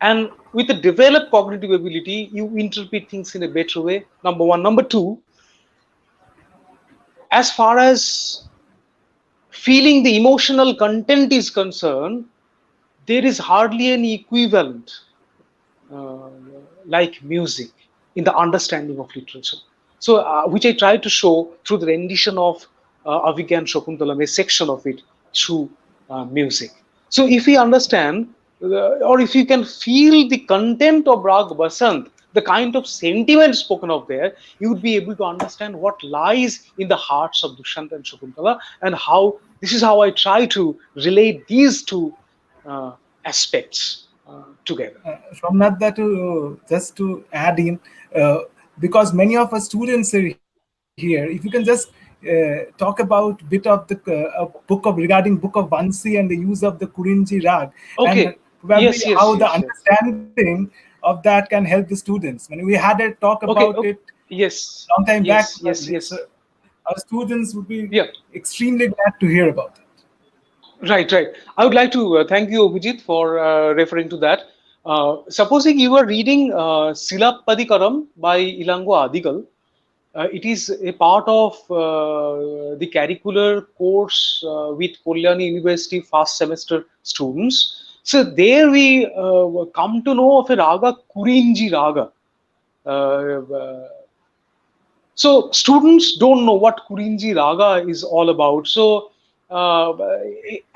and with a developed cognitive ability, you interpret things in a better way. Number one. Number two, as far as feeling the emotional content is concerned, there is hardly any equivalent uh, like music in the understanding of literature. So, which I try to show through the rendition of Avigyan Shakuntalam, a section of it through music. So, if we understand, or if you can feel the content of Rag Basant, the kind of sentiment spoken of there, you would be able to understand what lies in the hearts of Dushyant and Shakuntala, and how this is how I try to relate these two aspects together. Somnatha, to just to add in, because many of our students are here, here, if you can just talk about bit of the book of regarding book of Bansi and the use of the Kurinji rag, and Okay. probably Yes, yes, how the yes, yes. understanding of that can help the students. When we had a talk Okay, about okay. it Yes, long time back, yes, yes, so yes. our students would be Yeah. extremely glad to hear about that. Right, right. I would like to thank you, Abhijit, for referring to that. Supposing you are reading Silappadikaram by Ilango Adigal, it is a part of the curricular course with Kalyani University first semester students. So there we come to know of a raga, Kurinji raga. So students don't know what Kurinji Raga is all about. So uh,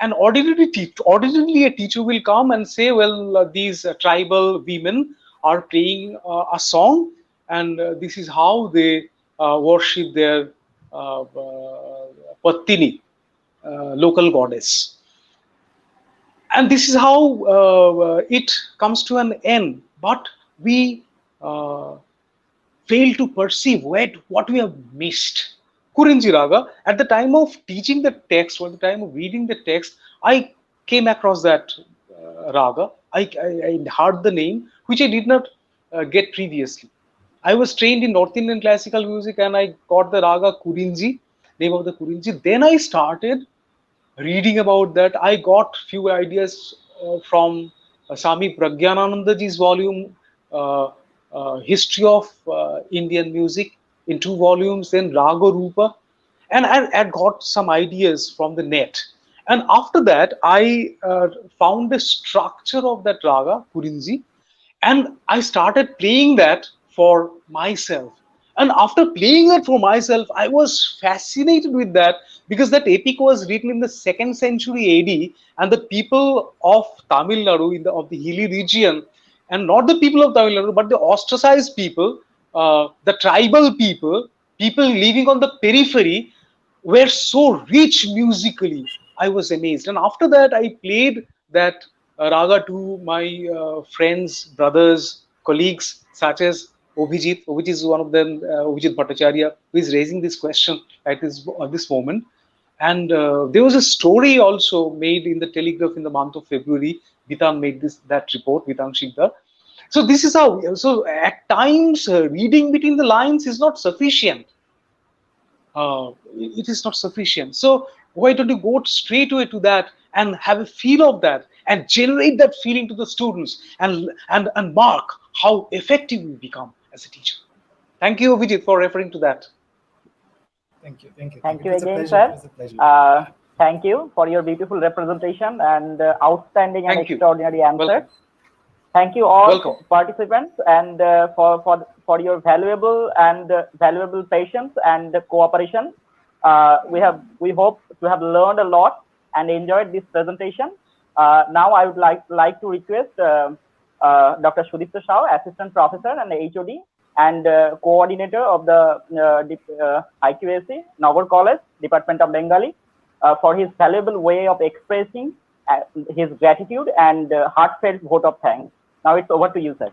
an ordinarily a teacher will come and say, well, these tribal women are playing a song, and this is how they worship their Pattini, local goddess. And this is how it comes to an end. But we uh, fail to perceive what we have missed. Kurinji Raga, at the time of teaching the text or the time of reading the text, I came across that raga. I heard the name, which I did not get previously. I was trained in North Indian classical music and I got the raga Kurinji, name of the Kurinji. Then I started reading about that. I got few ideas from Sami Pragyananandaji's volume, uh, History of Indian Music in 2 volumes, then Raga Rupa, and I got some ideas from the net. And after that, I found the structure of that raga, Purinji, and I started playing that for myself. And after playing that for myself, I was fascinated with that because that epic was written in the 2nd century AD, and the people of Tamil Nadu of the hilly region, and not the people of Tamil Nadu, but the ostracized people, the tribal people, people living on the periphery, were so rich musically. I was amazed. And after that, I played that raga to my friends, brothers, colleagues, such as Obhijit. Obhijit is one of them, Obhijit Bhattacharya, who is raising this question at this moment. And there was a story also made in the Telegraph in the month of February. Vitang made that report, Vitang Shikdar. So this is how. So at times, reading between the lines is not sufficient. It is not sufficient. So why don't you go straight away to that and have a feel of that and generate that feeling to the students and mark how effective you become as a teacher. Thank you, Vijit, for referring to that. Thank Thank you. you It was a again, pleasure. sir. It was a pleasure. Thank you for your beautiful representation and outstanding and Thank you. extraordinary answers. Welcome. Thank you all Welcome. participants and for your valuable patience and cooperation. We hope to have learned a lot and enjoyed this presentation. Now I would like to request Dr. Sudipta Shah, Assistant Professor and HOD and Coordinator of the IQAC, Nagar College, Department of Bengali, for his valuable way of expressing his gratitude and heartfelt vote of thanks. Now it's over to you, sir.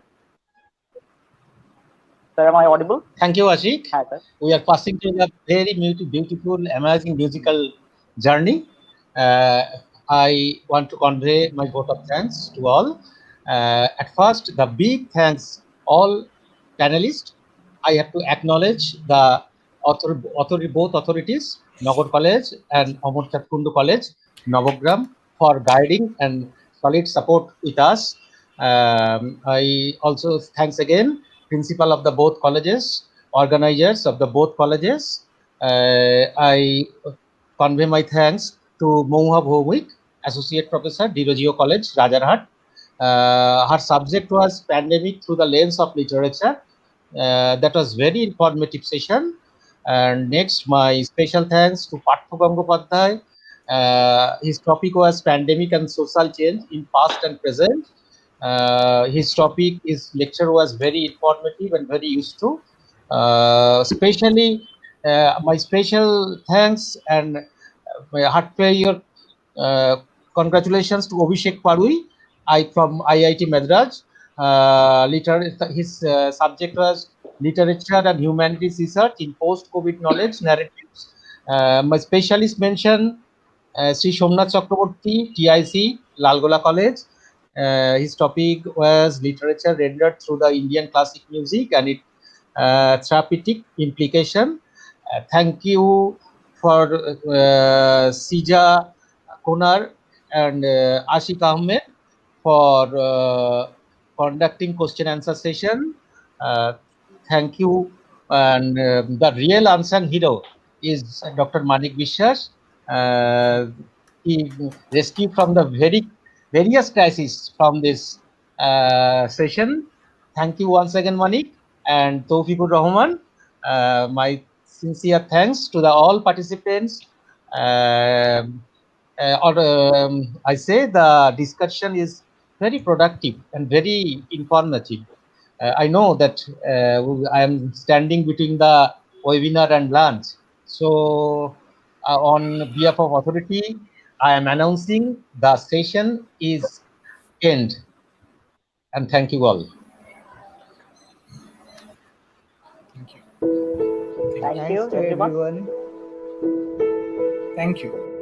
Sir, am I audible? Thank you, Ashik. Hi, sir. We are passing through a very beautiful, amazing musical journey. I want to convey my vote of thanks to all. At first, the big thanks all panelists. I have to acknowledge the both authorities, Nagar College and Amar Kundu College, Nabagram, for guiding and solid support with us. I also thanks again principal of the both colleges, organizers of the both colleges. I convey my thanks to Mouha Bhowmik, Associate Professor, Dirogio College, Rajarhat. Her subject was pandemic through the lens of literature. That was very informative session. And next, my special thanks to Partha Gangopadhyay. His topic was pandemic and social change in past and present. His topic, his lecture was very informative and very useful. Especially, my special thanks and my heartfelt congratulations to Abhishek Parui, from IIT Madras. His subject was literature and humanities research in post-COVID knowledge narratives. My specialist mention Sri Somnath Chakraborty, TIC, Lalgola College. His topic was literature rendered through the Indian classic music and its therapeutic implication. Thank you for Sija Konar and Ashik Ahmed for conducting question answer session. Thank you. And the real unsung hero is Dr. Manik Vishwas. He rescued from the various crises from this session. Thank you once again, Manik and Tawfiqur Rahman. My sincere thanks to the all participants. I say the discussion is very productive and very informative. I know that I am standing between the webinar and lunch. So, on behalf of authority, I am announcing the session is end. And thank you all. Thank you. Thank Thanks you, to everyone. everyone. Thank you.